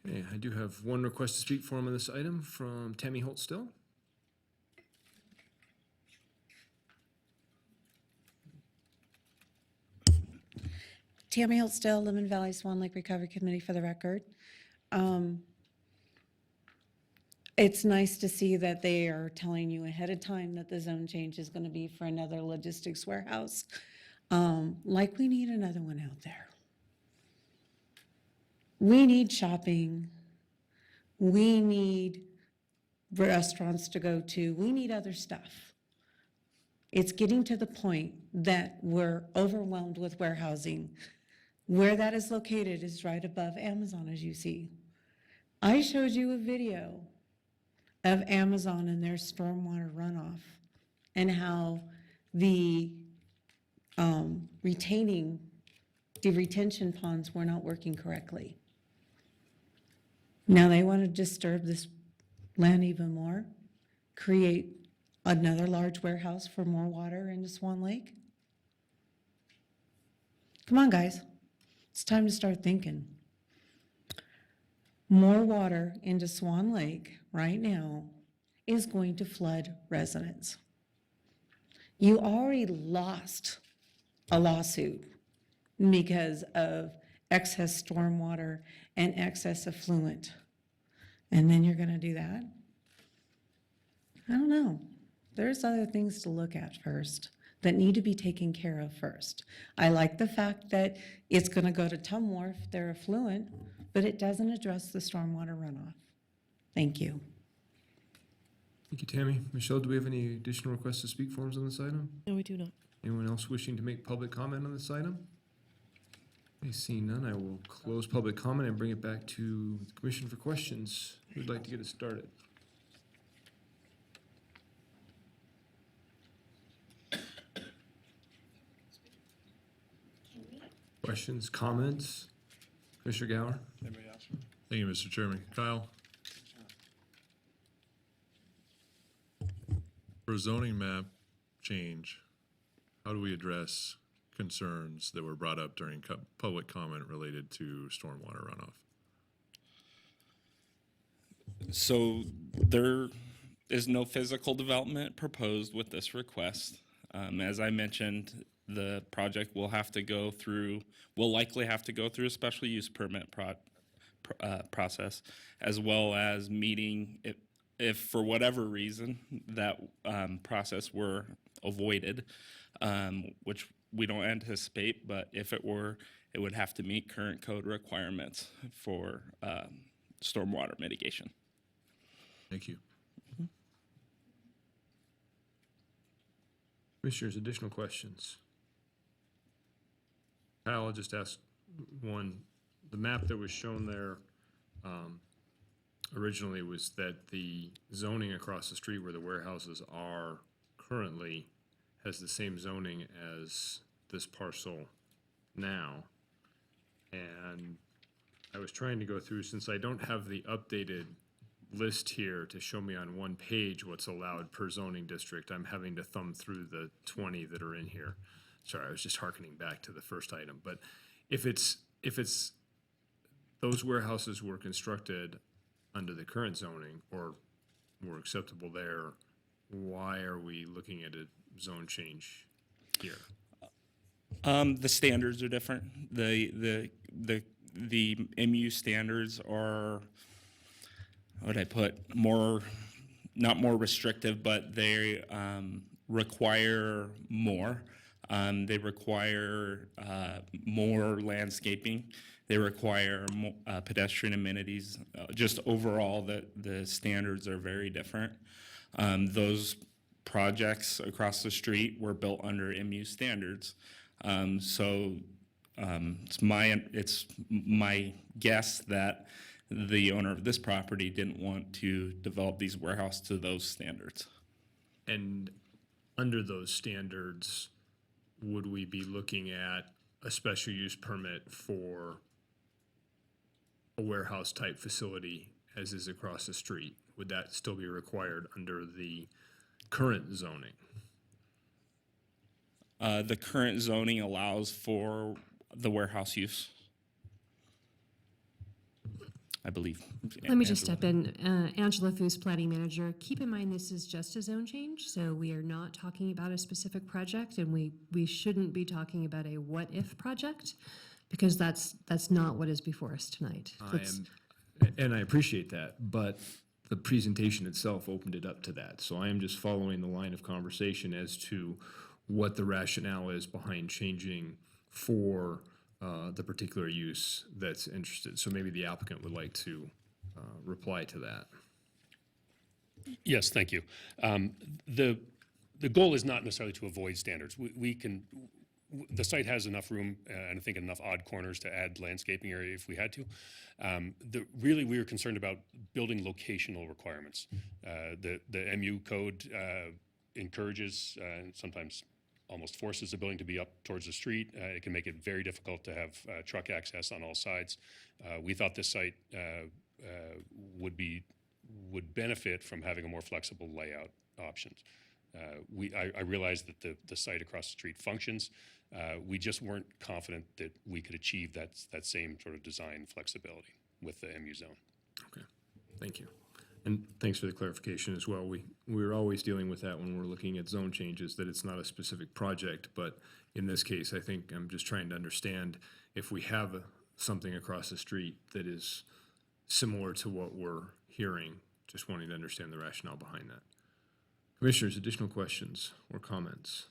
Okay, I do have one request to speak for him on this item from Tammy Holt-Still. Tammy Holtstill, Lemon Valley Swan Lake Recovery Committee, for the record. It's nice to see that they are telling you ahead of time that the zone change is going to be for another logistics warehouse. Like we need another one out there. We need shopping. We need restaurants to go to. We need other stuff. It's getting to the point that we're overwhelmed with warehousing. Where that is located is right above Amazon, as you see. I showed you a video of Amazon and their stormwater runoff and how the retention ponds were not working correctly. Now they want to disturb this land even more, create another large warehouse for more water into Swan Lake. Come on, guys. It's time to start thinking. More water into Swan Lake right now is going to flood residents. You already lost a lawsuit because of excess stormwater and excess effluent. And then you're going to do that? I don't know. There's other things to look at first that need to be taken care of first. I like the fact that it's going to go to Tumwharf, their effluent, but it doesn't address the stormwater runoff. Thank you. Thank you, Tammy. Michelle, do we have any additional requests to speak for us on this item? No, we do not. Anyone else wishing to make public comment on this item? I see none. I will close public comment and bring it back to the commission for questions. Who'd like to get us started? Questions, comments? Commissioner Gower? Anybody else? Thank you, Mr. Chairman. Kyle? For a zoning map change, how do we address concerns that were brought up during public comment related to stormwater runoff? So there is no physical development proposed with this request. As I mentioned, the project will likely have to go through a special use permit process, as well as meeting, if for whatever reason that process were avoided, which we don't anticipate, but if it were, it would have to meet current code requirements for stormwater mitigation. Thank you. Commissioners, additional questions? Kyle, I'll just ask one. The map that was shown there originally was that the zoning across the street where the warehouses are currently has the same zoning as this parcel now. And I was trying to go through, since I don't have the updated list here to show me on one page what's allowed per zoning district, I'm having to thumb through the 20 that are in here. Sorry, I was just hearkening back to the first item. But if it's those warehouses were constructed under the current zoning or were acceptable there, why are we looking at a zone change here? The standards are different. The MU standards are, what would I put, not more restrictive, but they require more. They require more landscaping. They require more, pedestrian amenities. Just overall, the standards are very different. Those projects across the street were built under MU standards. So it's my guess that the owner of this property didn't want to develop these warehouses to those standards. And under those standards, would we be looking at a special use permit for a warehouse type facility as is across the street? Would that still be required under the current zoning? The current zoning allows for the warehouse use, I believe. Let me just step in. Angela Foos, planning manager. Keep in mind this is just a zone change, so we are not talking about a specific project, and we shouldn't be talking about a what-if project, because that's not what is before us tonight. And I appreciate that, but the presentation itself opened it up to that. So I am just following the line of conversation as to what the rationale is behind changing for the particular use that's interested. So maybe the applicant would like to reply to that. Yes, thank you. The goal is not necessarily to avoid standards. The site has enough room and I think enough odd corners to add landscaping area if we had to. Really, we were concerned about building locational requirements. The MU code encourages and sometimes almost forces the building to be up towards the street. It can make it very difficult to have truck access on all sides. We thought this site would benefit from having a more flexible layout options. I realized that the site across the street functions. We just weren't confident that we could achieve that same sort of design flexibility with the MU zone. Okay, thank you. And thanks for the clarification as well. We're always dealing with that when we're looking at zone changes, that it's not a specific project, but in this case, I think I'm just trying to understand if we have something across the street that is similar to what we're hearing, just wanting to understand the rationale behind that. Commissioners, additional questions or comments?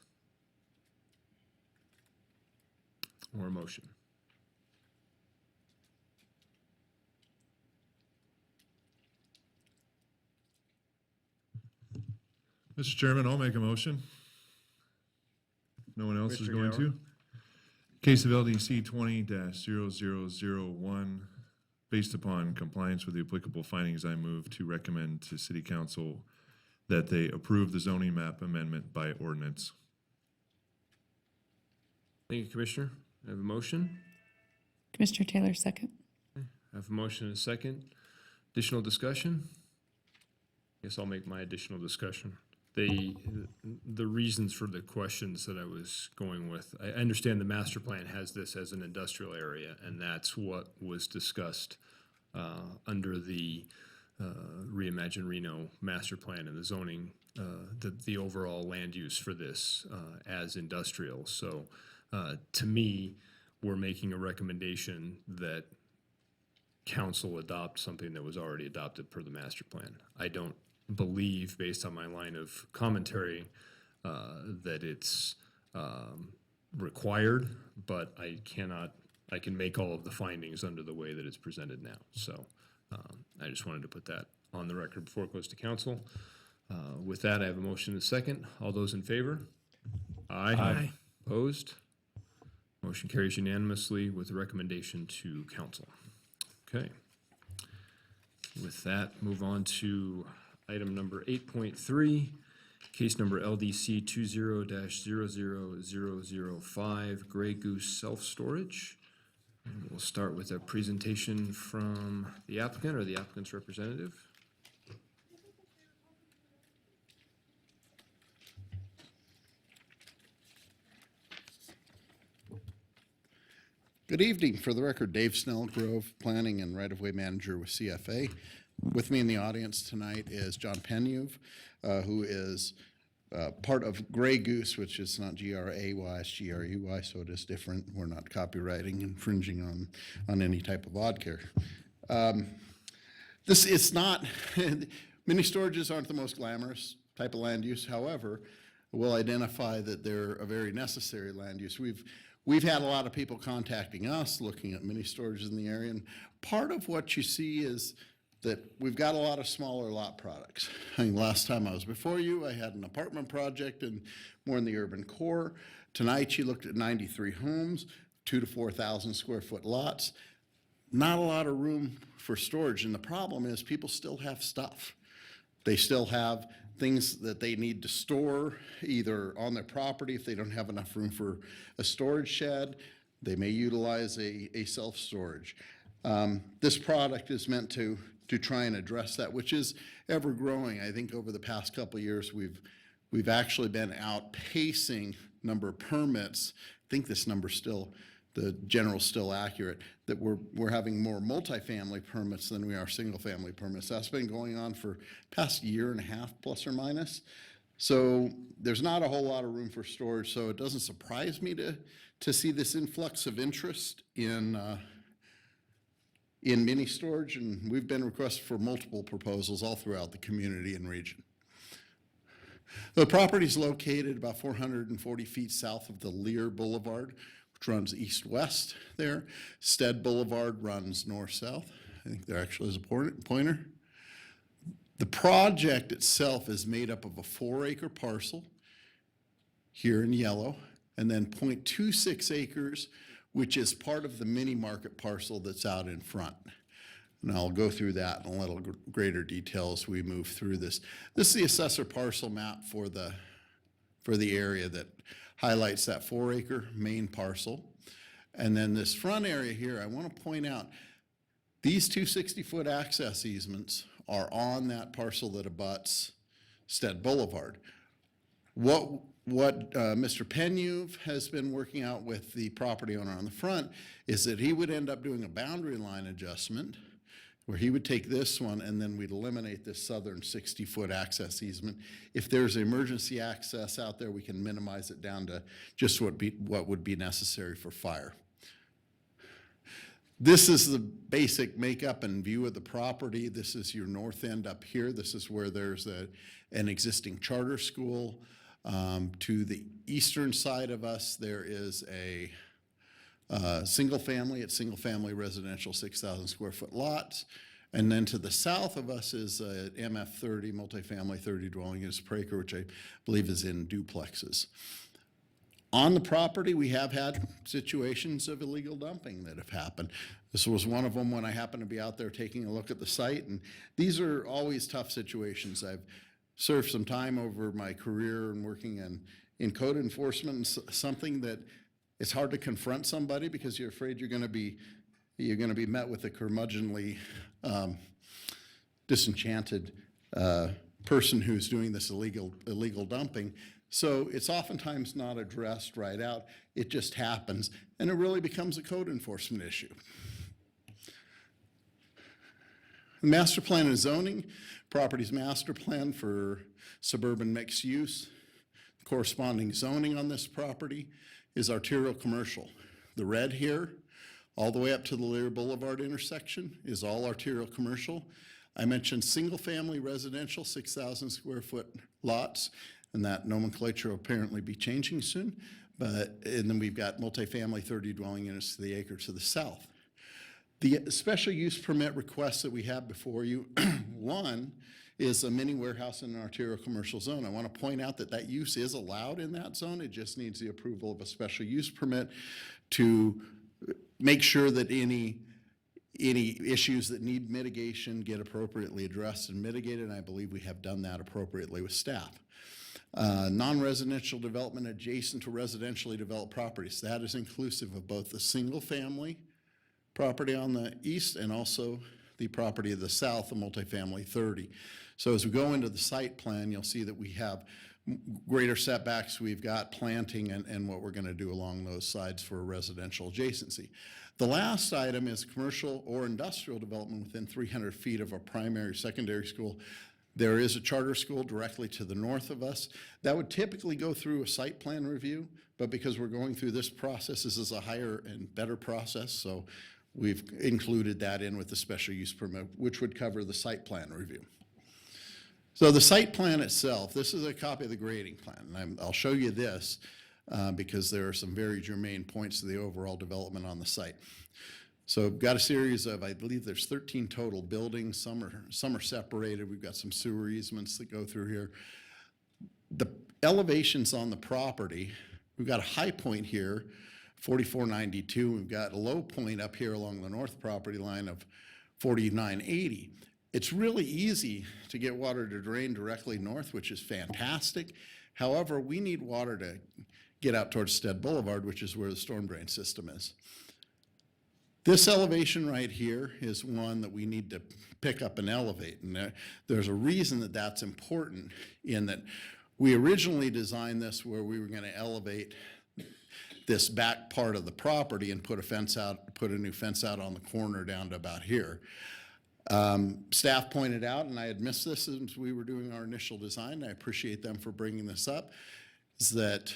Or a motion? Mr. Chairman, I'll make a motion. No one else is Mr. going Gower? to. Case of LDC 20-0001, based upon compliance with the applicable findings, I move to recommend to City Council that they approve the zoning map amendment by ordinance. Thank you, Commissioner. I have a motion. Commissioner Taylor, second. I have a motion and a second. Additional discussion? Guess I'll make my additional discussion. The reasons for the questions that I was going with, I understand the master plan has this as an industrial area, and that's what was discussed under the Reimagine Reno master plan and the zoning, the overall land use for this as industrial. So to me, we're making a recommendation that council adopt something that was already adopted per the master plan. I don't believe, based on my line of commentary, that it's required, but I can make all of the findings under the way that it's presented now. So I just wanted to put that on the record before it goes to council. With that, I have a motion and a second. All those in favor? Aye. Aye. Opposed? Motion carries unanimously with the recommendation to council. Okay. With that, move on to item number 8.3, case number LDC 20-00005, Grey Goose Self-Storage. And we'll start with a presentation from the applicant or the applicant's representative. Good evening. For the record, Dave Snellgrove, Planning and Right-of-Way Manager with CFA. With me in the audience tonight is John Penuve, who is part of Grey Goose, which is not G-R-A-Y, it's G-R-U-Y, so it is different. We're not copywriting, infringing on any type of odd care. This is not, mini storages aren't the most glamorous type of land use. However, we'll identify that they're a very necessary land use. We've had a lot of people contacting us, looking at mini storages in the area, and part of what you see is that we've got a lot of smaller lot products. I mean, last time I was before you, I had an apartment project and more in the urban core. Tonight, you looked at 93 homes, 2,000 to 4,000 square foot lots. Not a lot of room for storage, and the problem is people still have stuff. They still have things that they need to store either on their property if they don't have enough room for a storage shed. They may utilize a self-storage. This product is meant to try and address that, which is ever growing. I think over the past couple of years, we've actually been outpacing number of permits. I think this number's still, the general's still accurate, that we're having more multifamily permits than we are single-family permits. That's been going on for past year and a half, plus or minus. So there's not a whole lot of room for storage, so it doesn't surprise me to see this influx of interest in mini storage, and we've been requested for multiple proposals all throughout the community and region. The property is located about 440 feet south of the Lear Boulevard, which runs east-west there. Stead Boulevard runs north-south. I think there actually is a pointer. The project itself is made up of a 4-acre parcel here in yellow, and then 0.26 acres, which is part of the mini market parcel that's out in front. And I'll go through that in a little greater detail as we move through this. This is the assessor parcel map for the area that highlights that 4-acre main parcel. And then this front area here, I want to point out, these 2 60-foot access easements are on that parcel that abuts Stead Boulevard. What Mr. Penuve has been working out with the property owner on the front is that he would end up doing a boundary line adjustment where he would take this one and then we'd eliminate this southern 60-foot access easement. If there's emergency access out there, we can minimize it down to just what would be necessary for fire. This is the basic makeup and view of the property. This is your north end up here. This is where there's an existing charter school. To the eastern side of us, there is a single family. It's single family residential 6,000 square foot lots. And then to the south of us is a MF30, multifamily 30 dwelling units per acre, which I believe is in duplexes. On the property, we have had situations of illegal dumping that have happened. This was one of them when I happened to be out there taking a look at the site. And these are always tough situations. I've served some time over my career and working in code enforcement, and something that it's hard to confront somebody because you're afraid you're going to be met with a curmudgeonly, disenchanted person who's doing this illegal dumping. So it's oftentimes not addressed right out. It just happens, and it really becomes a code enforcement issue. Master plan and zoning, property's master plan for suburban mixed use. Corresponding zoning on this property is arterial commercial. The red here, all the way up to the Lear Boulevard intersection, is all arterial commercial. I mentioned single family residential, 6,000 square foot lots, and that nomenclature will apparently be changing soon. And then we've got multifamily 30 dwelling units to the acre to the south. The special use permit requests that we have before you, one is a mini warehouse in an arterial commercial zone. I want to point out that that use is allowed in that zone. It just needs the approval of a special use permit to make sure that any issues that need mitigation get appropriately addressed and mitigated, and I believe we have done that appropriately with staff. Non-residential development adjacent to residentially developed properties. That is inclusive of both the single-family property on the east and also the property of the south, the multifamily 30. So as we go into the site plan, you'll see that we have greater setbacks. We've got planting and what we're going to do along those sides for residential adjacency. The last item is commercial or industrial development within 300 feet of a primary or secondary school. There is a charter school directly to the north of us. That would typically go through a site plan review, but because we're going through this process, this is a higher and better process, so we've included that in with the special use permit, which would cover the site plan review. So the site plan itself, this is a copy of the grading plan, and I'll show you this because there are some very germane points to the overall development on the site. So we've got a series of, I believe there's 13 total buildings. Some are separated. We've got some sewer easements that go through here. The elevations on the property, we've got a high point here, 4492. We've got a low point up here along the north property line of 4980. It's really easy to get water to drain directly north, which is fantastic. However, we need water to get out towards Stead Boulevard, which is where the storm drain system is. This elevation right here is one that we need to pick up and elevate. And there's a reason that that's important in that we originally designed this where we were going to elevate this back part of the property and put a new fence out on the corner down to about here. Staff pointed out, and I had missed this as we were doing our initial design, I appreciate them for bringing this up, is that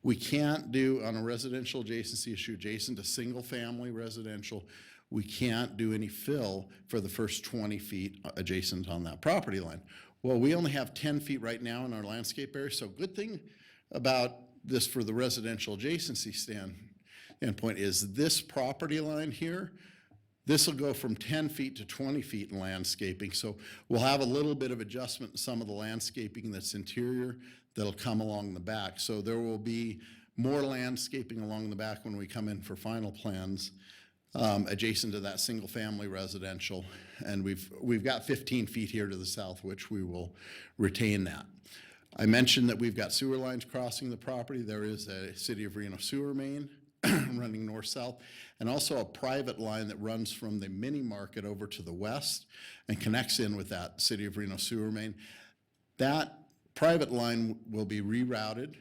we can't do on a residential adjacency issue adjacent to single family residential, we can't do any fill for the first 20 feet adjacent on that property line. Well, we only have 10 feet right now in our landscape area, so good thing about this for the residential adjacency standpoint is this property line here, this will go from 10 feet to 20 feet in landscaping. So we'll have a little bit of adjustment in some of the landscaping that's interior that'll come along the back. So there will be more landscaping along the back when we come in for final plans adjacent to that single family residential. And we've got 15 feet here to the south, which we will retain that. I mentioned that we've got sewer lines crossing the property. There is a City of Reno sewer main running north-south, and also a private line that runs from the mini market over to the west and connects in with that City of Reno sewer main. That private line will be rerouted.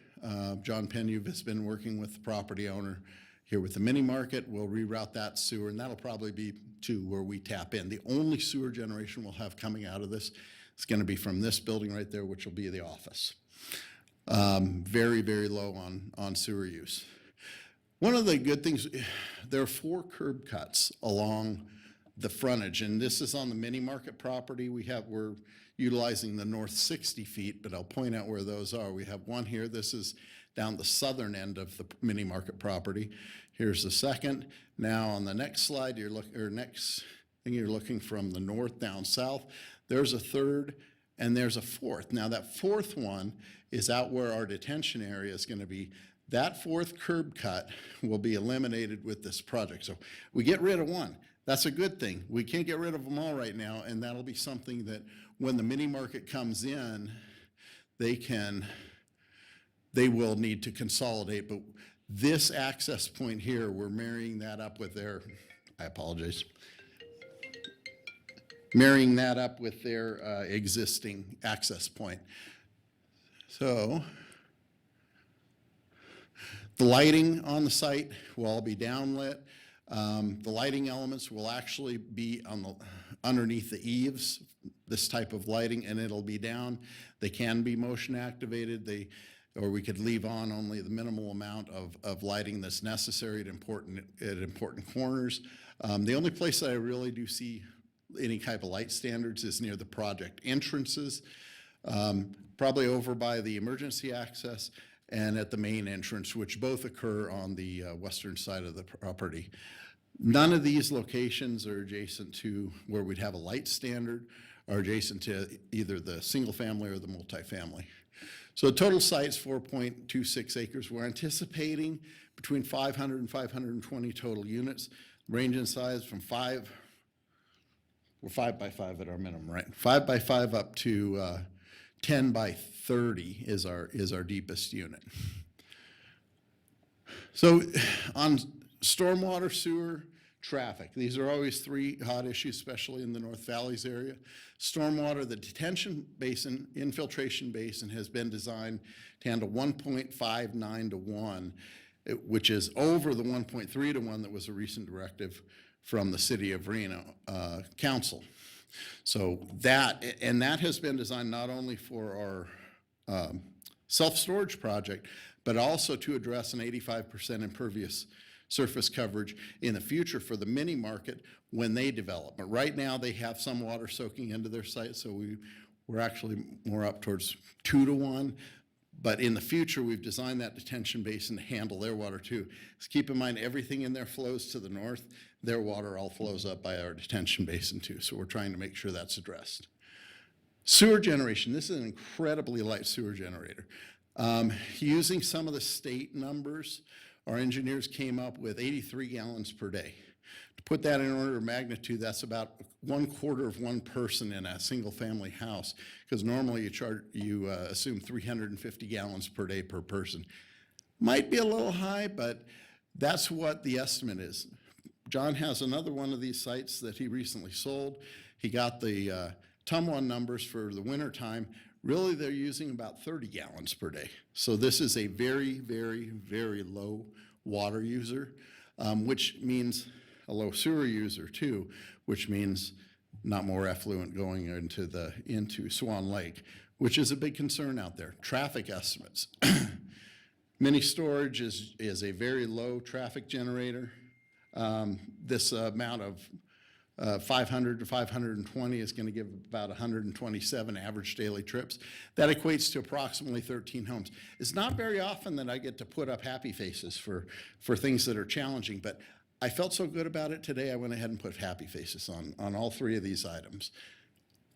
John Penuve has been working with the property owner here with the mini market. We'll reroute that sewer, and that'll probably be to where we tap in. The only sewer generation we'll have coming out of this is going to be from this building right there, which will be the office. Very, very low on sewer use. One of the good things, there are 4 curb cuts along the frontage, and this is on the mini market property. We're utilizing the north 60 feet, but I'll point out where those are. We have one here. This is down the southern end of the mini market property. Here's the second. Now on the next slide, next thing you're looking from the north down south. There's a third, and there's a fourth. Now that fourth one is out where our detention area is going to be. That fourth curb cut will be eliminated with this project. So we get rid of one. That's a good thing. We can't get rid of them all right now, and that'll be something that when the mini market comes in, they will need to consolidate. But this access point here, we're marrying that up with their, I apologize, marrying that up with their existing access point. So the lighting on the site will all be downlit. The lighting elements will actually be underneath the eaves, this type of lighting, and it'll be down. They can be motion activated, or we could leave on only the minimal amount of lighting that's necessary at important corners. The only place that I really do see any type of light standards is near the project entrances, probably over by the emergency access, and at the main entrance, which both occur on the western side of the property. None of these locations are adjacent to where we'd have a light standard or adjacent to either the single family or the multifamily. So the total site's 4.26 acres. We're anticipating between 500 and 520 total units, range in size from we're 5 by 5 at our minimum, right? 5 by 5 up to 10 by 30 is our deepest unit. So on stormwater, sewer, traffic, these are always three hot issues, especially in the North Valleys area. Stormwater, the detention basin, infiltration basin has been designed to handle 1.59 to 1, which is over the 1.3 to 1 that was a recent directive from the City of Reno Council. So that has been designed not only for our self-storage project, but also to address an 85% impervious surface coverage in the future for the mini market when they develop. But right now they have some water soaking into their site, so we're actually more up towards 2 to 1. But in the future, we've designed that detention basin to handle their water too. So keep in mind, everything in there flows to the north. Their water all flows up by our detention basin too. So we're trying to make sure that's addressed. Sewer generation, this is an incredibly light sewer generator. Using some of the state numbers, our engineers came up with 83 gallons per day. To put that in order of magnitude, that's about 1/4 of one person in a single family house, because normally you assume 350 gallons per day per person. Might be a little high, but that's what the estimate is. John has another one of these sites that he recently sold. He got the Tumwan numbers for the winter time. Really, they're using about 30 gallons per day. So this is a very, very, very low water user, which means a low sewer user too, which means not more effluent going into Swan Lake, which is a big concern out there. Traffic estimates. Mini storage is a very low traffic generator. This amount of 500 to 520 is going to give about 127 average daily trips. That equates to approximately 13 homes. It's not very often that I get to put up happy faces for things that are challenging, but I felt so good about it today, I went ahead and put happy faces on all three of these items.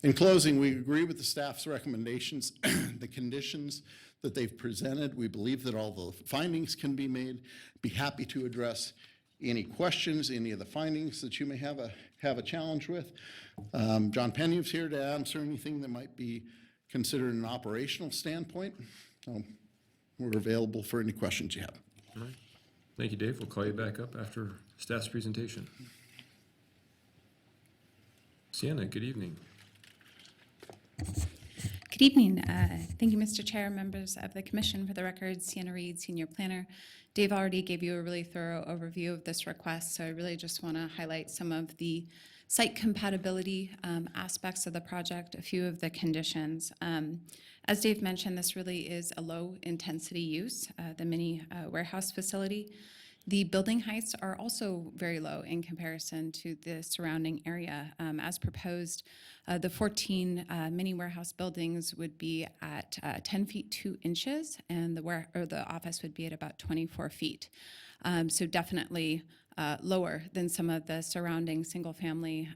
In closing, we agree with the staff's recommendations, the conditions that they've presented. We believe that all the findings can be made. Be happy to address any questions, any of the findings that you may have a challenge with. John Penyu's here to answer anything that might be considered an operational standpoint. We're available for any questions you have. All right. Thank you, Dave. We'll call you back up after staff's presentation. Sienna, good evening. Good evening. Thank you, Mr. Chair, members of the Commission. For the record, Sienna Reed, Senior Planner. Dave already gave you a really thorough overview of this request, so I really just want to highlight some of the site compatibility aspects of the project, a few of the conditions. As Dave mentioned, this really is a low-intensity use, the mini warehouse facility. The building heights are also very low in comparison to the surrounding area. As proposed, the 14 mini warehouse buildings would be at 10 feet 2 inches, and the office would be at about 24 feet. So definitely lower than some of the surrounding single-family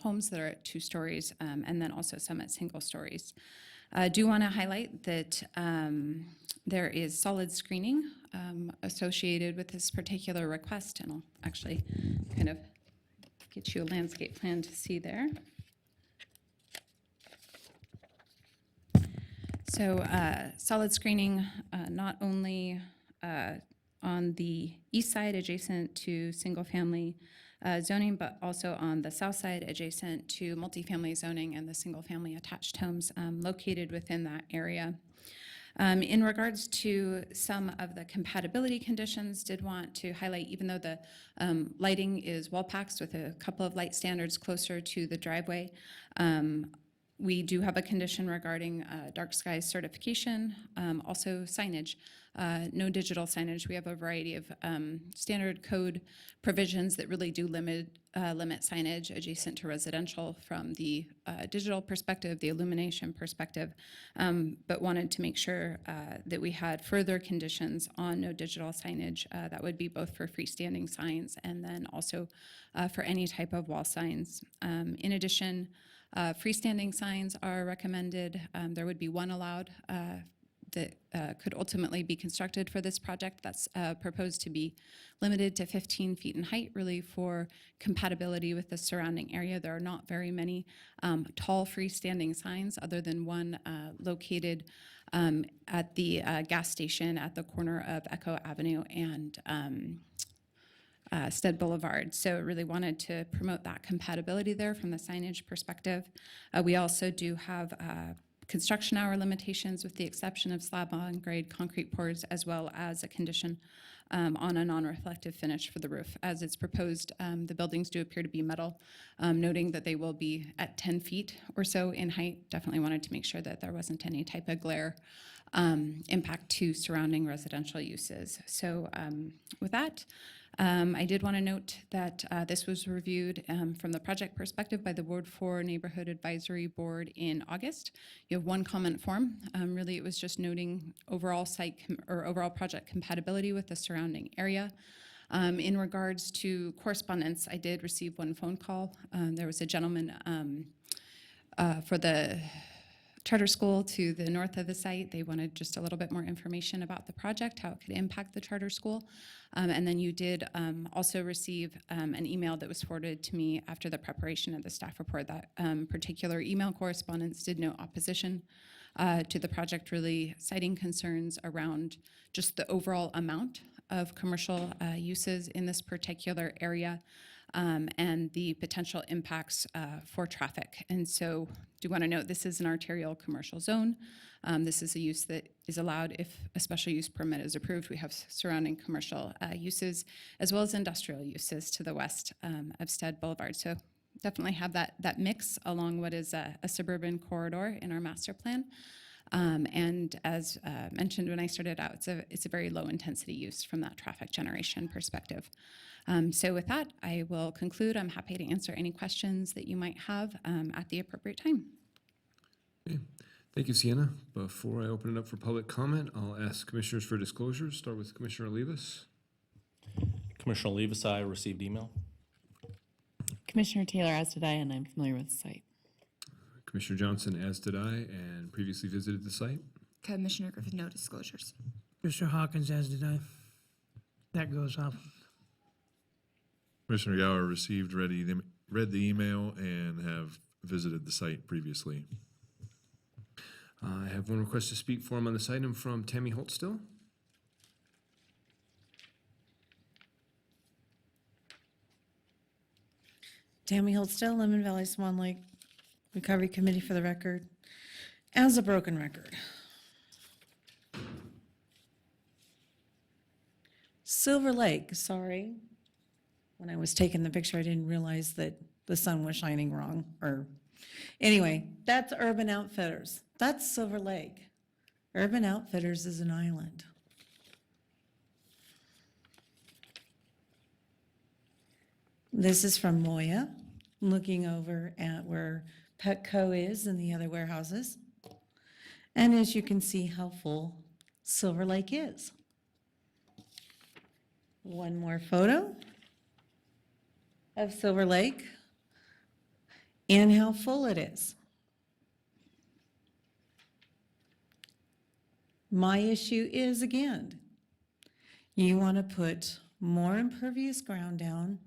homes that are at 2 stories, and then also some at single stories. I do want to highlight that there is solid screening associated with this particular request, and I'll actually kind of get you a landscape plan to see there. So solid screening not only on the east side adjacent to single-family zoning, but also on the south side adjacent to multifamily zoning and the single-family attached homes located within that area. In regards to some of the compatibility conditions, did want to highlight, even though the lighting is well packed with a couple of light standards closer to the driveway, We do have a condition regarding dark skies certification, also signage. No digital signage. We have a variety of standard code provisions that really do limit signage adjacent to residential from the digital perspective, the illumination perspective, but wanted to make sure that we had further conditions on no digital signage. That would be both for freestanding signs and then also for any type of wall signs. In addition, freestanding signs are recommended. There would be one allowed that could ultimately be constructed for this project. That's proposed to be limited to 15 feet in height, really for compatibility with the surrounding area. There are not very many tall freestanding signs other than one located at the gas station at the corner of Echo Avenue and Stead Boulevard. So really wanted to promote that compatibility there from the signage perspective. We also do have construction hour limitations with the exception of slab on grade concrete pours, as well as a condition on a non-reflective finish for the roof. As it's proposed, the buildings do appear to be metal, noting that they will be at 10 feet or so in height. Definitely wanted to make sure that there wasn't any type of glare impact to surrounding residential uses. So with that, I did want to note that this was reviewed from the project perspective by the Ward 4 Neighborhood Advisory Board in August. You have one comment form. Really, it was just noting overall overall project compatibility with the surrounding area. In regards to correspondence, I did receive one phone call. There was a gentleman for the charter school to the north of the site. They wanted just a little bit more information about the project, how it could impact the charter school. And then you did also receive an email that was forwarded to me after the preparation of the staff report. That particular email correspondence did note opposition to the project, really citing concerns around just the overall amount of commercial uses in this particular area. And the potential impacts for traffic. And so do want to note this is an arterial commercial zone. This is a use that is allowed if a special use permit is approved. We have surrounding commercial uses as well as industrial uses to the west of Stead Boulevard. So definitely have that mix along what is a suburban corridor in our master plan. And as mentioned when I started out, it's a very low intensity use from that traffic generation perspective. So with that, I will conclude. I'm happy to answer any questions that you might have at the appropriate time. Okay. Thank you, Sienna. Before I open it up for public comment, I'll ask commissioners for disclosures. Start with Commissioner Olivas. Commissioner Olivas, I received email. Commissioner Taylor, as did I, and I'm familiar with the site. Commissioner Johnson, as did I, and previously visited the site. Commissioner Griffin, no disclosures. Mr. Hawkins, as did I. That goes off. Commissioner Gower received, read the email, and have visited the site previously. I have one request to speak for him on this item from Tammy Holt still. Tammy Holtstill, Lemon Valley Swan Lake Recovery Committee for the record. As a broken record. Silver Lake, sorry. When I was taking the picture, I didn't realize that the sun was shining wrong. Anyway, that's Urban Outfitters. That's Silver Lake. Urban Outfitters is an island. This is from Moya, looking over at where Petco is and the other warehouses. And as you can see how full Silver Lake is. One more photo of Silver Lake and how full it is. My issue is, again, you want to put more impervious ground down.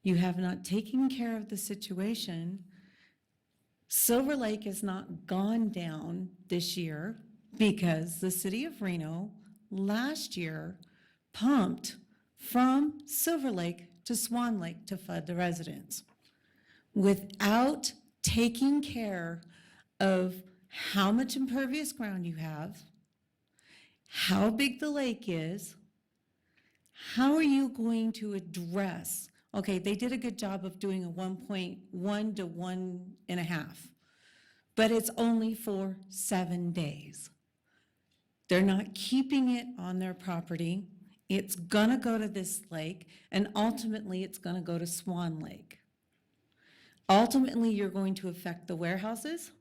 You have not taken care of the situation. Silver Lake has not gone down this year because the city of Reno last year pumped from Silver Lake to Swan Lake to flood the residents without taking care of how much impervious ground you have, how big the lake is, how are you going to address. Okay, they did a good job of doing a 1.1 to 1.5 but it's only for 7 days. They're not keeping it on their property. It's gonna go to this lake, and ultimately, it's gonna go to Swan Lake. Ultimately, you're going to affect the warehouses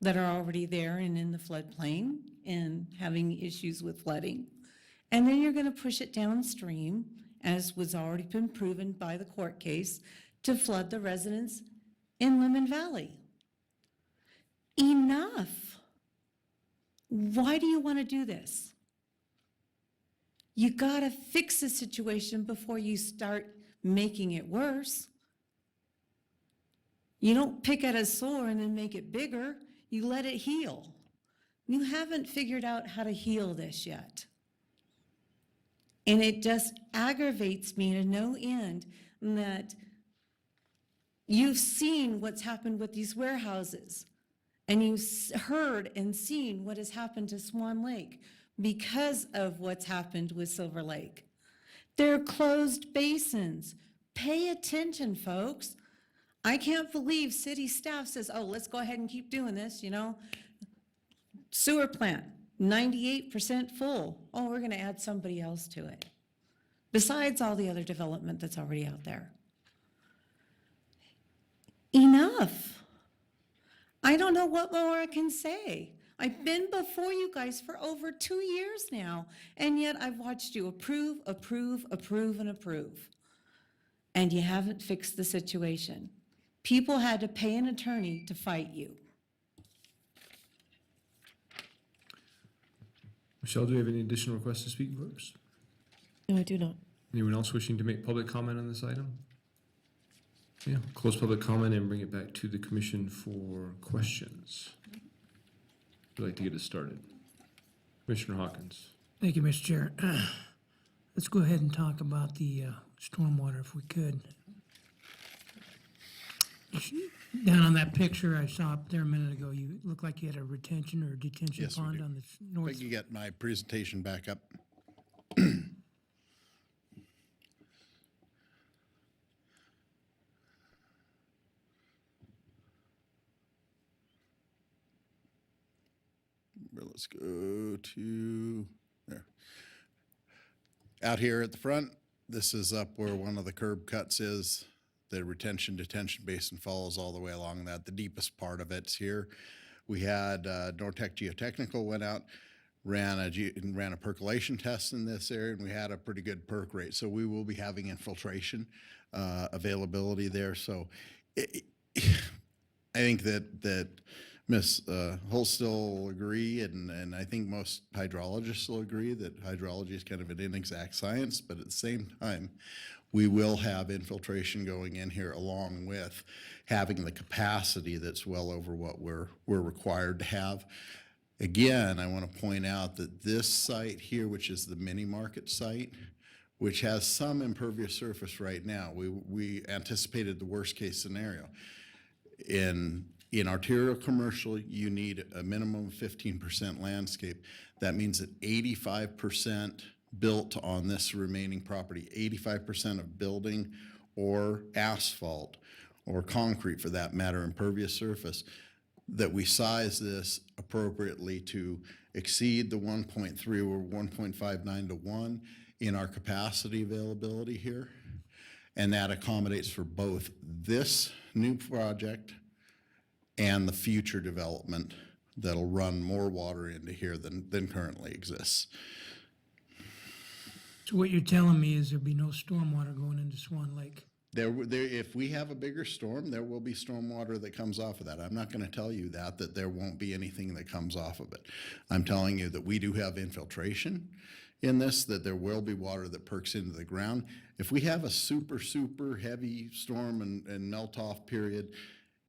that are already there and in the floodplain and having issues with flooding. And then you're gonna push it downstream, as was already been proven by the court case, to flood the residents in Lemon Valley. Enough. Why do you want to do this? You got to fix the situation before you start making it worse. You don't pick at a sore and then make it bigger. You let it heal. You haven't figured out how to heal this yet. And it just aggravates me to no end that you've seen what's happened with these warehouses, and you've heard and seen what has happened to Swan Lake because of what's happened with Silver Lake. They're closed basins. Pay attention, folks. I can't believe city staff says, oh, let's go ahead and keep doing this, you know. Sewer plant, 98% full. Oh, we're gonna add somebody else to it, besides all the other development that's already out there. Enough. I don't know what more I can say. I've been before you guys for over 2 years now, and yet I've watched you approve, approve, approve, and approve. And you haven't fixed the situation. People had to pay an attorney to fight you. Michelle, do we have any additional requests to speak, folks? No, I do not. Anyone else wishing to make public comment on this item? Yeah, close public comment and bring it back to the commission for questions. Would like to get us started. Commissioner Hawkins. Thank you, Mr. Chair. Let's go ahead and talk about the stormwater if we could. Down on that picture I saw up there a minute ago, you looked like you had a retention or detention Yes, we pond do. on the If I north. could get my presentation back up. Let's go to there. Out here at the front, this is up where one of the curb cuts is. The retention detention basin follows all the way along that. The deepest part of it's here. We had Nortec Geotechnical went out, ran a percolation test in this area, and we had a pretty good perk rate. So we will be having infiltration availability there. So I think that Ms. Holstill will agree, and I think most hydrologists will agree that hydrology is kind of an inexact science, but at the same time, we will have infiltration going in here along with having the capacity that's well over what we're required to have. Again, I want to point out that this site here, which is the mini market site, which has some impervious surface right now, we anticipated the worst case scenario. In arterial commercial, you need a minimum of 15% landscape. That means that 85% built on this remaining property, 85% of building or asphalt or concrete for that matter, impervious surface, that we size this appropriately to exceed the 1.3 or 1.59 to 1 in our capacity availability here. And that accommodates for both this new project and the future development that'll run more water into here than currently exists. So what you're telling me is there'll be no stormwater going into Swan Lake? If we have a bigger storm, there will be stormwater that comes off of that. I'm not going to tell you that there won't be anything that comes off of it. I'm telling you that we do have infiltration in this, that there will be water that perks into the ground. If we have a super, super heavy storm and melt-off period,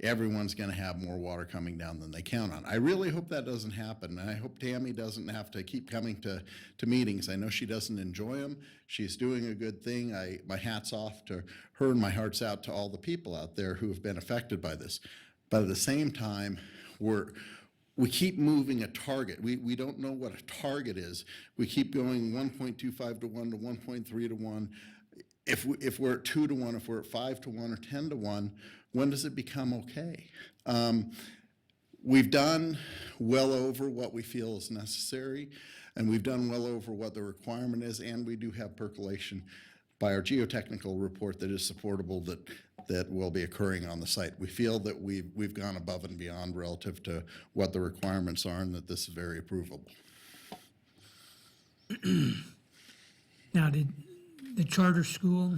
everyone's going to have more water coming down than they count on. I really hope that doesn't happen, and I hope Tammy doesn't have to keep coming to meetings. I know she doesn't enjoy them. She's doing a good thing. My hat's off to her, and my heart's out to all the people out there who have been affected by this. But at the same time, we keep moving a target. We don't know what a target is. We keep going 1.25 to 1 to 1.3 to 1. If we're at 2 to 1, if we're at 5 to 1 or 10 to 1, when does it become okay? We've done well over what we feel is necessary, and we've done well over what the requirement is, and we do have percolation by our geotechnical report that is supportable that will be occurring on the site. We feel that we've gone above and beyond relative to what the requirements are, and that this is very approvable. Now, did the charter school,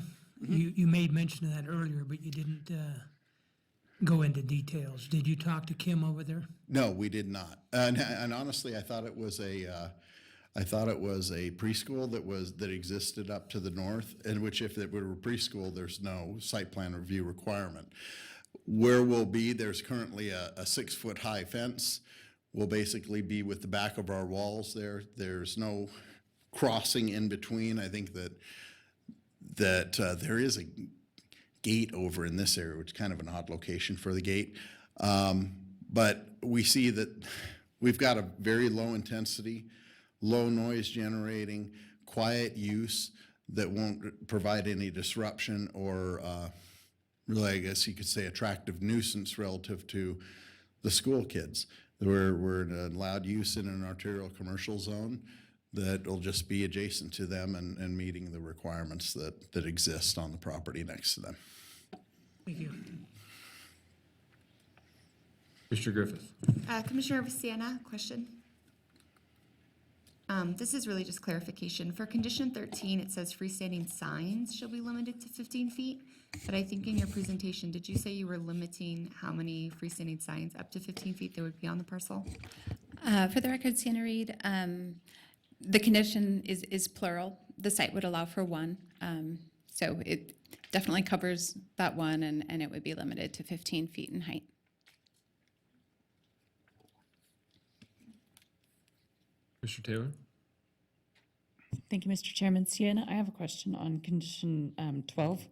you made mention of that earlier, but you didn't go into details. Did you talk to Kim over there? No, we did not. And honestly, I thought it was a preschool that existed up to the north, in which if it were a preschool, there's no site plan review requirement. Where we'll be, there's currently a 6-foot high fence. We'll basically be with the back of our walls there. There's no crossing in between. I think that there is a gate over in this area, which is kind of an odd location for the gate. But we see that we've got a very low intensity, low noise generating, quiet use that won't provide any disruption or really, I guess you could say, attractive nuisance relative to the school kids. We're in a loud use in an arterial commercial zone that will just be adjacent to them and meeting the requirements that exist on the property next to them. Thank you. Mr. Griffith. Commissioner Sienna, question? This is really just clarification. For condition 13, it says freestanding signs shall be limited to 15 feet. But I think in your presentation, did you say you were limiting how many freestanding signs up to 15 feet that would be on the parcel? For the record, Sienna Reed, the condition is plural. The site would allow for one. So it definitely covers that one, and it would be limited to 15 feet in height. Mr. Taylor? Thank you, Mr. Chairman. Sienna, I have a question on condition 12.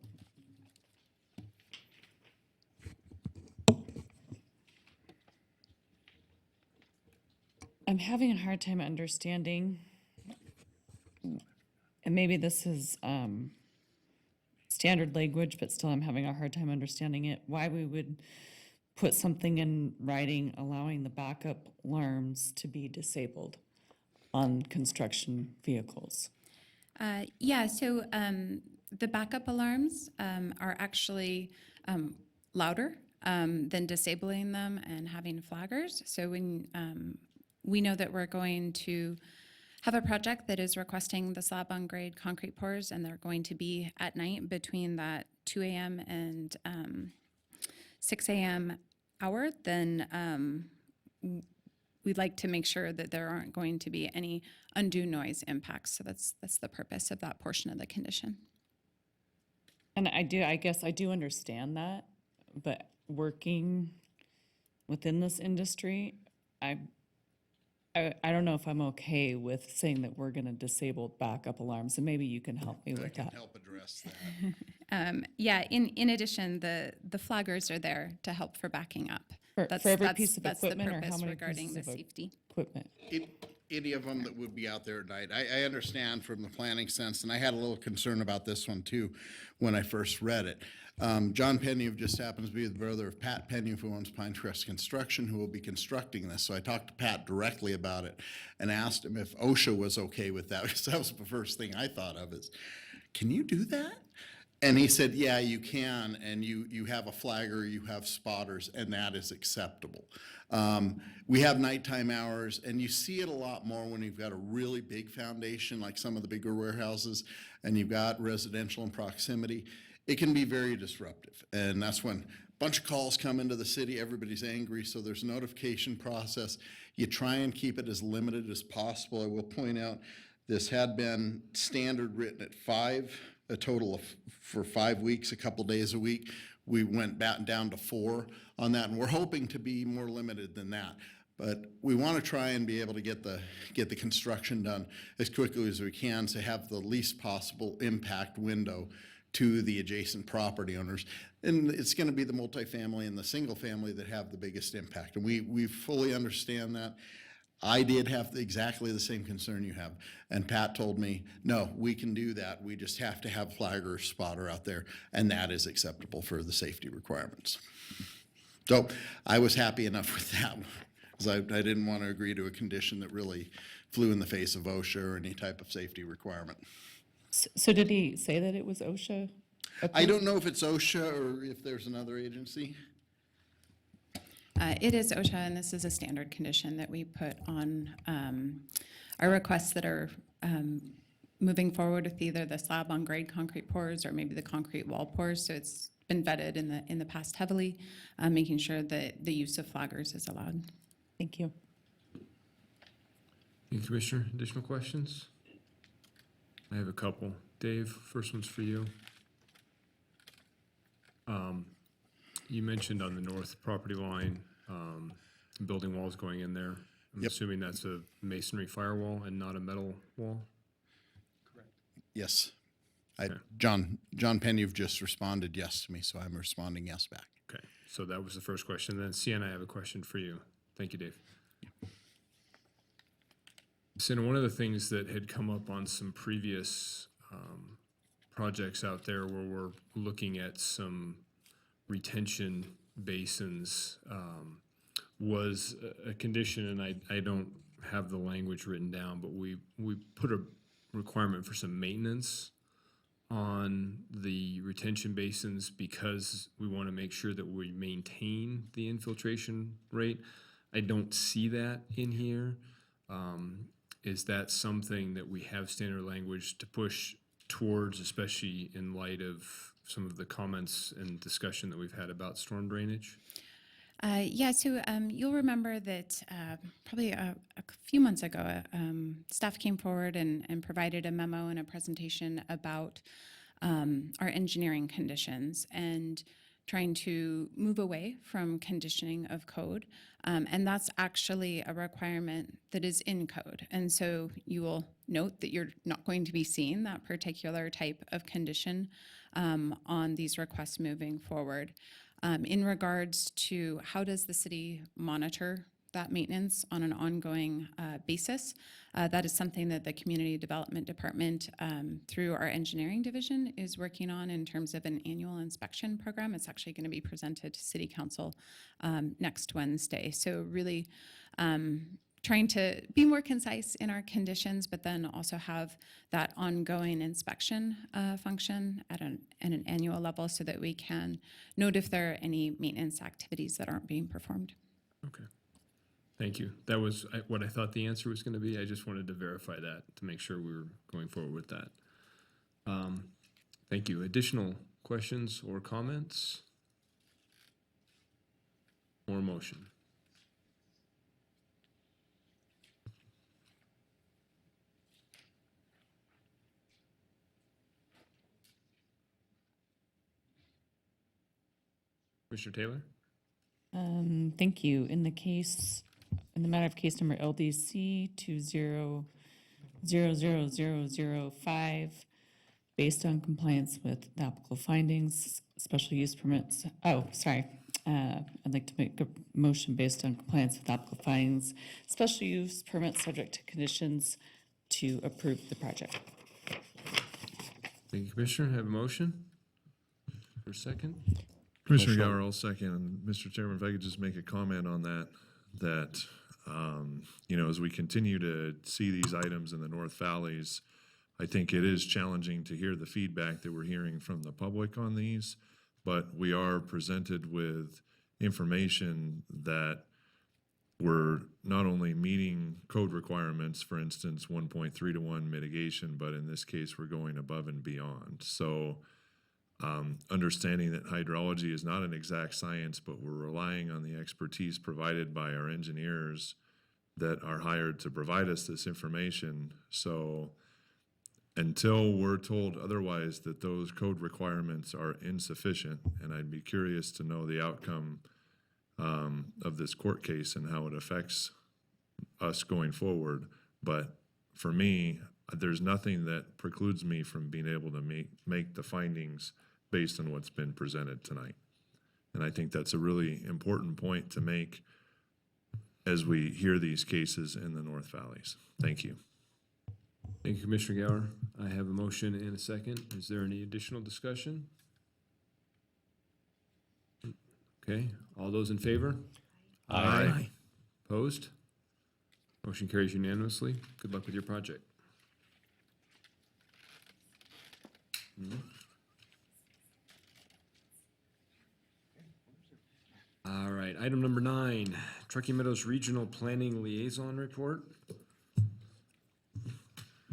I'm having a hard time understanding, and maybe this is standard language, but still I'm having a hard time understanding it, why we would put something in writing allowing the backup alarms to be disabled on construction vehicles. So the backup alarms are actually louder than disabling them and having flaggers. So when we know that we're going to have a project that is requesting the slab on grade concrete pours, and they're going to be at night between that 2 a.m. and 6 a.m. hour, then we'd like to make sure that there aren't going to be any undue noise impacts. So that's the purpose of that portion of the condition. And I guess I do understand that, but working within this industry, I don't know if I'm okay with saying that we're going to disable backup alarms, and maybe you can help me with that. I can help address that. In addition, the flaggers are there to help for backing up. For every piece of that's equipment, the or how purpose many regarding pieces the of safety. equipment? Any of them that would be out there at night. I understand from the planning sense, and I had a little concern about this one too when I first read it. John Penny just happens to be the brother of Pat Penny, who owns Pinecrest Construction, who will be constructing this. So I talked to Pat directly about it and asked him if OSHA was okay with that, because that was the first thing I thought of is, can you do that? And he said, yeah, you can, and you have a flagger, you have spotters, and that is acceptable. We have nighttime hours, and you see it a lot more when you've got a really big foundation, like some of the bigger warehouses, and you've got residential in proximity. It can be very disruptive, and that's when a bunch of calls come into the city, everybody's angry, so there's a notification process. You try and keep it as limited as possible. I will point out, this had been standard written at 5, a total of for 5 weeks, a couple days a week. We went back down to 4 on that, and we're hoping to be more limited than that. But we want to try and be able to get the construction done as quickly as we can to have the least possible impact window to the adjacent property owners. And it's going to be the multifamily and the single family that have the biggest impact. And we fully understand that. I did have exactly the same concern you have. And Pat told me, no, we can do that. We just have to have flagger or spotter out there, and that is acceptable for the safety requirements. So I was happy enough with that, because I didn't want to agree to a condition that really flew in the face of OSHA or any type of safety requirement. So did he say that it was OSHA? I don't know if it's OSHA or if there's another agency. It is OSHA, and this is a standard condition that we put on our requests that are moving forward with either the slab on grade concrete pours or maybe the concrete wall pours. So it's been vetted in the past heavily, making sure that the use of flaggers is allowed. Thank you. Thank you, Commissioner. Additional questions? I have a couple. Dave, first one's for you. You mentioned on the north property line, building walls going in there. I'm assuming that's a masonry firewall and not a metal wall? Yes. John Penn, you've just responded yes to me, so I'm responding yes back. Okay, so that was the first question. Then Sienna, I have a question for you. Thank you, Dave. Sienna, one of the things that had come up on some previous projects out there where we're looking at some retention basins was a condition, and I don't have the language written down, but we put a requirement for some maintenance on the retention basins because we want to make sure that we maintain the infiltration rate. I don't see that in here. Is that something that we have standard language to push towards, especially in light of some of the comments and discussion that we've had about storm drainage? Yeah, so you'll remember that probably a few months ago, staff came forward and provided a memo and a presentation about our engineering conditions and trying to move away from conditioning of code. And that's actually a requirement that is in code. And so you will note that you're not going to be seeing that particular type of condition on these requests moving forward. In regards to how does the city monitor that maintenance on an ongoing basis, that is something that the Community Development Department, through our engineering division, is working on in terms of an annual inspection program. It's actually going to be presented to City Council next Wednesday. So really trying to be more concise in our conditions, but then also have that ongoing inspection function at an annual level so that we can note if there are any maintenance activities that aren't being performed. Okay. Thank you. That was what I thought the answer was going to be. I just wanted to verify that to make sure we were going forward with that. Thank you. Additional questions or comments? Or motion? Commissioner Taylor? Thank you. In the matter of case number LDC 20000005, based on compliance with the applicable findings, special use permits. I'd like to make a motion based on compliance with applicable findings, special use permits subject to conditions to approve the project. Thank you, Commissioner. Have a motion? For a second? Commissioner Gower, I'll second. And Mr. Chairman, if I could just make a comment on that, as we continue to see these items in the North Valleys, I think it is challenging to hear the feedback that we're hearing from the public on these, but we are presented with information that we're not only meeting code requirements, for instance, 1.3 to 1 mitigation, but in this case, we're going above and beyond. So understanding that hydrology is not an exact science, but we're relying on the expertise provided by our engineers that are hired to provide us this information. So until we're told otherwise that those code requirements are insufficient, and I'd be curious to know the outcome of this court case and how it affects us going forward. But for me, there's nothing that precludes me from being able to make the findings based on what's been presented tonight. And I think that's a really important point to make as we hear these cases in the North Valleys. Thank you. Thank you, Commissioner Gower. I have a motion and a second. Is there any additional discussion? Okay, all those in favor? Aye. Opposed? Motion carries unanimously. Good luck with your project. All right, item number 9, Truckee Meadows Regional Planning Liaison Report.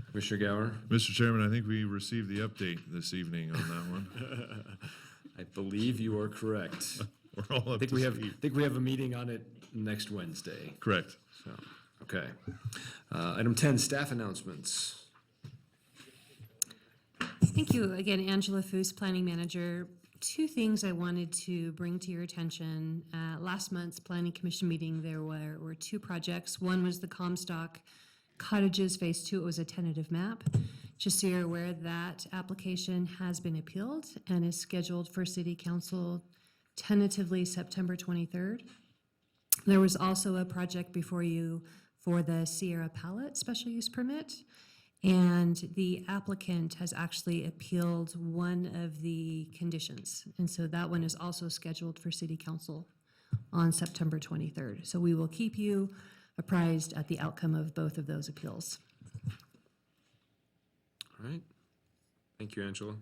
Commissioner Gower? Mr. Chairman, I think we received the update this evening on that one. I believe you are correct. We're all I up think to we have, speed. think we have a meeting on it next Wednesday. Correct. So, okay. Item 10, staff announcements. Thank you. Again, Angela Foos, Planning Manager. 2 things I wanted to bring to your attention. Last month's Planning Commission meeting, there were 2 projects. One was the Comstock Cottages Phase 2. It was a tentative map. Just so you're aware, that application has been appealed and is scheduled for City Council tentatively September 23rd. There was also a project before you for the Sierra Palette Special Use Permit, and the applicant has actually appealed one of the conditions. And so that one is also scheduled for City Council on September 23rd. So we will keep you apprised at the outcome of both of those appeals. All right. Thank you, Angela.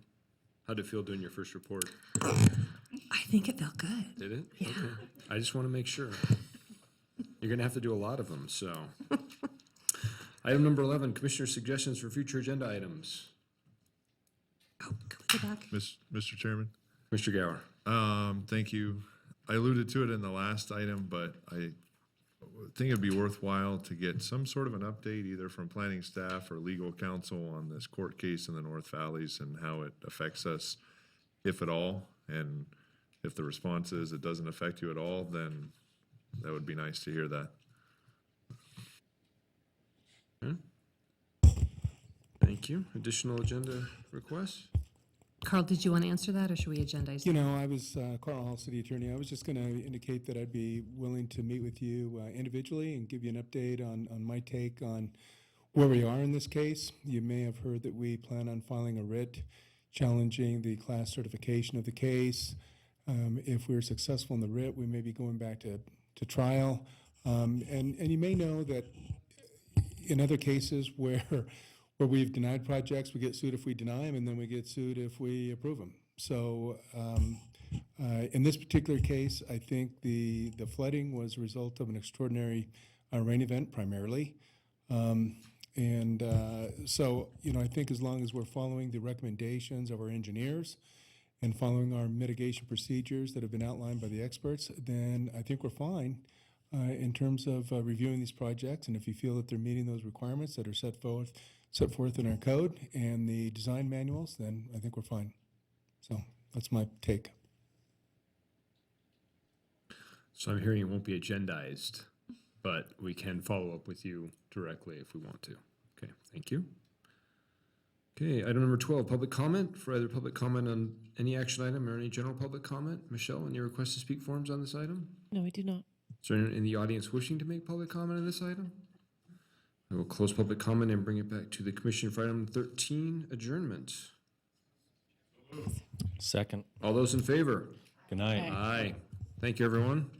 How'd it feel doing your first report? I think it felt good. Did it? Yeah. Okay. I just want to make sure. You're going to have to do a lot of them, so. Item number 11, Commissioner suggestions for future agenda items. Oh, can we go back? Mr. Chairman? Mr. Gower. Thank you. I alluded to it in the last item, but I think it'd be worthwhile to get some sort of an update either from planning staff or legal counsel on this court case in the North Valleys and how it affects us, if at all. And if the response is it doesn't affect you at all, then that would be nice to hear that. Okay. Thank you. Additional agenda requests? Carl, did you want to answer that, or should we agendize? You know, I was Carl Hall, City Attorney. I was just going to indicate that I'd be willing to meet with you individually and give you an update on my take on where we are in this case. You may have heard that we plan on filing a writ challenging the class certification of the case. If we're successful in the writ, we may be going back to trial. And you may know that in other cases where we've denied projects, we get sued if we deny them, and then we get sued if we approve them. So in this particular case, I think the flooding was a result of an extraordinary rain event primarily. So, you know, I think as long as we're following the recommendations of our engineers and following our mitigation procedures that have been outlined by the experts, then I think we're fine in terms of reviewing these projects. And if you feel that they're meeting those requirements that are set forth in our code and the design manuals, then I think we're fine. So that's my take. So I'm hearing it won't be agendized, but we can follow up with you directly if we want to. Okay, thank you. Okay, item number 12, public comment. For either public comment on any action item or any general public comment. Michelle, any request to speak forms on this item? No, I do not. Is there anyone in the audience wishing to make public comment on this item? I will close public comment and bring it back to the commission for item 13, adjournment. Second. All those in favor? Good night. Aye. Thank you, everyone.